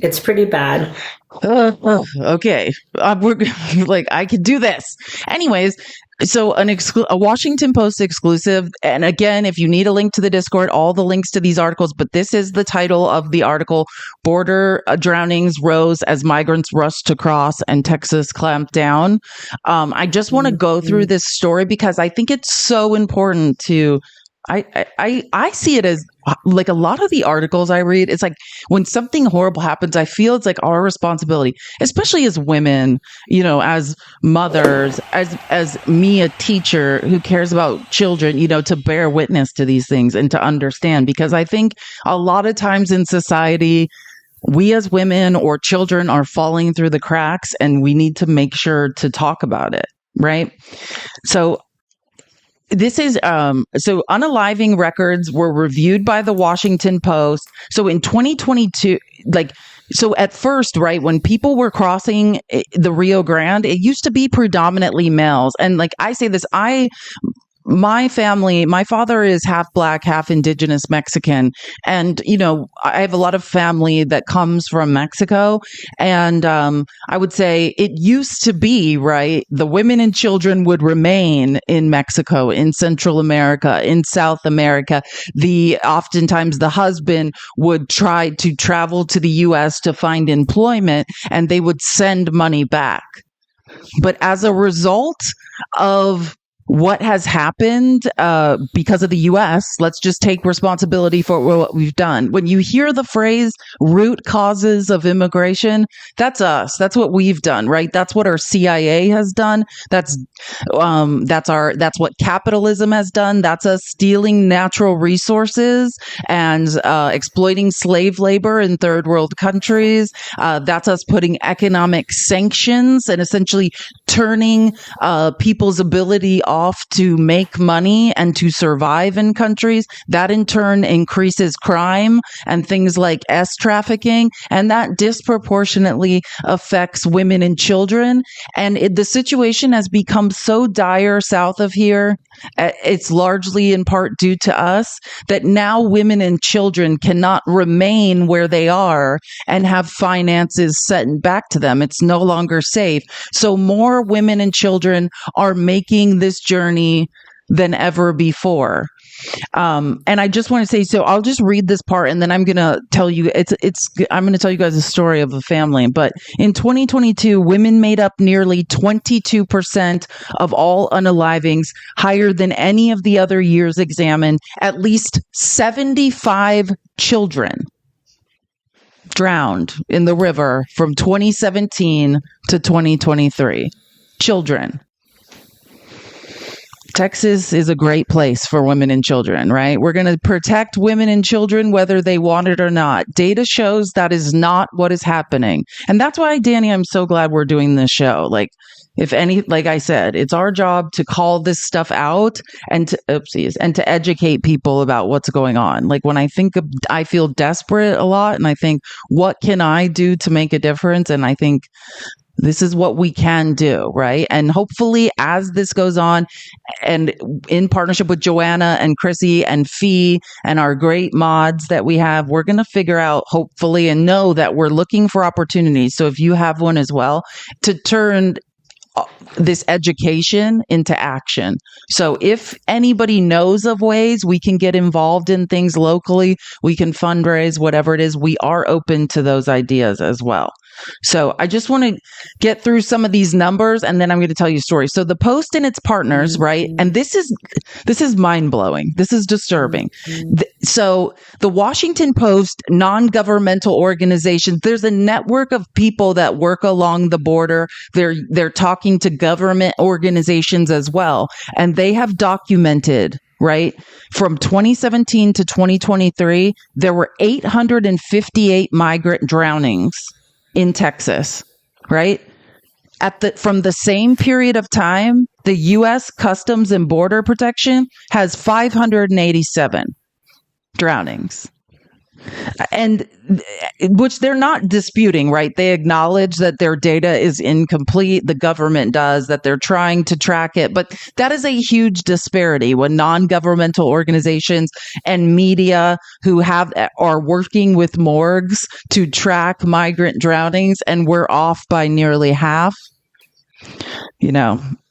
it's pretty bad. Okay, we're like, I could do this. Anyways, so a Washington Post exclusive, and again, if you need a link to the Discord, all the links to these articles, but this is the title of the article: Border drownings rose as migrants rushed to cross and Texas clamped down. I just want to go through this story because I think it's so important to. I see it as like a lot of the articles I read. It's like when something horrible happens, I feel it's like our responsibility, especially as women, as mothers, as me, a teacher who cares about children, to bear witness to these things and to understand, because I think a lot of times in society, we as women or children are falling through the cracks, and we need to make sure to talk about it. Right. So this is so unaliving records were reviewed by the Washington Post. So in 2022, so at first, right, when people were crossing the Rio Grande, it used to be predominantly males. And like I say this, my family, my father is half Black, half indigenous Mexican. And, I have a lot of family that comes from Mexico. And I would say it used to be, right, the women and children would remain in Mexico, in Central America, in South America. Oftentimes the husband would try to travel to the U.S. to find employment, and they would send money back. But as a result of what has happened because of the U.S., let's just take responsibility for what we've done. When you hear the phrase root causes of immigration, that's us. That's what we've done, right? That's what our CIA has done. That's what capitalism has done. That's us stealing natural resources and exploiting slave labor in third world countries. That's us putting economic sanctions and essentially turning people's ability off to make money and to survive in countries. That in turn increases crime and things like trafficking, and that disproportionately affects women and children. And the situation has become so dire south of here, it's largely in part due to us, that now women and children cannot remain where they are and have finances sent back to them. It's no longer safe. So more women and children are making this journey than ever before. And I just want to say, so I'll just read this part and then I'm going to tell you, I'm going to tell you guys a story of a family. But in 2022, women made up nearly 22% of all unalivings, higher than any of the other years examined. At least 75 children drowned in the river from 2017 to 2023. Children. Texas is a great place for women and children, right? We're going to protect women and children whether they want it or not. Data shows that is not what is happening. And that's why, Dani, I'm so glad we're doing this show. Like I said, it's our job to call this stuff out and to educate people about what's going on. Like when I feel desperate a lot, and I think, what can I do to make a difference? And I think this is what we can do, right? And hopefully as this goes on, and in partnership with Joanna and Chrissy and Fee and our great mods that we have, we're going to figure out, hopefully, and know that we're looking for opportunities. So if you have one as well, to turn this education into action. So if anybody knows of ways we can get involved in things locally, we can fundraise, whatever it is, we are open to those ideas as well. So I just want to get through some of these numbers, and then I'm going to tell you a story. So the Post and its partners, right? And this is mind-blowing. This is disturbing. So the Washington Post, non-governmental organizations, there's a network of people that work along the border. They're talking to government organizations as well, and they have documented, right, from 2017 to 2023, there were 858 migrant drownings in Texas, right? from the same period of time, the U.S. Customs and Border Protection has 587 drownings. And which they're not disputing, right? They acknowledge that their data is incomplete. The government does, that they're trying to track it. But that is a huge disparity when non-governmental organizations and media who are working with morgues to track migrant drownings, and we're off by nearly half.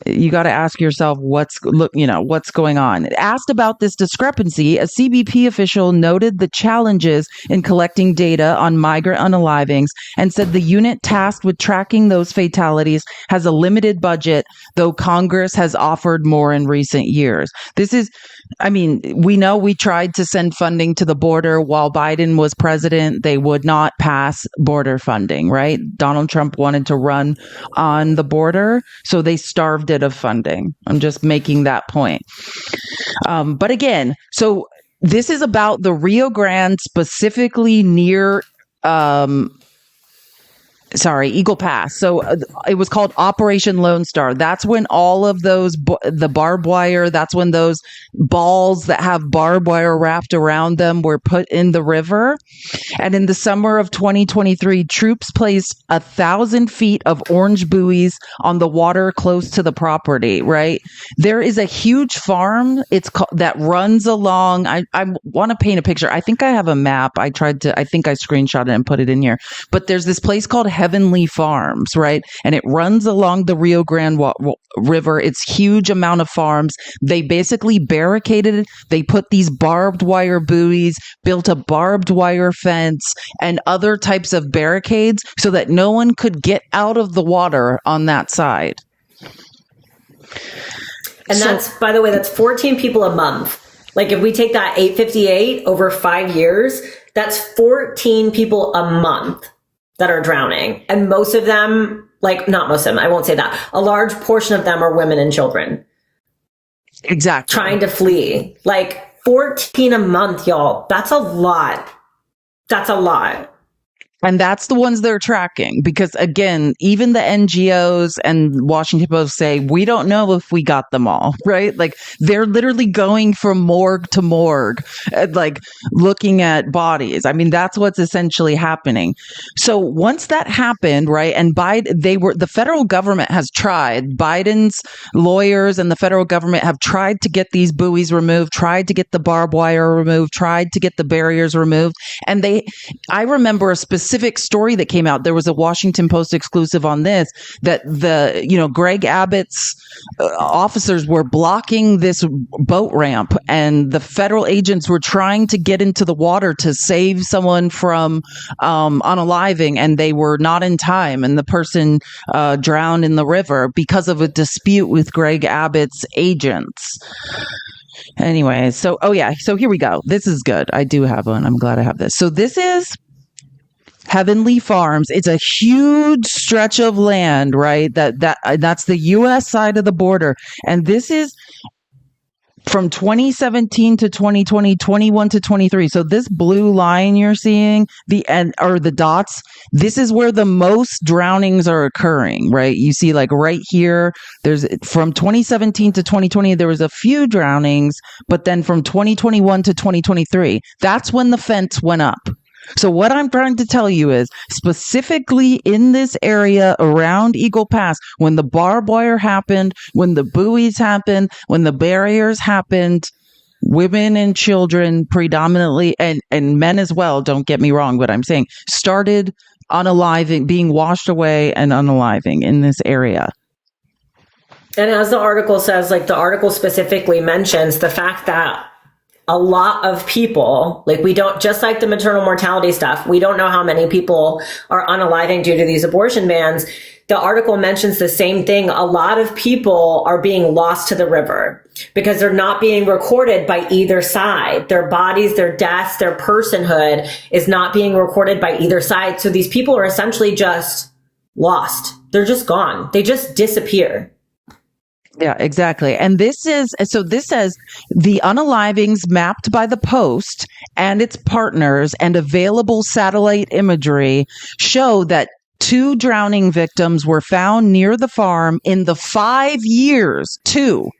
You got to ask yourself what's going on. Asked about this discrepancy, a CBP official noted the challenges in collecting data on migrant unalivings and said the unit tasked with tracking those fatalities has a limited budget, though Congress has offered more in recent years. We know we tried to send funding to the border while Biden was president. They would not pass border funding, right? Donald Trump wanted to run on the border, so they starved it of funding. I'm just making that point. But again, so this is about the Rio Grande, specifically near Eagle Pass. So it was called Operation Lone Star. That's when all of those, the barbed wire, that's when those balls that have barbed wire wrapped around them were put in the river. And in the summer of 2023, troops placed 1,000 feet of orange buoys on the water close to the property, right? There is a huge farm that runs along. I want to paint a picture. I think I have a map. I think I screenshot it and put it in here. But there's this place called Heavenly Farms, right? And it runs along the Rio Grande River. It's huge amount of farms. They basically barricaded it. They put these barbed wire buoys, built a barbed wire fence and other types of barricades so that no one could get out of the water on that side. And that's, by the way, that's 14 people a month. Like if we take that 858 over 5 years, that's 14 people a month that are drowning. And most of them, not most of them, I won't say that. A large portion of them are women and children. Exactly. Trying to flee. 14 a month, y'all. That's a lot. That's a lot. And that's the ones they're tracking because, again, even the NGOs and Washington Post say, we don't know if we got them all, right? They're literally going from morgue to morgue, looking at bodies. That's what's essentially happening. So once that happened, right, and the federal government has tried, Biden's lawyers and the federal government have tried to get these buoys removed, tried to get the barbed wire removed, tried to get the barriers removed. And I remember a specific story that came out. There was a Washington Post exclusive on this, that Greg Abbott's officers were blocking this boat ramp and the federal agents were trying to get into the water to save someone from unaliving, and they were not in time, and the person drowned in the river because of a dispute with Greg Abbott's agents. Anyway, so here we go. This is good. I do have one. I'm glad I have this. So this is Heavenly Farms. It's a huge stretch of land, right? That's the U.S. side of the border. And this is from 2017 to 2020, 21 to 23. So this blue line you're seeing, the dots, this is where the most drownings are occurring, right? You see right here, there's from 2017 to 2020, there was a few drownings, but then from 2021 to 2023, that's when the fence went up. So what I'm trying to tell you is, specifically in this area around Eagle Pass, when the barbed wire happened, when the buoys happened, when the barriers happened, women and children predominantly, and men as well, don't get me wrong, what I'm saying, started unaliving, being washed away and unaliving in this area. And as the article says, the article specifically mentions the fact that a lot of people, we don't, just like the maternal mortality stuff, we don't know how many people are unaliving due to these abortion bans. The article mentions the same thing. A lot of people are being lost to the river because they're not being recorded by either side. Their bodies, their deaths, their personhood is not being recorded by either side. So these people are essentially just lost. They're just gone. They just disappear. Yeah, exactly. And this says the unalivings mapped by the Post and its partners and available satellite imagery show that 2 drowning victims were found near the farm in the 5 years. 2.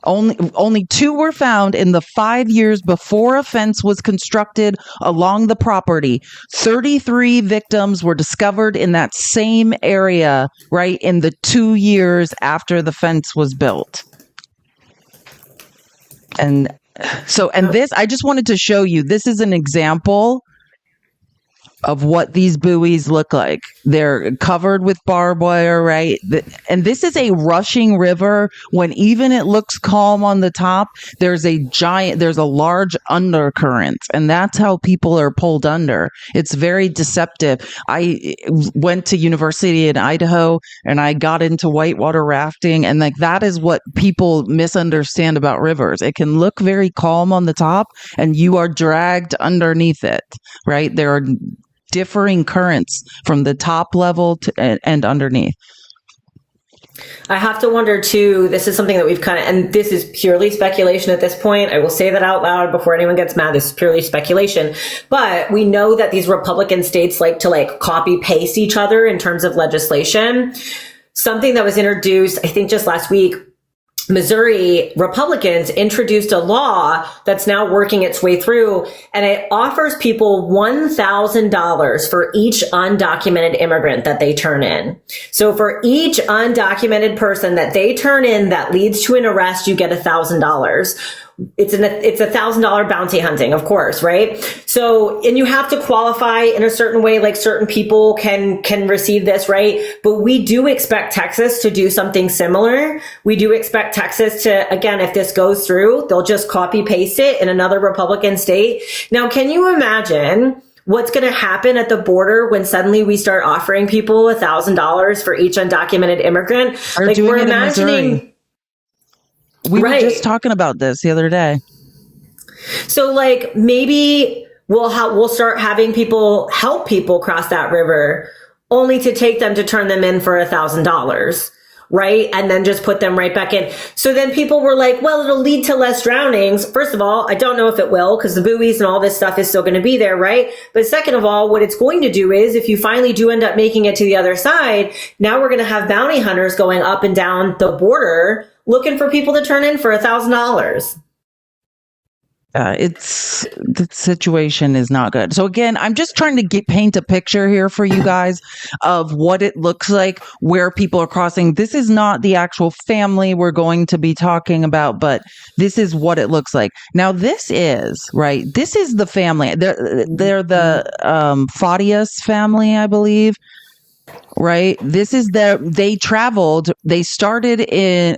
Only 2 were found in the 5 years before a fence was constructed along the property. 33 victims were discovered in that same area, right, in the 2 years after the fence was built. And this, I just wanted to show you, this is an example of what these buoys look like. They're covered with barbed wire, right? And this is a rushing river. When even it looks calm on the top, there's a large undercurrent, and that's how people are pulled under. It's very deceptive. I went to university in Idaho and I got into whitewater rafting, and like that is what people misunderstand about rivers. It can look very calm on the top and you are dragged underneath it, right? There are differing currents from the top level and underneath. I have to wonder too, this is something that we've and this is purely speculation at this point. I will say that out loud before anyone gets mad. This is purely speculation, but we know that these Republican states like to copy paste each other in terms of legislation. Something that was introduced, I think just last week, Missouri Republicans introduced a law that's now working its way through, and it offers people $1,000 for each undocumented immigrant that they turn in. So for each undocumented person that they turn in that leads to an arrest, you get $1,000. It's $1,000 bounty hunting, of course, right? So, and you have to qualify in a certain way, like certain people can receive this, right? But we do expect Texas to do something similar. We do expect Texas to, again, if this goes through, they'll just copy paste it in another Republican state. Now, can you imagine what's going to happen at the border when suddenly we start offering people $1,000 for each undocumented immigrant? We're imagining. We were just talking about this the other day. So maybe we'll start having people help people cross that river only to take them to turn them in for $1,000. Right. And then just put them right back in. So then people were like, well, it'll lead to less drownings. First of all, I don't know if it will, because the buoys and all this stuff is still going to be there. Right. But second of all, what it's going to do is if you finally do end up making it to the other side, now we're going to have bounty hunters going up and down the border looking for people to turn in for $1,000. The situation is not good. So again, I'm just trying to paint a picture here for you guys of what it looks like, where people are crossing. This is not the actual family we're going to be talking about, but this is what it looks like. Now, this is the family. They're the Farias family, I believe. Right. This is they traveled. They started in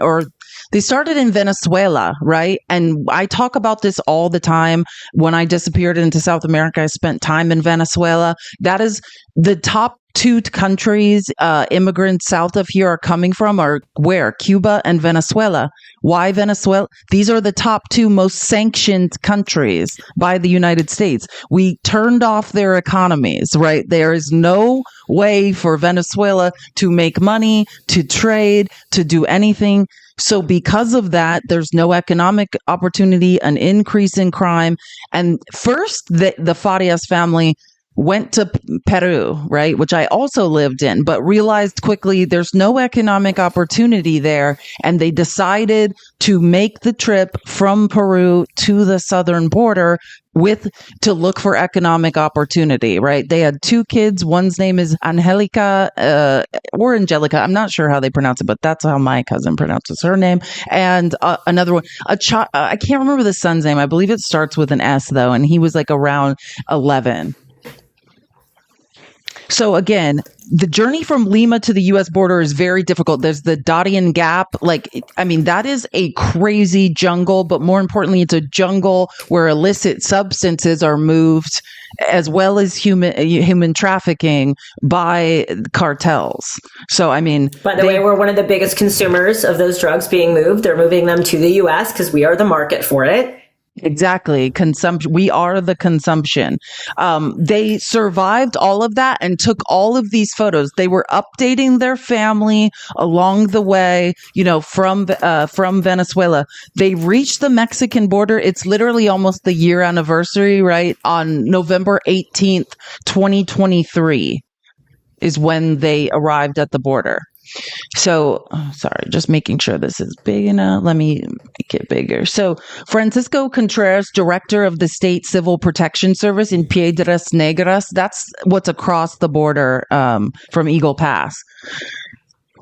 Venezuela, right? And I talk about this all the time. When I disappeared into South America, I spent time in Venezuela. That is the top 2 countries immigrants south of here are coming from are where? Cuba and Venezuela. Why Venezuela? These are the top 2 most sanctioned countries by the United States. We turned off their economies, right? There is no way for Venezuela to make money, to trade, to do anything. So because of that, there's no economic opportunity, an increase in crime. And first, the Farias family went to Peru, right, which I also lived in, but realized quickly there's no economic opportunity there. And they decided to make the trip from Peru to the southern border to look for economic opportunity, right? They had 2 kids. One's name is Angelica, or Angelica. I'm not sure how they pronounce it, but that's how my cousin pronounces her name. And another one, I can't remember the son's name. I believe it starts with an S though. And he was around 11. So again, the journey from Lima to the U.S. border is very difficult. There's the Darien Gap. That is a crazy jungle, but more importantly, it's a jungle where illicit substances are moved, as well as human trafficking by cartels. So, by the way, we're one of the biggest consumers of those drugs being moved. They're moving them to the U.S. because we are the market for it. Exactly. Consumption. We are the consumption. They survived all of that and took all of these photos. They were updating their family along the way, from Venezuela. They reached the Mexican border. It's literally almost the year anniversary, right? On November 18th, 2023. is when they arrived at the border. So, sorry, just making sure this is big enough. Let me make it bigger. So, Francisco Contreras, director of the State Civil Protection Service in Piedras Negras, that's what's across the border from Eagle Pass.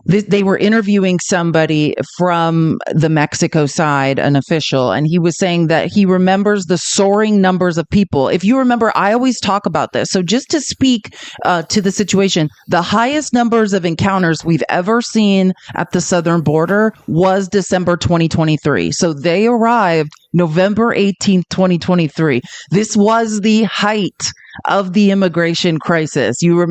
They were interviewing somebody from the Mexico side, an official, and he was saying that he remembers the soaring numbers of people. If you remember, I always talk about this. So just to speak to the situation, the highest numbers of encounters we've ever seen at the southern border was December 2023. So they arrived November 18th, 2023. This was the height of the immigration crisis. You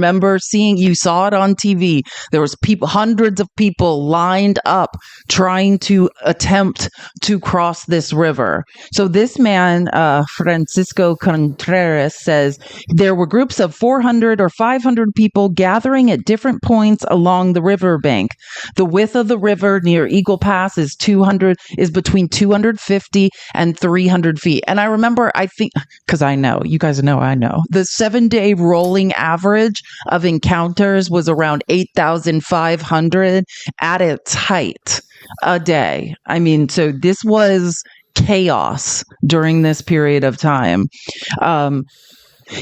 saw it on TV. There was hundreds of people lined up trying to attempt to cross this river. So this man, Francisco Contreras, says there were groups of 400 or 500 people gathering at different points along the riverbank. The width of the river near Eagle Pass is between 250 and 300 feet. And I remember, I think, because I know, you guys know, I know, the 7-day rolling average of encounters was around 8,500 at its height a day. I mean, so this was chaos during this period of time.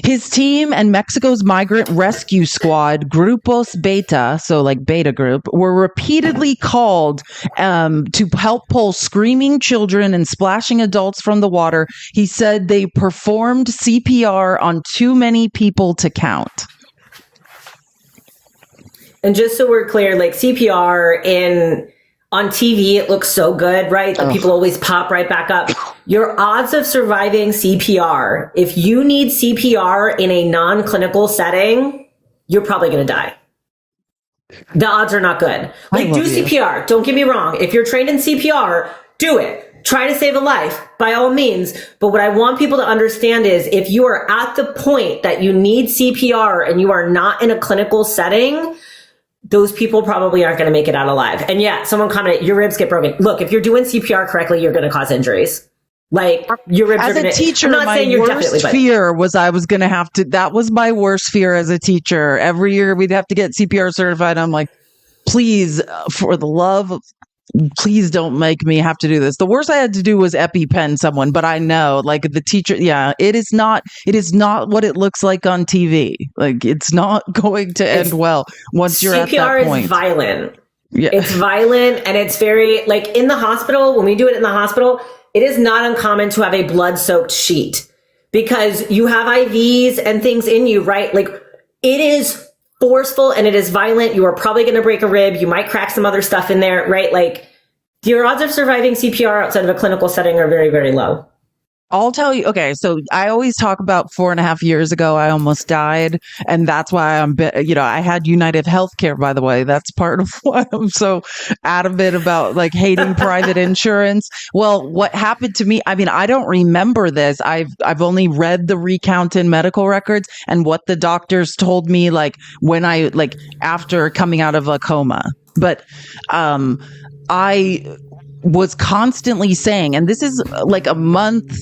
His team and Mexico's migrant rescue squad, Grupos Beta, so like Beta Group, were repeatedly called to help pull screaming children and splashing adults from the water. He said they performed CPR on too many people to count. And just so we're clear, like CPR on TV, it looks so good, right? The people always pop right back up. Your odds of surviving CPR, if you need CPR in a non-clinical setting, you're probably going to die. The odds are not good. Like, do CPR. Don't get me wrong. If you're trained in CPR, do it. Try to save a life by all means. But what I want people to understand is if you are at the point that you need CPR and you are not in a clinical setting, those people probably aren't going to make it out alive. And yeah, someone commented, your ribs get broken. Look, if you're doing CPR correctly, you're going to cause injuries. Like, your ribs as are going to... As a teacher, my worst fear was I was going to have to... That was my worst fear as a teacher. Every year we'd have to get CPR certified. I'm like, please, for the love of... Please don't make me have to do this. The worst I had to do was EpiPen someone, but I know, like, the teacher, yeah, it is not what it looks like on TV. Like, it's not going to end well once you're at that point. CPR is violent. Yeah. It's violent, and it's very, like, in the hospital, when we do it in the hospital, it is not uncommon to have a blood-soaked sheet because you have IVs and things in you, right? Like, it is forceful and it is violent. You are probably going to break a rib. You might crack some other stuff in there, right? Like, your odds of surviving CPR outside of a clinical setting are very, very low. I'll tell you. Okay, so I always talk about 4.5 years ago, I almost died. And that's why I had United Healthcare, by the way. That's part of why I'm so adamant about like hating private insurance. Well, what happened to me, I mean, I don't remember this. I've only read the recount in medical records and what the doctors told me, like when after coming out of a coma. But, I was constantly saying, and this is like a month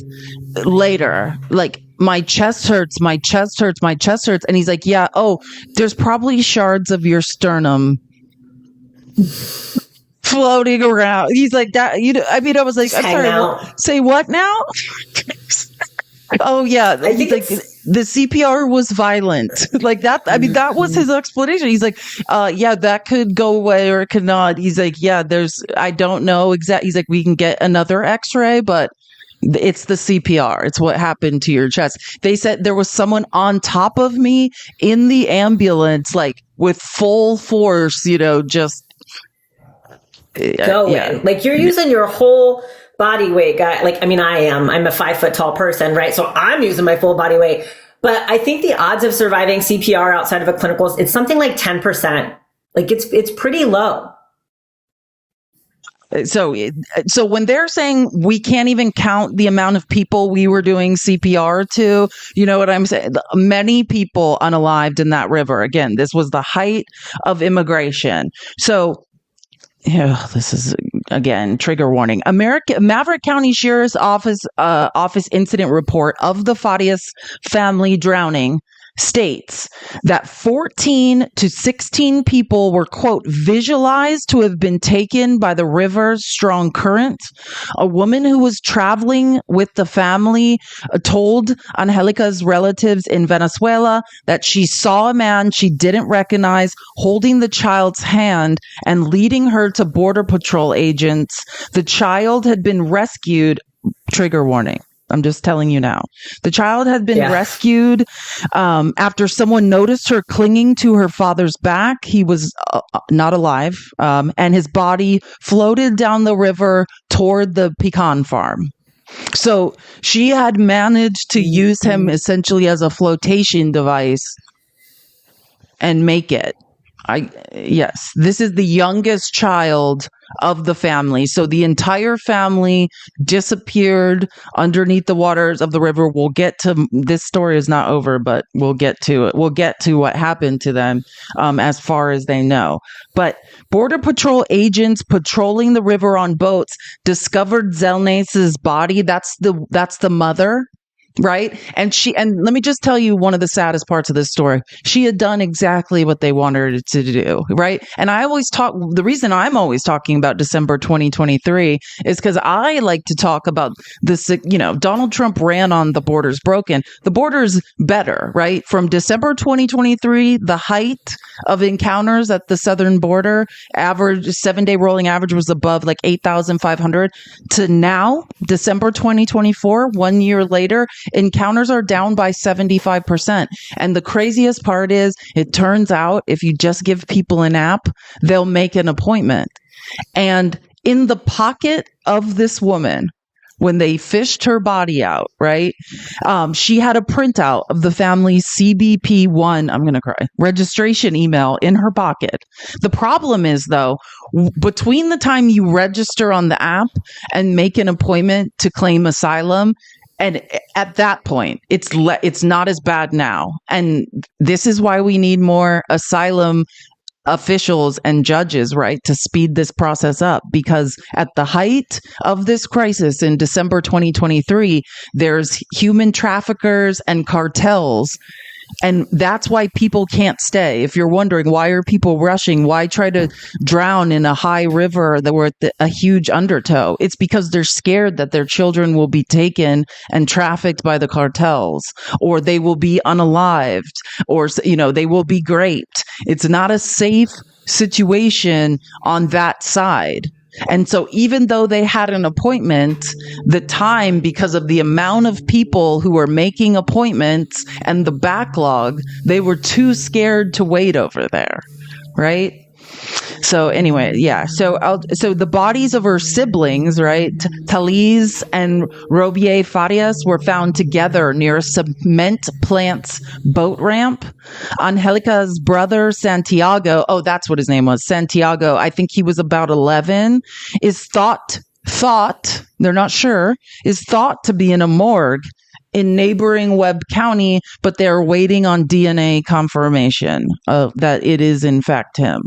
later, like, my chest hurts, my chest hurts, my chest hurts. And he's like, yeah, there's probably shards of your sternum floating around. He's like, that, I was like, I'm sorry, say what now? Oh yeah, I think like the CPR was violent, like that. I mean, that was his explanation. He's like, yeah, that could go away or it could not. He's like, yeah, I don't know exactly. He's like, we can get another X-ray, but it's the CPR. It's what happened to your chest. They said there was someone on top of me in the ambulance, like with full force, just going. Like, you're using your whole body weight, guy. Like, I mean, I'm a 5 foot tall person, right? So I'm using my full body weight. But I think the odds of surviving CPR outside of a clinical, it's something like 10%. Like, it's pretty low. So when they're saying we can't even count the amount of people we were doing CPR to, you know what I'm saying? Many people unalived in that river. Again, this was the height of immigration. So, yeah, this is, again, trigger warning. Maverick County Sheriff's Office incident report of the Farias family drowning states that 14 to 16 people were, quote, visualized to have been taken by the river's strong current. A woman who was traveling with the family told Angelica's relatives in Venezuela that she saw a man she didn't recognize holding the child's hand and leading her to Border Patrol agents. The child had been rescued. Trigger warning. I'm just telling you now. The child had been rescued after someone noticed her clinging to her father's back. He was not alive, and his body floated down the river toward the pecan farm. So she had managed to use him essentially as a flotation device and make it. Yes, this is the youngest child of the family. So the entire family disappeared underneath the waters of the river. We'll get to, this story is not over, but we'll get to it. We'll get to what happened to them as far as they know. But Border Patrol agents patrolling the river on boats discovered Zelnace's body. That's the mother. Right. And let me just tell you one of the saddest parts of this story. She had done exactly what they wanted her to do. Right. And the reason I'm always talking about December 2023 is because I like to talk about this. Donald Trump ran on the border's broken. The border's better. Right. From December 2023, the height of encounters at the southern border, average 7-day rolling average was above like 8,500 to now, December 2024, 1 year later. Encounters are down by 75%. And the craziest part is, it turns out if you just give people an app, they'll make an appointment. And in the pocket of this woman, when they fished her body out, right? She had a printout of the family's CBP1, I'm going to cry, registration email in her pocket. The problem is, though, between the time you register on the app and make an appointment to claim asylum, and at that point, it's not as bad now. And this is why we need more asylum officials and judges, right, to speed this process up. Because at the height of this crisis in December 2023, there's human traffickers and cartels. And that's why people can't stay. If you're wondering, why are people rushing? Why try to drown in a high river that were at a huge undertow? It's because they're scared that their children will be taken and trafficked by the cartels, or they will be unalived, or, they will be raped. It's not a safe situation on that side. And so even though they had an appointment, the time, because of the amount of people who were making appointments and the backlog, they were too scared to wait over there. Right. So anyway, yeah. So the bodies of her siblings, right, Taliz and Robier Farias, were found together near a cement plant's boat ramp. Angelica's brother, Santiago, that's what his name was, Santiago, I think he was about 11, is thought, they're not sure, is thought to be in a morgue in neighboring Webb County, but they're waiting on DNA confirmation that it is in fact him.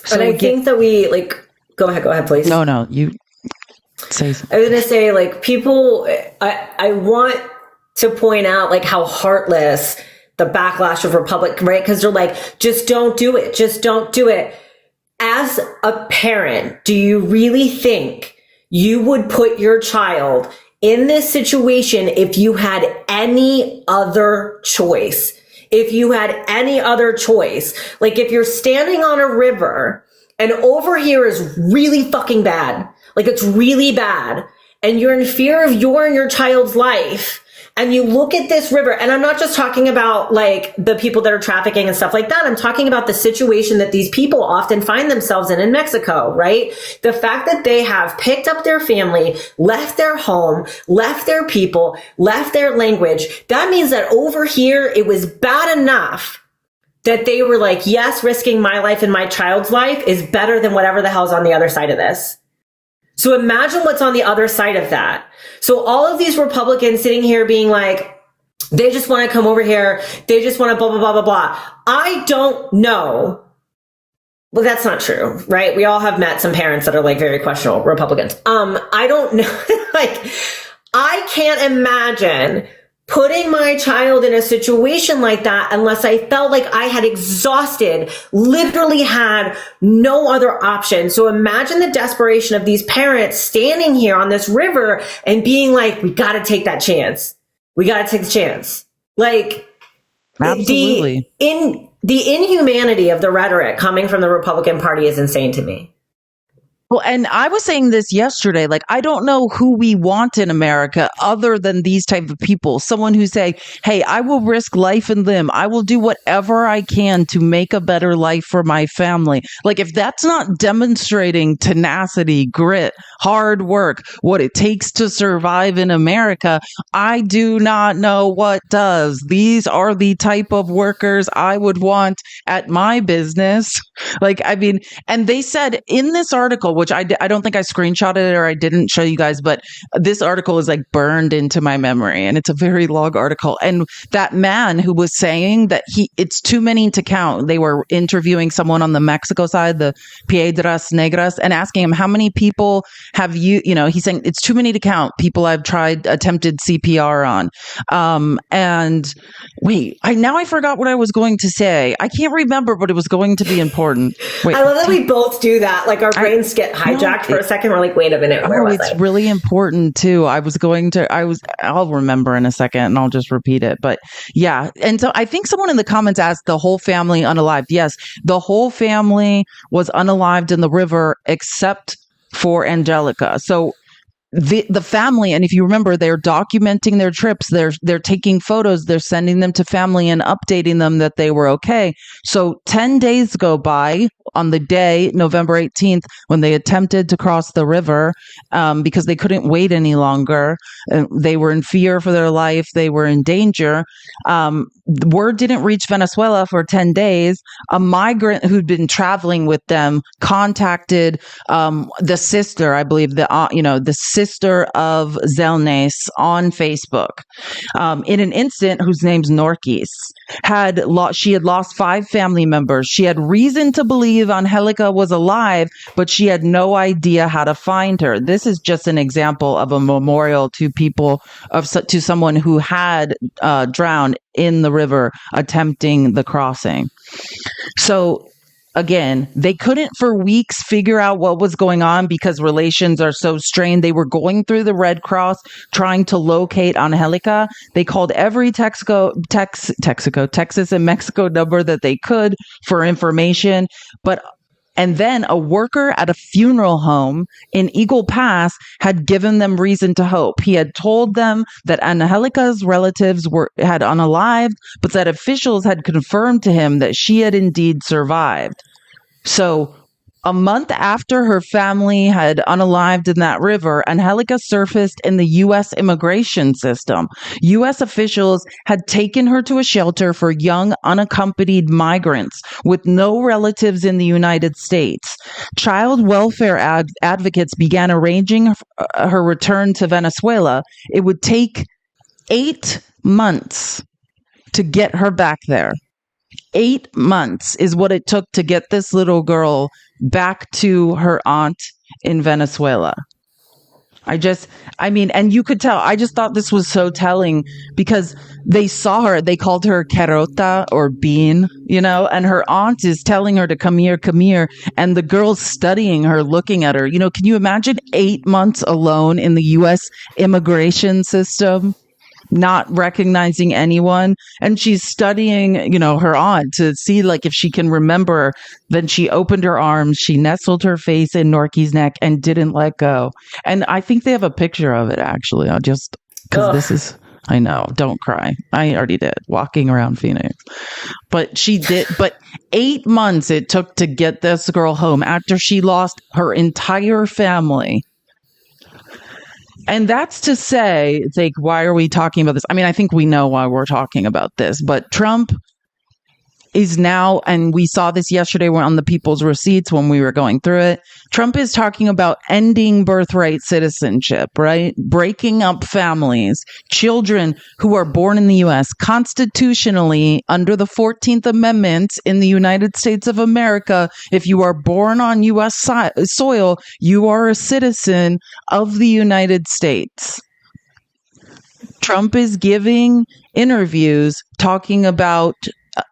But I think that go ahead, please. No, you say something. I was going to say, people, I want to point out, how heartless the backlash of Republican, right? Because they're like, just don't do it. Just don't do it. As a parent, do you really think you would put your child in this situation if you had any other choice? If you had any other choice, if you're standing on a river and over here is really fucking bad, it's really bad, and you're in fear of your and your child's life, and you look at this river, and I'm not just talking about the people that are trafficking and stuff like that. I'm talking about the situation that these people often find themselves in Mexico, right? The fact that they have picked up their family, left their home, left their people, left their language. That means that over here, it was bad enough that they were like, yes, risking my life and my child's life is better than whatever the hell's on the other side of this. So imagine what's on the other side of that. So all of these Republicans sitting here being like, they just want to come over here. They just want to blah, blah, blah, blah, blah. I don't know. Well, that's not true, right? We all have met some parents that are very questionable Republicans. I don't know. I can't imagine putting my child in a situation like that unless I felt like I had exhausted, literally had no other option. So imagine the desperation of these parents standing here on this river and being like, we got to take that chance. We got to take the chance. Like, Absolutely. The inhumanity of the rhetoric coming from the Republican Party is insane to me. Well, and I was saying this yesterday, like, I don't know who we want in America other than these type of people. Someone who say, hey, I will risk life and limb. I will do whatever I can to make a better life for my family. Like, if that's not demonstrating tenacity, grit, hard work, what it takes to survive in America, I do not know what does. These are the type of workers I would want at my business. Like, I mean, and they said in this article, which I don't think I screenshotted it or I didn't show you guys, but this article is like burned into my memory and it's a very long article. And that man who was saying that it's too many to count. They were interviewing someone on the Mexico side, the Piedras Negras, and asking him, how many people have he's saying it's too many to count. People I've attempted CPR on. And wait, I forgot what I was going to say. I can't remember, but it was going to be important. Wait, I love that we both do that. Like our brains get hijacked for a second. We're like, wait a minute. Where was I? It's really important too. I'll remember in a second and I'll just repeat it. But yeah. And so I think someone in the comments asked the whole family unalived. Yes, the whole family was unalived in the river except for Angelica. So the family, and if you remember, they're documenting their trips. They're taking photos. They're sending them to family and updating them that they were okay. So 10 days go by on the day, November 18th, when they attempted to cross the river because they couldn't wait any longer. They were in fear for their life. They were in danger. Word didn't reach Venezuela for 10 days. A migrant who'd been traveling with them contacted the sister, I believe, the sister of Zelnes on Facebook. In an incident whose name's Norquis, she had lost 5 family members. She had reason to believe Angelica was alive, but she had no idea how to find her. This is just an example of a memorial to to someone who had drowned in the river attempting the crossing. So again, they couldn't for weeks figure out what was going on because relations are so strained. They were going through the Red Cross trying to locate Angelica. They called every Texas and Mexico number that they could for information. And then a worker at a funeral home in Eagle Pass had given them reason to hope. He had told them that Angelica's relatives had unalived, but that officials had confirmed to him that she had indeed survived. So a month after her family had unalived in that river, Angelica surfaced in the U.S. immigration system. U.S. officials had taken her to a shelter for young, unaccompanied migrants with no relatives in the United States. Child welfare advocates began arranging her return to Venezuela. It would take 8 months to get her back there. 8 months is what it took to get this little girl back to her aunt in Venezuela. And you could tell, I just thought this was so telling because they saw her, they called her carota or bean, and her aunt is telling her to come here. And the girl's studying her, looking at her. Can you imagine 8 months alone in the U.S. immigration system? Not recognizing anyone, and she's studying her aunt to see like if she can remember. Then she opened her arms, she nestled her face in Norquis' neck and didn't let go. And I think they have a picture of it actually. I'll just because this is I know, don't cry. I already did walking around Phoenix, but she did. But 8 months it took to get this girl home after she lost her entire family. And that's to say, it's like, why are we talking about this? I mean, I think we know why we're talking about this, but Trump is now, and we saw this yesterday on the People's Receipts when we were going through it. Trump is talking about ending birthright citizenship, right? Breaking up families, children who are born in the U.S. constitutionally under the 14th Amendment in the United States of America. If you are born on U.S. soil, you are a citizen of the United States. Trump is giving interviews talking about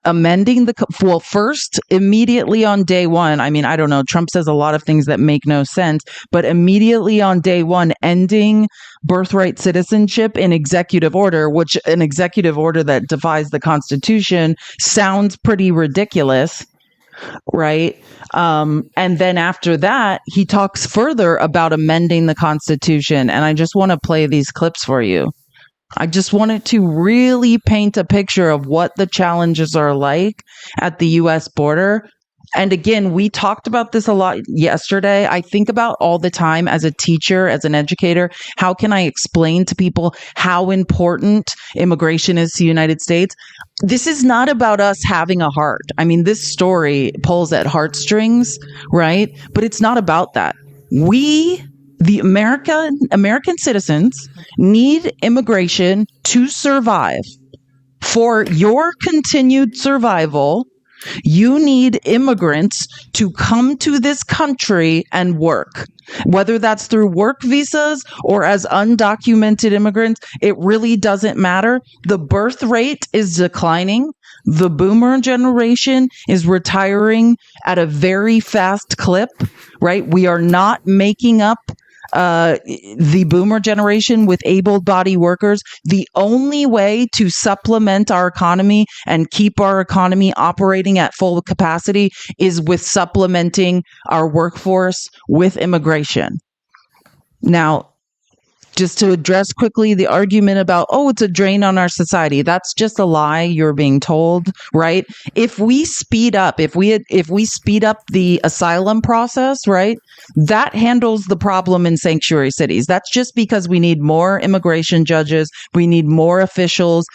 amending well, first, immediately on day one. I mean, I don't know. Trump says a lot of things that make no sense, but immediately on day one, ending birthright citizenship in executive order, which an executive order that defies the Constitution sounds pretty ridiculous. Right. And then after that, he talks further about amending the Constitution. And I just want to play these clips for you. I just wanted to really paint a picture of what the challenges are like at the U.S. border. And again, we talked about this a lot yesterday. I think about all the time as a teacher, as an educator, how can I explain to people how important immigration is to the United States? This is not about us having a heart. I mean, this story pulls at heartstrings, right? But it's not about that. The American citizens need immigration to survive. For your continued survival, you need immigrants to come to this country and work. Whether that's through work visas or as undocumented immigrants, it really doesn't matter. The birth rate is declining. The boomer generation is retiring at a very fast clip, right? We are not making up the boomer generation with able-bodied workers. The only way to supplement our economy and keep our economy operating at full capacity is with supplementing our workforce with immigration. Now, just to address quickly the argument about, oh, it's a drain on our society. That's just a lie you're being told, right? If we speed up the asylum process, right, that handles the problem in sanctuary cities. That's just because we need more immigration judges. We need more officials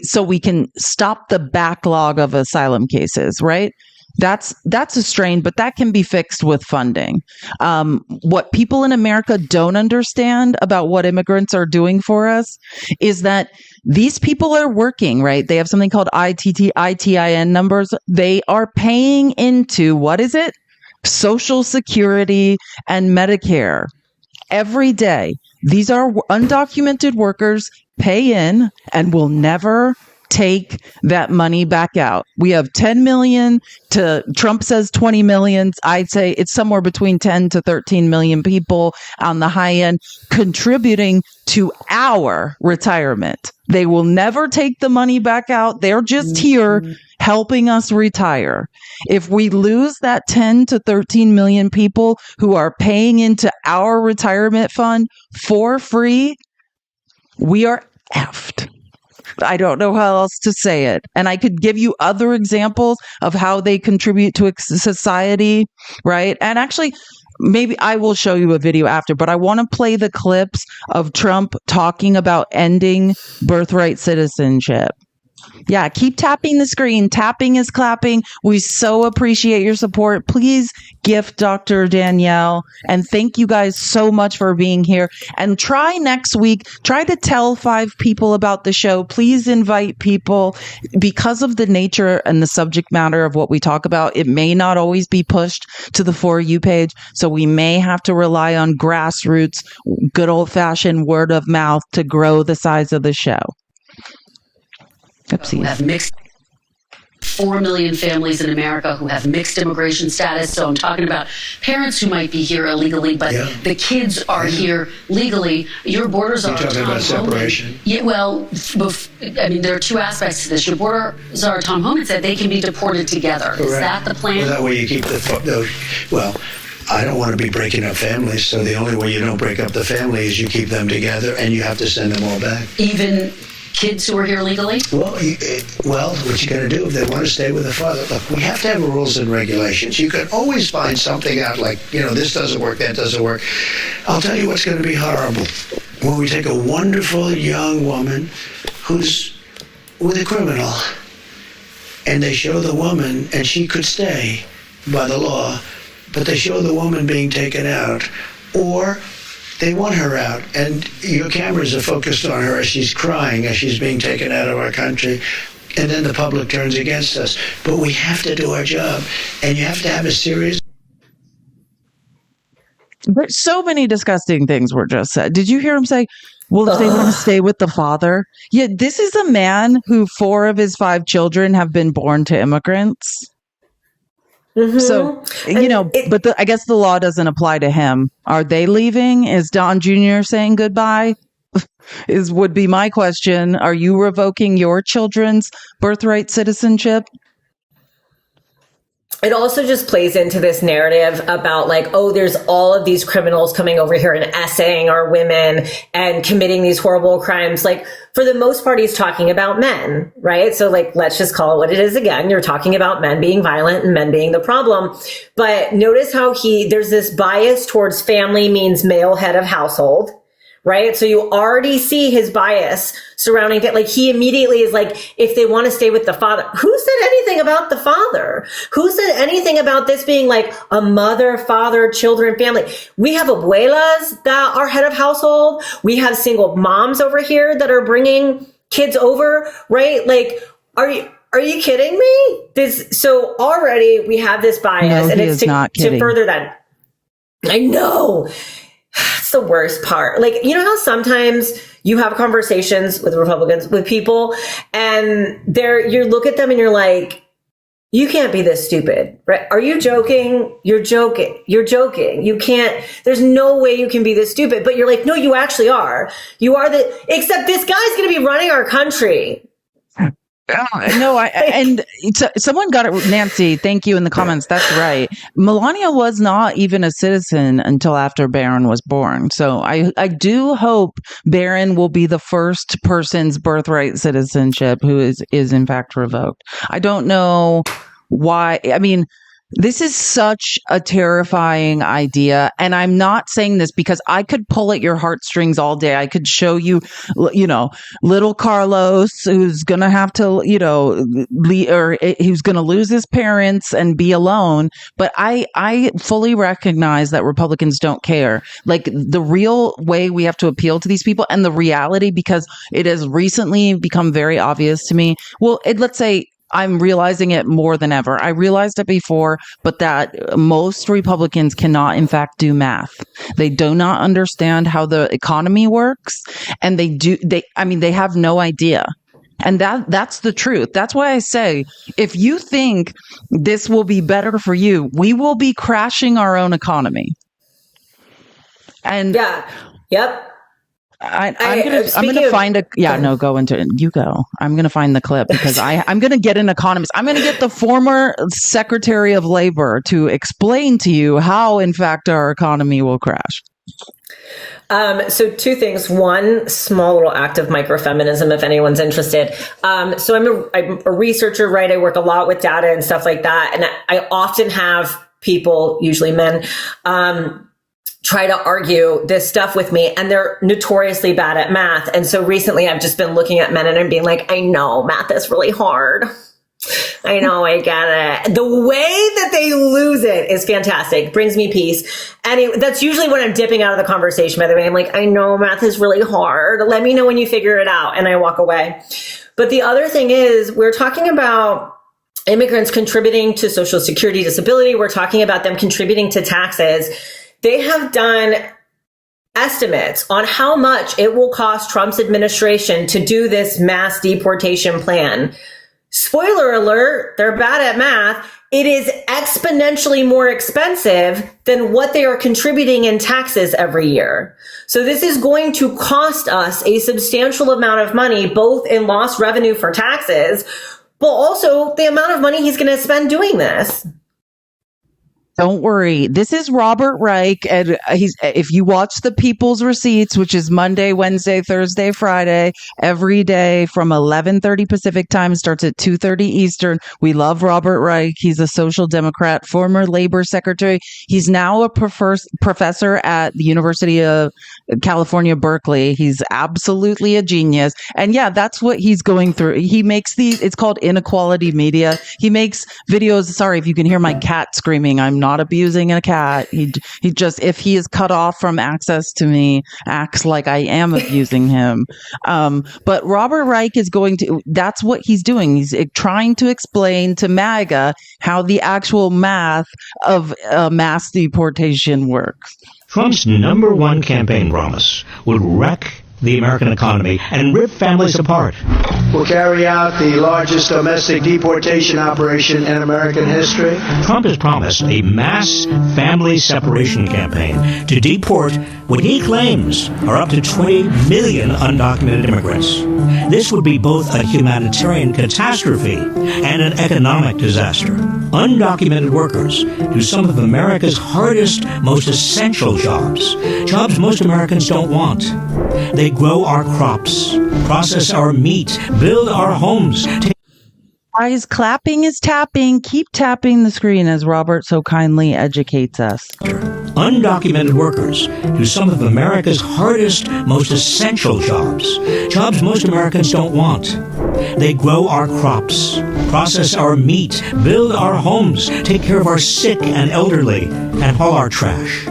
so we can stop the backlog of asylum cases, right? That's a strain, but that can be fixed with funding. What people in America don't understand about what immigrants are doing for us is that these people are working, right? They have something called ITIN numbers. They are paying into, what is it? Social Security and Medicare every day. These are undocumented workers, pay in and will never take that money back out. We have 10 million to Trump says 20 million. I'd say it's somewhere between 10 to 13 million people on the high end contributing to our retirement. They will never take the money back out. They're just here helping us retire. If we lose that 10 to 13 million people who are paying into our retirement fund for free, we are effed. I don't know how else to say it. And I could give you other examples of how they contribute to society, right? And actually, maybe I will show you a video after, but I want to play the clips of Trump talking about ending birthright citizenship. Yeah, keep tapping the screen. Tapping is clapping. We so appreciate your support. Please gift Dr. Danielle. And thank you guys so much for being here. And try next week, try to tell 5 people about the show. Please invite people. Because of the nature and the subject matter of what we talk about, it may not always be pushed to the For You page. So we may have to rely on grassroots, good old fashioned word of mouth to grow the size of the show. Who have mixed 4 million families in America who have mixed immigration status. So I'm talking about parents who might be here illegally, but the kids are here legally. Your borders are talking about separation. Yeah, well, I mean, there are 2 aspects to this. Your borders are, Tom Homan said, they can be deported together. Correct. Is that the plan? Well, that way you keep well, I don't want to be breaking up families, so the only way you don't break up the family is you keep them together and you have to send them all back. Even kids who are here legally? Well, what you got to do if they want to stay with the father? Look, we have to have rules and regulations. You can always find something out like, this doesn't work, that doesn't work. I'll tell you what's going to be horrible. When we take a wonderful young woman who's with a criminal, and they show the woman, and she could stay by the law, but they show the woman being taken out, or they want her out, and your cameras are focused on her as she's crying, as she's being taken out of our country, and then the public turns against us. But we have to do our job, and you have to have a serious... But so many disgusting things were just said. Did you hear him say, well, if they want to stay with the father? Yeah, this is a man who 4 of his 5 children have been born to immigrants. Mm-hmm. So, I guess the law doesn't apply to him. Are they leaving? Is Don Jr. saying goodbye? Would be my question. Are you revoking your children's birthright citizenship? It also just plays into this narrative about like, oh, there's all of these criminals coming over here and essaying our women and committing these horrible crimes. Like, for the most part, he's talking about men, right? So like, let's just call it what it is again. You're talking about men being violent and men being the problem. But notice how there's this bias towards family means male head of household. Right. So you already see his bias surrounding it. Like, he immediately is like, if they want to stay with the father, who said anything about the father? Who said anything about this being like a mother, father, children, family? We have abuelas that are head of household. We have single moms over here that are bringing kids over. Right. Like, are you kidding me? So already we have this bias, no, and it's to further that. I know. It's the worst part. Like, you know how sometimes you have conversations with Republicans, with people, and you look at them and you're like, you can't be this stupid, right? Are you joking? You're joking. You're joking. You can't, there's no way you can be this stupid. But you're like, no, you actually are. You are except this guy's going to be running our country. And someone got it. Nancy, thank you in the comments. That's right. Melania was not even a citizen until after Barron was born. So I do hope Barron will be the first person's birthright citizenship who is in fact revoked. I don't know why. I mean, this is such a terrifying idea. And I'm not saying this because I could pull at your heartstrings all day. I could show you, little Carlos who's going to have to, or who's going to lose his parents and be alone. But I fully recognize that Republicans don't care. Like, the real way we have to appeal to these people and the reality, because it has recently become very obvious to me. Well, let's say, I'm realizing it more than ever. I realized it before, but that most Republicans cannot, in fact, do math. They do not understand how the economy works, and they have no idea. And that's the truth. That's why I say, if you think this will be better for you, we will be crashing our own economy. And yep. I'm gonna find go into it. You go. I'm gonna find the clip because I'm gonna get an economist. I'm gonna get the former Secretary of Labor to explain to you how, in fact, our economy will crash. So 2 things. One, small little act of microfeminism, if anyone's interested. So I'm a researcher, right? I work a lot with data and stuff like that, and I often have people, usually men, try to argue this stuff with me, and they're notoriously bad at math. And so recently I've just been looking at men and being like, I know math is really hard. I know, I get it. The way that they lose it is fantastic. Brings me peace. And that's usually when I'm dipping out of the conversation, by the way. I'm like, I know math is really hard. Let me know when you figure it out. And I walk away. But the other thing is, we're talking about immigrants contributing to Social Security disability. We're talking about them contributing to taxes. They have done estimates on how much it will cost Trump's administration to do this mass deportation plan. Spoiler alert, they're bad at math. It is exponentially more expensive than what they are contributing in taxes every year. So this is going to cost us a substantial amount of money, both in lost revenue for taxes, but also the amount of money he's going to spend doing this. Don't worry. This is Robert Reich, and if you watch the People's Receipts, which is Monday, Wednesday, Thursday, Friday, every day from 11:30 Pacific time, starts at 2:30 Eastern. We love Robert Reich. He's a social democrat, former labor secretary. He's now a professor at the University of California, Berkeley. He's absolutely a genius. And yeah, that's what he's going through. He makes it's called inequality media. He makes videos. Sorry if you can hear my cat screaming. I'm not not abusing a cat. He just, if he is cut off from access to me, acts like I am abusing him. But Robert Reich is that's what he's doing. He's trying to explain to MAGA how the actual math of mass deportation works. Trump's number one campaign promise would wreck the American economy and rip families apart. Will carry out the largest domestic deportation operation in American history. Trump has promised a mass family separation campaign to deport what he claims are up to 20 million undocumented immigrants. This would be both a humanitarian catastrophe and an economic disaster. Undocumented workers do some of America's hardest, most essential jobs most Americans don't want. They grow our crops, process our meat, build our homes. Guys, clapping is tapping. Keep tapping the screen as Robert so kindly educates us. Undocumented workers do some of America's hardest, most essential jobs most Americans don't want. They grow our crops, process our meat, build our homes, take care of our sick and elderly, and haul our trash.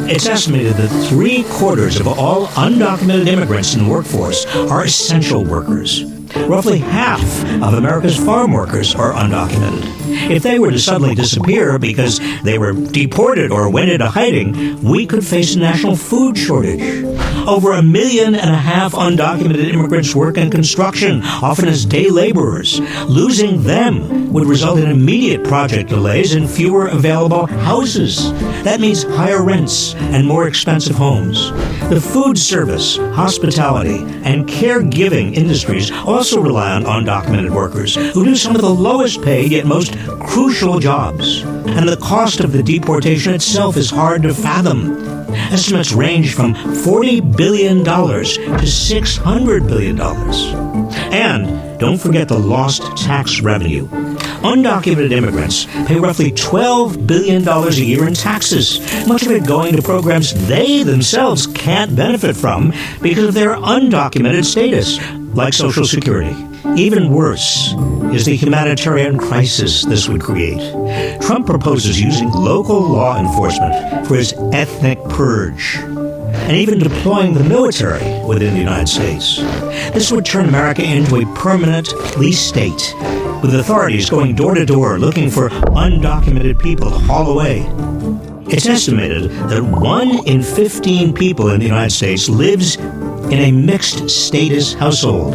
It's estimated that 3/4 of all undocumented immigrants in the workforce are essential workers. Roughly half of America's farm workers are undocumented. If they were to suddenly disappear because they were deported or went into hiding, we could face a national food shortage. Over 1.5 million undocumented immigrants work in construction, often as day laborers. Losing them would result in immediate project delays and fewer available houses. That means higher rents and more expensive homes. The food service, hospitality, and caregiving industries also rely on undocumented workers who do some of the lowest paid yet most crucial jobs. And the cost of the deportation itself is hard to fathom. Estimates range from $40 billion to $600 billion. And don't forget the lost tax revenue. Undocumented immigrants pay roughly $12 billion a year in taxes, much of it going to programs they themselves can't benefit from because of their undocumented status, like Social Security. Even worse is the humanitarian crisis this would create. Trump proposes using local law enforcement for his ethnic purge, and even deploying the military within the United States. This would turn America into a permanent police state, with authorities going door to door looking for undocumented people to haul away. It's estimated that 1 in 15 people in the United States lives in a mixed status household,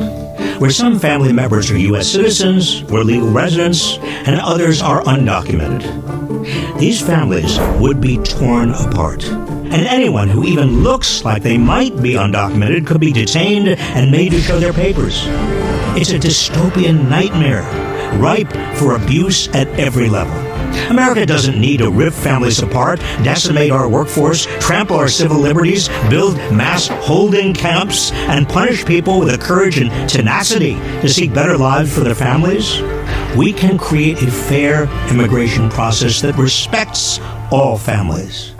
where some family members are U.S. citizens or legal residents, and others are undocumented. These families would be torn apart, and anyone who even looks like they might be undocumented could be detained and made to show their papers. It's a dystopian nightmare, ripe for abuse at every level. America doesn't need to rip families apart, decimate our workforce, trample our civil liberties, build mass holding camps, and punish people with the courage and tenacity to seek better lives for their families. We can create a fair immigration process that respects all families.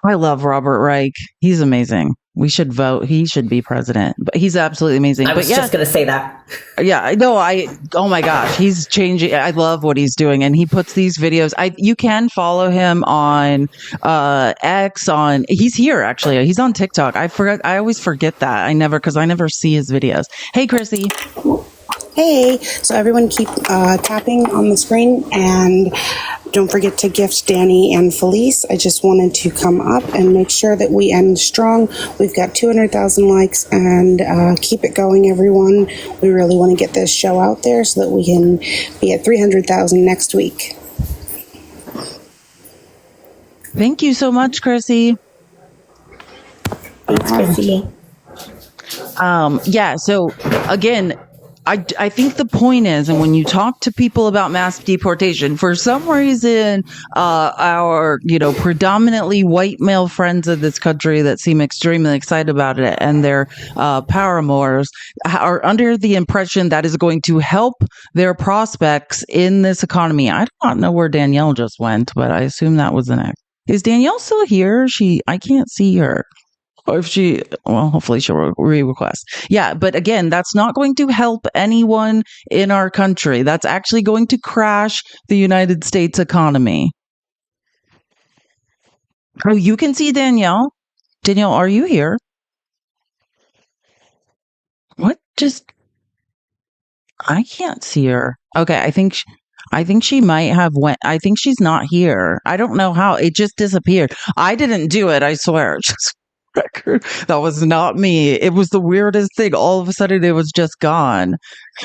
I love Robert Reich. He's amazing. We should vote. He should be president. But he's absolutely amazing. I was just going to say that. Yeah, I know. Oh my gosh, he's changing. I love what he's doing, and he puts these videos. You can follow him on X. He's here actually. He's on TikTok. I always forget that. Because I never see his videos. Hey, Chrissy. Hey, so everyone keep tapping on the screen, and don't forget to gift Dani and Felice. I just wanted to come up and make sure that we end strong. We've got 200,000 likes, and keep it going, everyone. We really want to get this show out there so that we can be at 300,000 next week. Thank you so much, Chrissy. Thanks, Chrissy. Yeah, so again, I think the point is, and when you talk to people about mass deportation, for some reason, our, predominantly white male friends of this country that seem extremely excited about it and their paramours are under the impression that is going to help their prospects in this economy. I do not know where Danielle just went, but I assume that was an act. Is Danielle still here? I can't see her. Or hopefully she'll re-request. Yeah, but again, that's not going to help anyone in our country. That's actually going to crash the United States economy. Oh, you can see Danielle. Danielle, are you here? What? I can't see her. Okay, I think she might have went. I think she's not here. I don't know how it just disappeared. I didn't do it. I swear. Just record. That was not me. It was the weirdest thing. All of a sudden, it was just gone.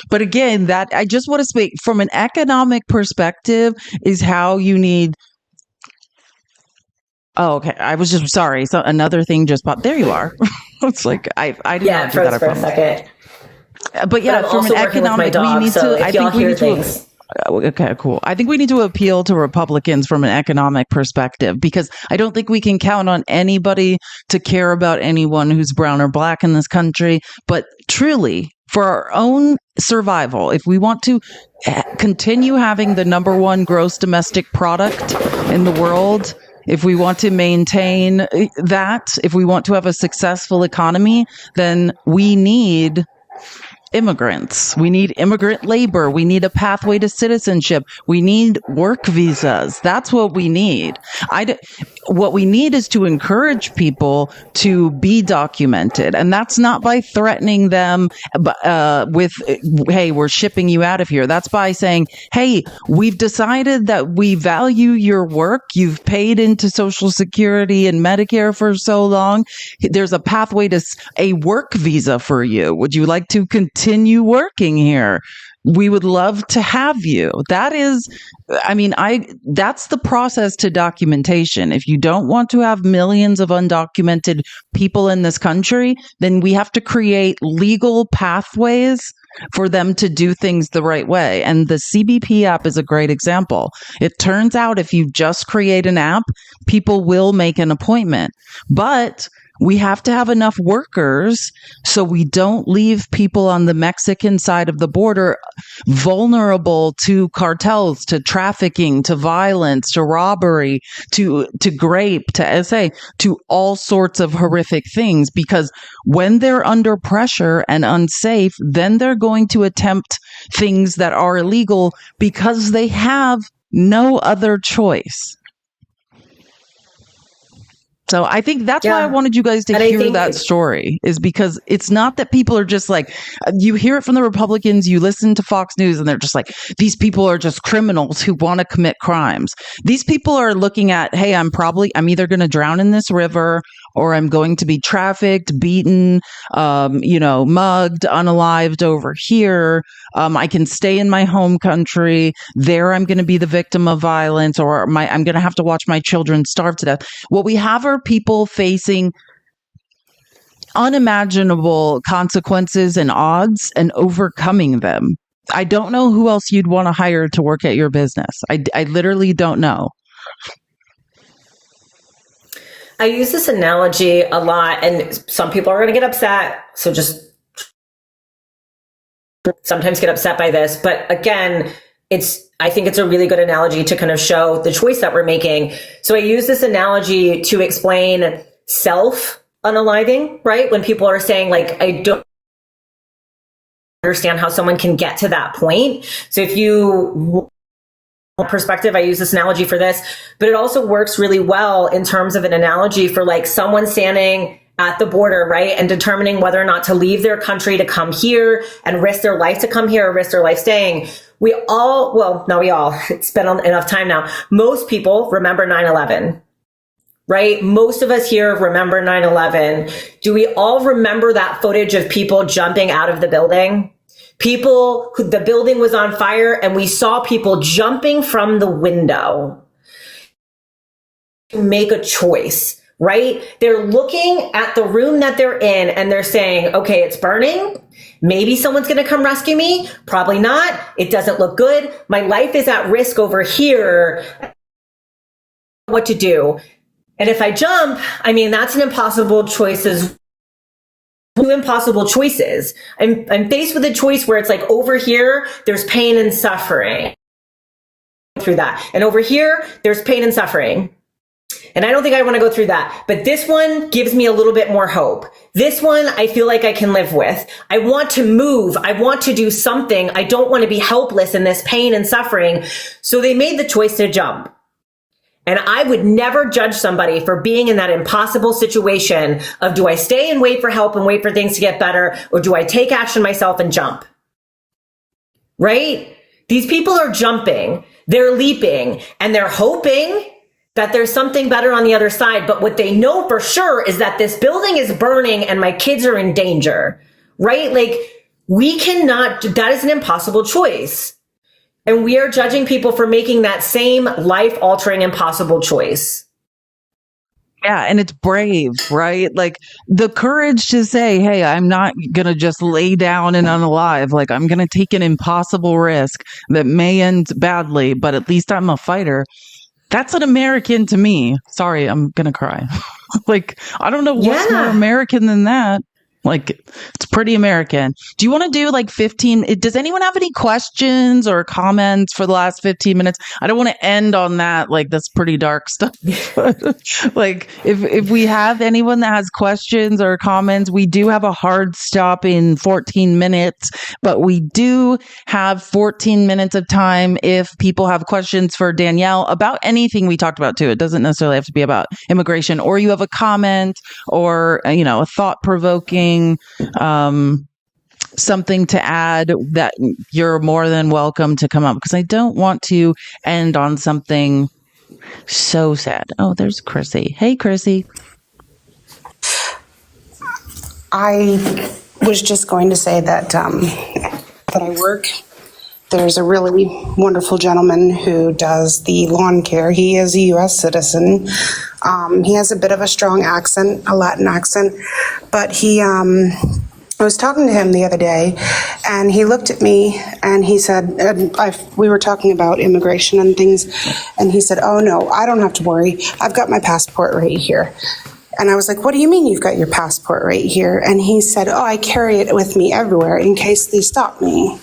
But again, that I just want to speak from an economic perspective is how you need. Oh, okay. I was just sorry. So another thing just popped. There you are. It's like I did not do that. I for a promise. second. But yeah, I'm from also an working with my economic, dog, we need so to. if I y'all think we hear need things. to. Okay, cool. I think we need to appeal to Republicans from an economic perspective because I don't think we can count on anybody to care about anyone who's brown or black in this country. But truly, for our own survival, if we want to continue having the number one gross domestic product in the world, if we want to maintain that, if we want to have a successful economy, then we need immigrants. We need immigrant labor. We need a pathway to citizenship. We need work visas. That's what we need. What we need is to encourage people to be documented. And that's not by threatening them with, hey, we're shipping you out of here. That's by saying, hey, we've decided that we value your work. You've paid into Social Security and Medicare for so long. There's a pathway to a work visa for you. Would you like to continue working here? We would love to have you. That's the process to documentation. If you don't want to have millions of undocumented people in this country, then we have to create legal pathways for them to do things the right way. And the CBP app is a great example. It turns out if you just create an app, people will make an appointment. But we have to have enough workers so we don't leave people on the Mexican side of the border vulnerable to cartels, to trafficking, to violence, to robbery, to grape, to SA, to all sorts of horrific things. Because when they're under pressure and unsafe, then they're going to attempt things that are illegal because they have no other choice. So I think that's why I wanted you guys to hear that story, is because it's not that people are just like, you hear it from the Republicans, you listen to Fox News and they're just like, these people are just criminals who want to commit crimes. These people are looking at, hey, I'm either going to drown in this river or I'm going to be trafficked, beaten, mugged, unalived over here. I can stay in my home country. There I'm going to be the victim of violence, or I'm going to have to watch my children starve to death. What we have are people facing unimaginable consequences and odds and overcoming them. I don't know who else you'd want to hire to work at your business. I literally don't know. I use this analogy a lot, and some people are going to get upset. So just sometimes get upset by this. But again, I think it's a really good analogy to kind of show the choice that we're making. So I use this analogy to explain self-unaliving, right? When people are saying, like, I don't understand how someone can get to that point. So if you perspective, I use this analogy for this, but it also works really well in terms of an analogy for like someone standing at the border, right? And determining whether or not to leave their country to come here and risk their life to come here or risk their life staying. It's been enough time now. Most people remember 9/11, right? Most of us here remember 9/11. Do we all remember that footage of people jumping out of the building? The building was on fire and we saw people jumping from the window to make a choice, right? They're looking at the room that they're in and they're saying, okay, it's burning. Maybe someone's going to come rescue me. Probably not. It doesn't look good. My life is at risk over here. What to do? And if I jump, that's an impossible choice as well. Two impossible choices. I'm faced with a choice where it's like over here, there's pain and suffering through that. And over here, there's pain and suffering. And I don't think I want to go through that. But this one gives me a little bit more hope. This one, I feel like I can live with. I want to move. I want to do something. I don't want to be helpless in this pain and suffering. So they made the choice to jump. And I would never judge somebody for being in that impossible situation of, do I stay and wait for help and wait for things to get better, or do I take action myself and jump? Right? These people are jumping, they're leaping, and they're hoping that there's something better on the other side. But what they know for sure is that this building is burning and my kids are in danger, right? Like, we cannot, that is an impossible choice. And we are judging people for making that same life-altering, impossible choice. Yeah, and it's brave, right? Like, the courage to say, hey, I'm not going to just lay down and unalive. Like, I'm going to take an impossible risk that may end badly, but at least I'm a fighter. That's an American to me. Sorry, I'm going to cry. Like, I don't know what's more American than that. Like, it's pretty American. Do you want to do like 15? Does anyone have any questions or comments for the last 15 minutes? I don't want to end on that. Like, that's pretty dark stuff. Like, if we have anyone that has questions or comments, we do have a hard stop in 14 minutes, but we do have 14 minutes of time if people have questions for Danielle about anything we talked about too. It doesn't necessarily have to be about immigration, or you have a comment or, a thought-provoking something to add, that you're more than welcome to come up, because I don't want to end on something so sad. Oh, there's Chrissy. Hey, Chrissy. I was just going to say that I work. There's a really wonderful gentleman who does the lawn care. He is a U.S. citizen. He has a bit of a strong accent, a Latin accent, but I was talking to him the other day, and he looked at me and he said, we were talking about immigration and things, and he said, oh no, I don't have to worry. I've got my passport right here. And I was like, what do you mean you've got your passport right here? And he said, oh, I carry it with me everywhere in case they stop me.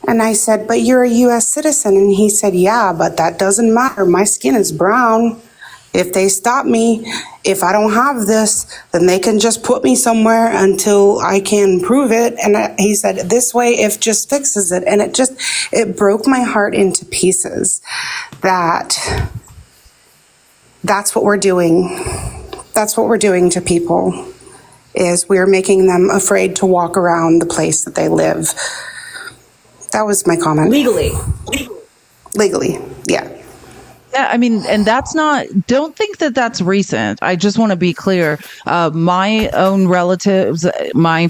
And I said, but you're a U.S. citizen. And he said, yeah, but that doesn't matter. My skin is brown. If they stop me, if I don't have this, then they can just put me somewhere until I can prove it. And he said, this way, it just fixes it. And it broke my heart into pieces that's what we're doing. That's what we're doing to people, is we're making them afraid to walk around the place that they live. That was my comment. Legally, yeah. Yeah, I mean, and don't think that that's recent. I just want to be clear. My own relatives, my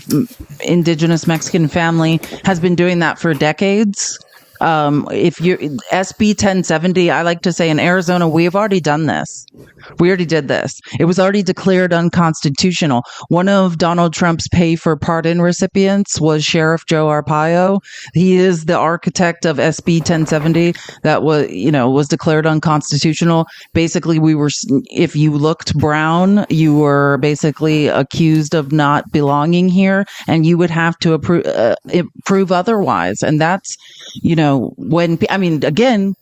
indigenous Mexican family has been doing that for decades. If you're SB 1070, I like to say in Arizona, we have already done this. We already did this. It was already declared unconstitutional. One of Donald Trump's pay for pardon recipients was Sheriff Joe Arpaio. He is the architect of SB 1070 that was declared unconstitutional. Basically, if you looked brown, you were basically accused of not belonging here, and you would have to prove otherwise. And that's,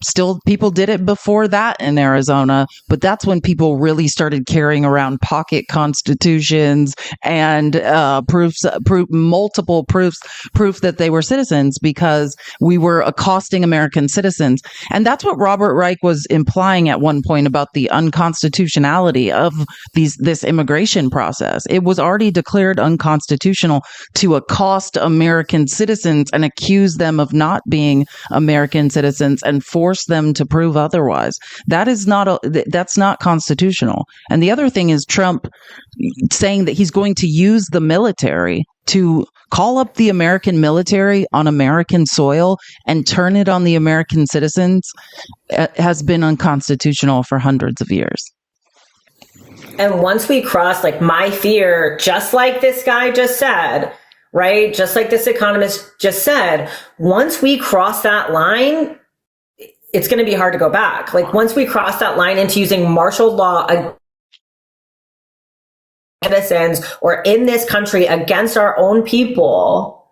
still people did it before that in Arizona, but that's when people really started carrying around pocket constitutions and multiple proofs that they were citizens, because we were accosting American citizens. And that's what Robert Reich was implying at one point about the unconstitutionality of this immigration process. It was already declared unconstitutional to accost American citizens and accuse them of not being American citizens and force them to prove otherwise. That's not constitutional. And the other thing is Trump saying that he's going to use the military to call up the American military on American soil and turn it on the American citizens has been unconstitutional for hundreds of years. And once we cross, my fear, just like this guy just said, right? Just like this economist just said, once we cross that line, it's going to be hard to go back. Once we cross that line into using martial law against citizens or in this country against our own people,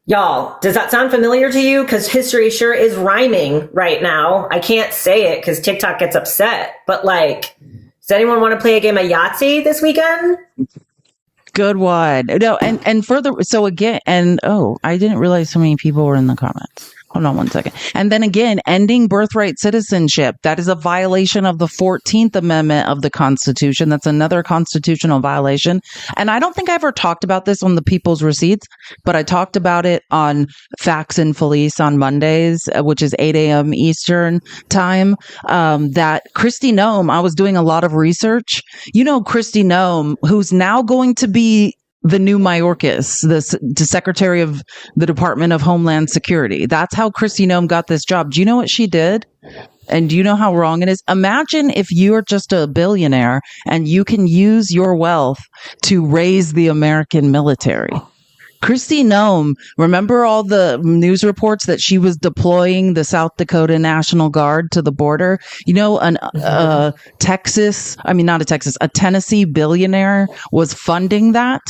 y'all, does that sound familiar to you? Because history sure is rhyming right now. I can't say it because TikTok gets upset. But does anyone want to play a game of Yahtzee this weekend? Good one. No, and further, so again, I didn't realize so many people were in the comments. Hold on one second. And then again, ending birthright citizenship. That is a violation of the 14th Amendment of the Constitution. That's another constitutional violation. And I don't think I ever talked about this on the People's Receipts, but I talked about it on Facts and Felice on Mondays, which is 8 a.m. Eastern time. That Kristi Noem, I was doing a lot of research. You know, Kristi Noem, who's now going to be the new Mayorkas, the Secretary of the Department of Homeland Security. That's how Kristi Noem got this job. Do you know what she did? And do you know how wrong it is? Imagine if you're just a billionaire and you can use your wealth to raise the American military. Kristi Noem, remember all the news reports that she was deploying the South Dakota National Guard to the border? You know, a Tennessee billionaire was funding that.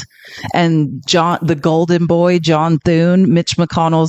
And the golden boy, John Thune, Mitch McConnell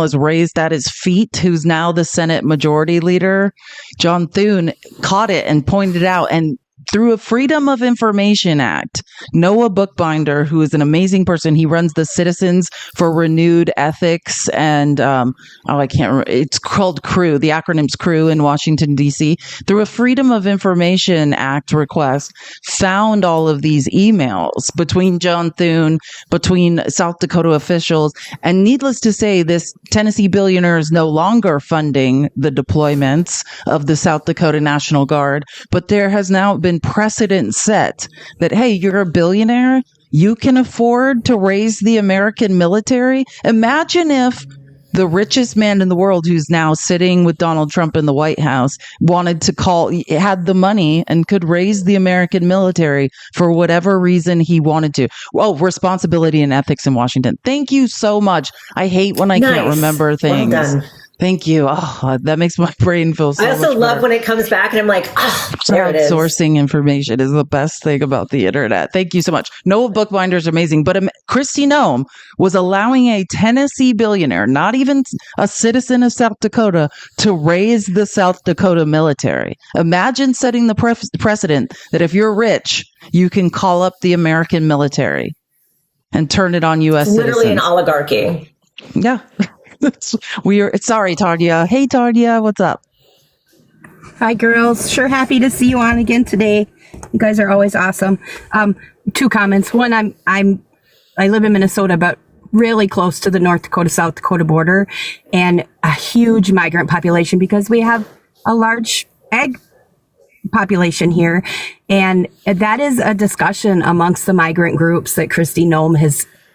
is raised at his feet, who's now the Senate Majority Leader. John Thune caught it and pointed out, and through a Freedom of Information Act, Noah Bookbinder, who is an amazing person, he runs the Citizens for Renewed Ethics, and I can't remember. It's called CREW. The acronym's CREW in Washington, D.C. Through a Freedom of Information Act request, found all of these emails between John Thune, between South Dakota officials, and needless to say, this Tennessee billionaire is no longer funding the deployments of the South Dakota National Guard, but there has now been precedent set that, hey, you're a billionaire, you can afford to raise the American military. Imagine if the richest man in the world, who's now sitting with Donald Trump in the White House, had the money and could raise the American military for whatever reason he wanted to. Oh, responsibility and ethics in Washington. Thank you so much. I hate when I can't remember things. Well done. Thank you. Oh, that makes my brain feel so much better. I also love when it comes back and I'm like, there it is. Sourcing information is the best thing about the internet. Thank you so much. Noah Bookbinder is amazing. But Kristi Noem was allowing a Tennessee billionaire, not even a citizen of South Dakota, to raise the South Dakota military. Imagine setting the precedent that if you're rich, you can call up the American military and turn it on U.S. citizens. Literally an oligarchy. Yeah. Sorry, Tardia. Hey, Tardia, what's up? Hi, girls. Sure happy to see you on again today. You guys are always awesome. 2 comments. One, I live in Minnesota, but really close to the North Dakota, South Dakota border, and a huge migrant population because we have a large ag population here. And that is a discussion amongst the migrant groups that Kristi Noem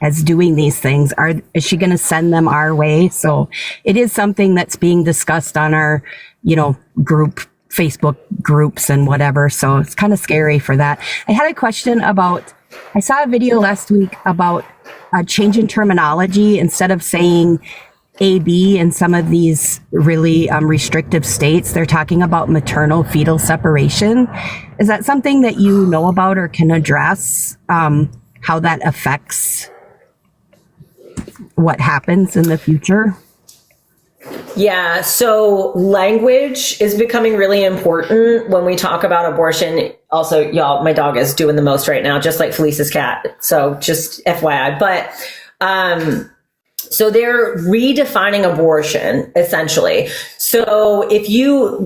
as doing these things. Is she going to send them our way? So it is something that's being discussed on our, Facebook groups and whatever. So it's kind of scary for that. I had a question I saw a video last week about a change in terminology. Instead of saying AB in some of these really restrictive states, they're talking about maternal fetal separation. Is that something that you know about or can address, how that affects what happens in the future? Yeah, so language is becoming really important when we talk about abortion. Also, y'all, my dog is doing the most right now, just like Felice's cat. So just FYI. But so they're redefining abortion, essentially. So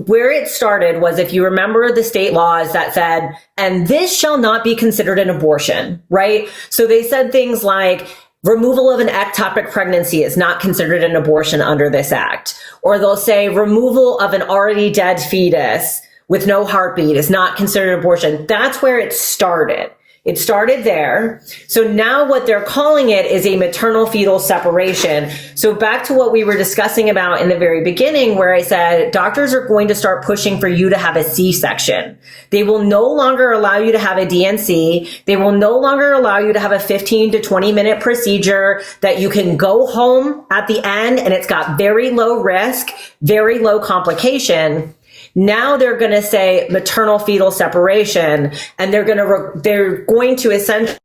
where it started was, if you remember the state laws that said, and this shall not be considered an abortion, right? So they said things like, removal of an ectopic pregnancy is not considered an abortion under this act. Or they'll say removal of an already dead fetus with no heartbeat is not considered abortion. That's where it started. It started there. So now what they're calling it is a maternal fetal separation. So back to what we were discussing about in the very beginning, where I said doctors are going to start pushing for you to have a C-section. They will no longer allow you to have a DNC. They will no longer allow you to have a 15 to 20 minute procedure that you can go home at the end and it's got very low risk, very low complication. Now they're going to say maternal fetal separation, and they're going to essentially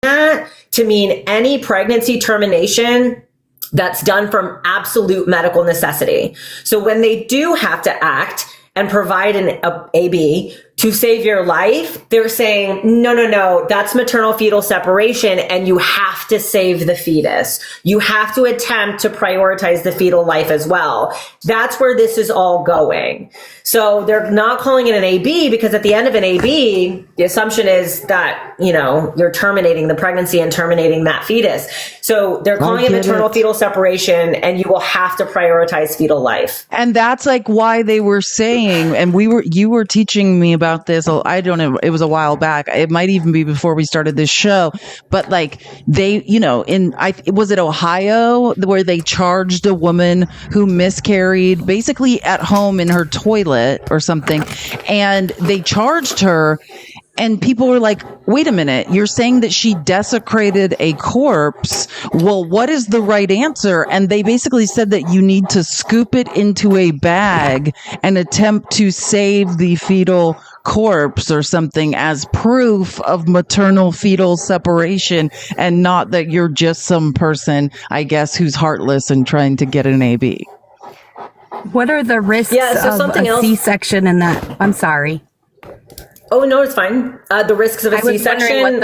that to mean any pregnancy termination that's done from absolute medical necessity. So when they do have to act and provide an AB to save your life, they're saying, no, that's maternal fetal separation, and you have to save the fetus. You have to attempt to prioritize the fetal life as well. That's where this is all going. So they're not calling it an AB because at the end of an AB, the assumption is that, you're terminating the pregnancy and terminating that fetus. So they're calling it maternal fetal separation, and you will have to prioritize fetal life. And that's like why they were saying, and you were teaching me about this. I don't know. It was a while back. It might even be before we started this show, but like they, was it Ohio where they charged a woman who miscarried basically at home in her toilet or something. And they charged her. And people were like, wait a minute, you're saying that she desecrated a corpse. Well, what is the right answer? And they basically said that you need to scoop it into a bag and attempt to save the fetal corpse or something as proof of maternal fetal separation, and not that you're just some person, I guess, who's heartless and trying to get an AB. What are the risks of a C-section in that? I'm sorry. Oh, no, it's fine. The risks of a C-section,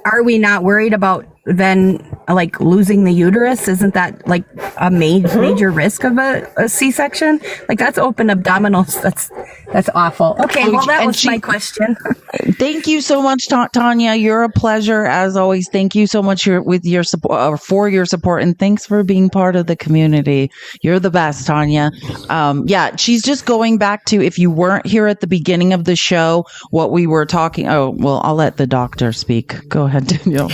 are we not worried about then like losing the uterus? Isn't that like a major risk of a C-section? Like that's open abdominals. That's awful. Okay, well that was my question. Thank you so much, Tanya. You're a pleasure as always. Thank you so much for your support, and thanks for being part of the community. You're the best, Tanya. She's just going back to, if you weren't here at the beginning of the show, what we were talking. Oh, well, I'll let the doctor speak. Go ahead, Danielle.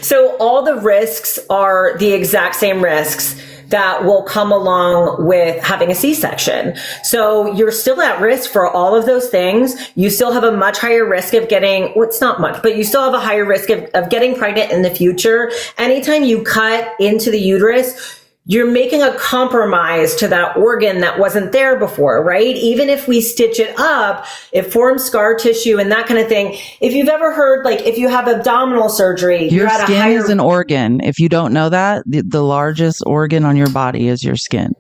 So all the risks are the exact same risks that will come along with having a C-section. So you're still at risk for all of those things. You still have a much higher risk of getting, well, it's not much, but you still have a higher risk of getting pregnant in the future. Anytime you cut into the uterus, you're making a compromise to that organ that wasn't there before, right? Even if we stitch it up, it forms scar tissue and that kind of thing. If you've ever heard, like if you have abdominal surgery, your skin is an organ. If you don't know that, the largest organ on your body is your skin.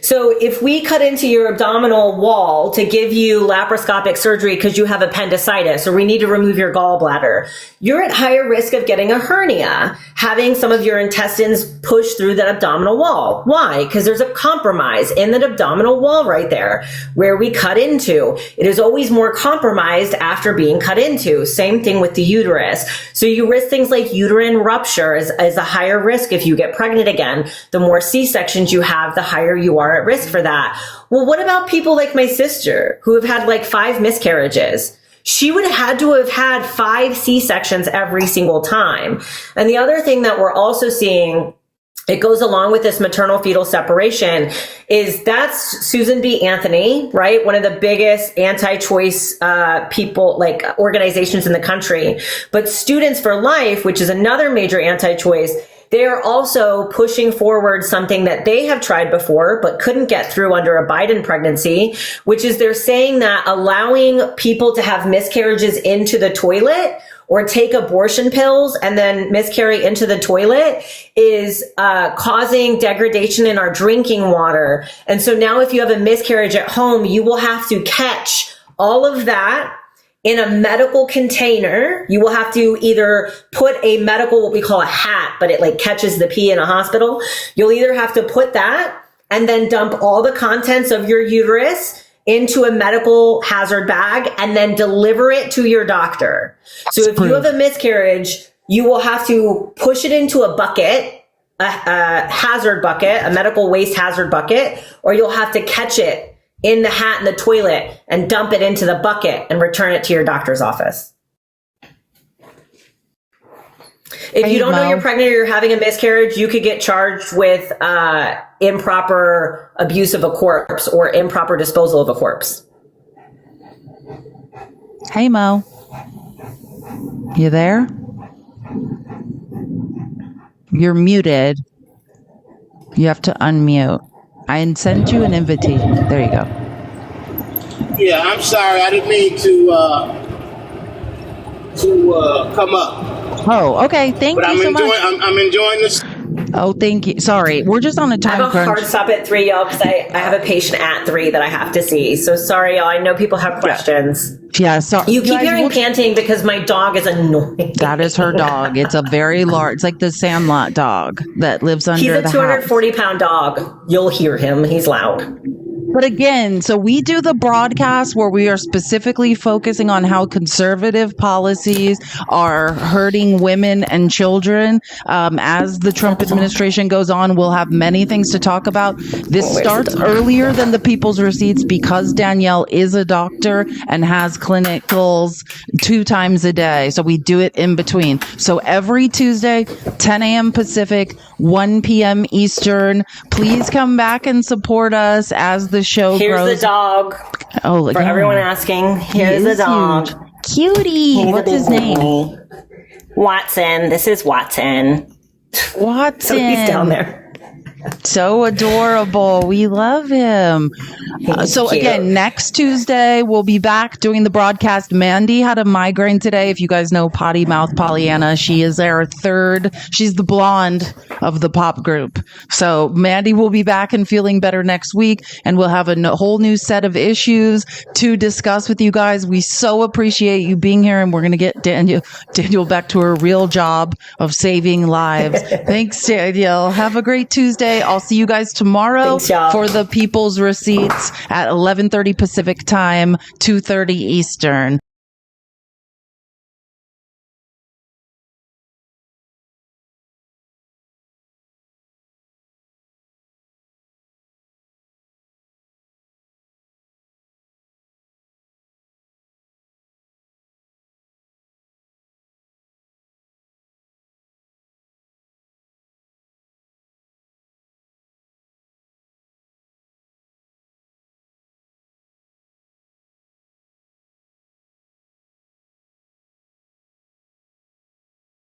So if we cut into your abdominal wall to give you laparoscopic surgery because you have appendicitis or we need to remove your gallbladder, you're at higher risk of getting a hernia, having some of your intestines push through that abdominal wall. Why? Because there's a compromise in that abdominal wall right there where we cut into. It is always more compromised after being cut into. Same thing with the uterus. So you risk things like uterine rupture as a higher risk if you get pregnant again. The more C-sections you have, the higher you are at risk for that. Well, what about people like my sister who have had like 5 miscarriages? She would have had to have had 5 C-sections every single time. And the other thing that we're also seeing, it goes along with this maternal fetal separation, is that's Susan B. Anthony, right? One of the biggest anti-choice people, like organizations in the country. But Students for Life, which is another major anti-choice, they are also pushing forward something that they have tried before but couldn't get through under a Biden presidency, which is they're saying that allowing people to have miscarriages into the toilet or take abortion pills and then miscarry into the toilet is causing degradation in our drinking water. And so now if you have a miscarriage at home, you will have to catch all of that in a medical container. You will have to either put a medical, what we call a hat, but it like catches the pee in a hospital. You'll either have to put that and then dump all the contents of your uterus into a medical hazard bag and then deliver it to your doctor. So if you have a miscarriage, you will have to push it into a bucket, a hazard bucket, a medical waste hazard bucket, or you'll have to catch it in the hat in the toilet and dump it into the bucket and return it to your doctor's office. If you don't know you're pregnant or you're having a miscarriage, you could get charged with improper abuse of a corpse or improper disposal of a corpse. Hey, Mo. You there? You're muted. You have to unmute. I sent you an invitation. There you go. Yeah, I'm sorry. I didn't mean to come up. Oh, okay. Thank you so much. I'm enjoying this. Oh, thank you. Sorry, we're just on a I time have a crunch. hard stop at 3, y'all, because I have a patient at 3 that I have to see. So sorry, y'all. I know people have questions. Yeah, sorry. You keep hearing panting because my dog is annoying. That is her dog. It's a very large, it's like the Sandlot dog that lives under He's a the 240-pound dog. You'll hear him. He's loud. But again, so we do the broadcast where we are specifically focusing on how conservative policies are hurting women and children. As the Trump administration goes on, we'll have many things to talk about. This starts earlier than the People's Receipts because Danielle is a doctor and has clinicals 2 times a day. So we do it in between. So every Tuesday, 10 a.m. Pacific, 1 p.m. Eastern. Please come back and support us as the show Here's grows. the dog. Oh, look. For everyone asking, here's the dog. Cutie. He's What's his name? Watson. This is Watson. Watson. So he's down there. So adorable. We love him. So cute. again, next Tuesday, we'll be back doing the broadcast. Mandy had a migraine today. If you guys know Potty Mouth Pollyanna, she is our third. She's the blonde of the pop group. So Mandy will be back and feeling better next week. And we'll have a whole new set of issues to discuss with you guys. We so appreciate you being here. And we're going to get Danielle back to her real job of saving lives. Thanks, Danielle. Have a great Tuesday. I'll see you guys tomorrow for the People's Receipts at 11:30 Pacific time, 2:30 Eastern.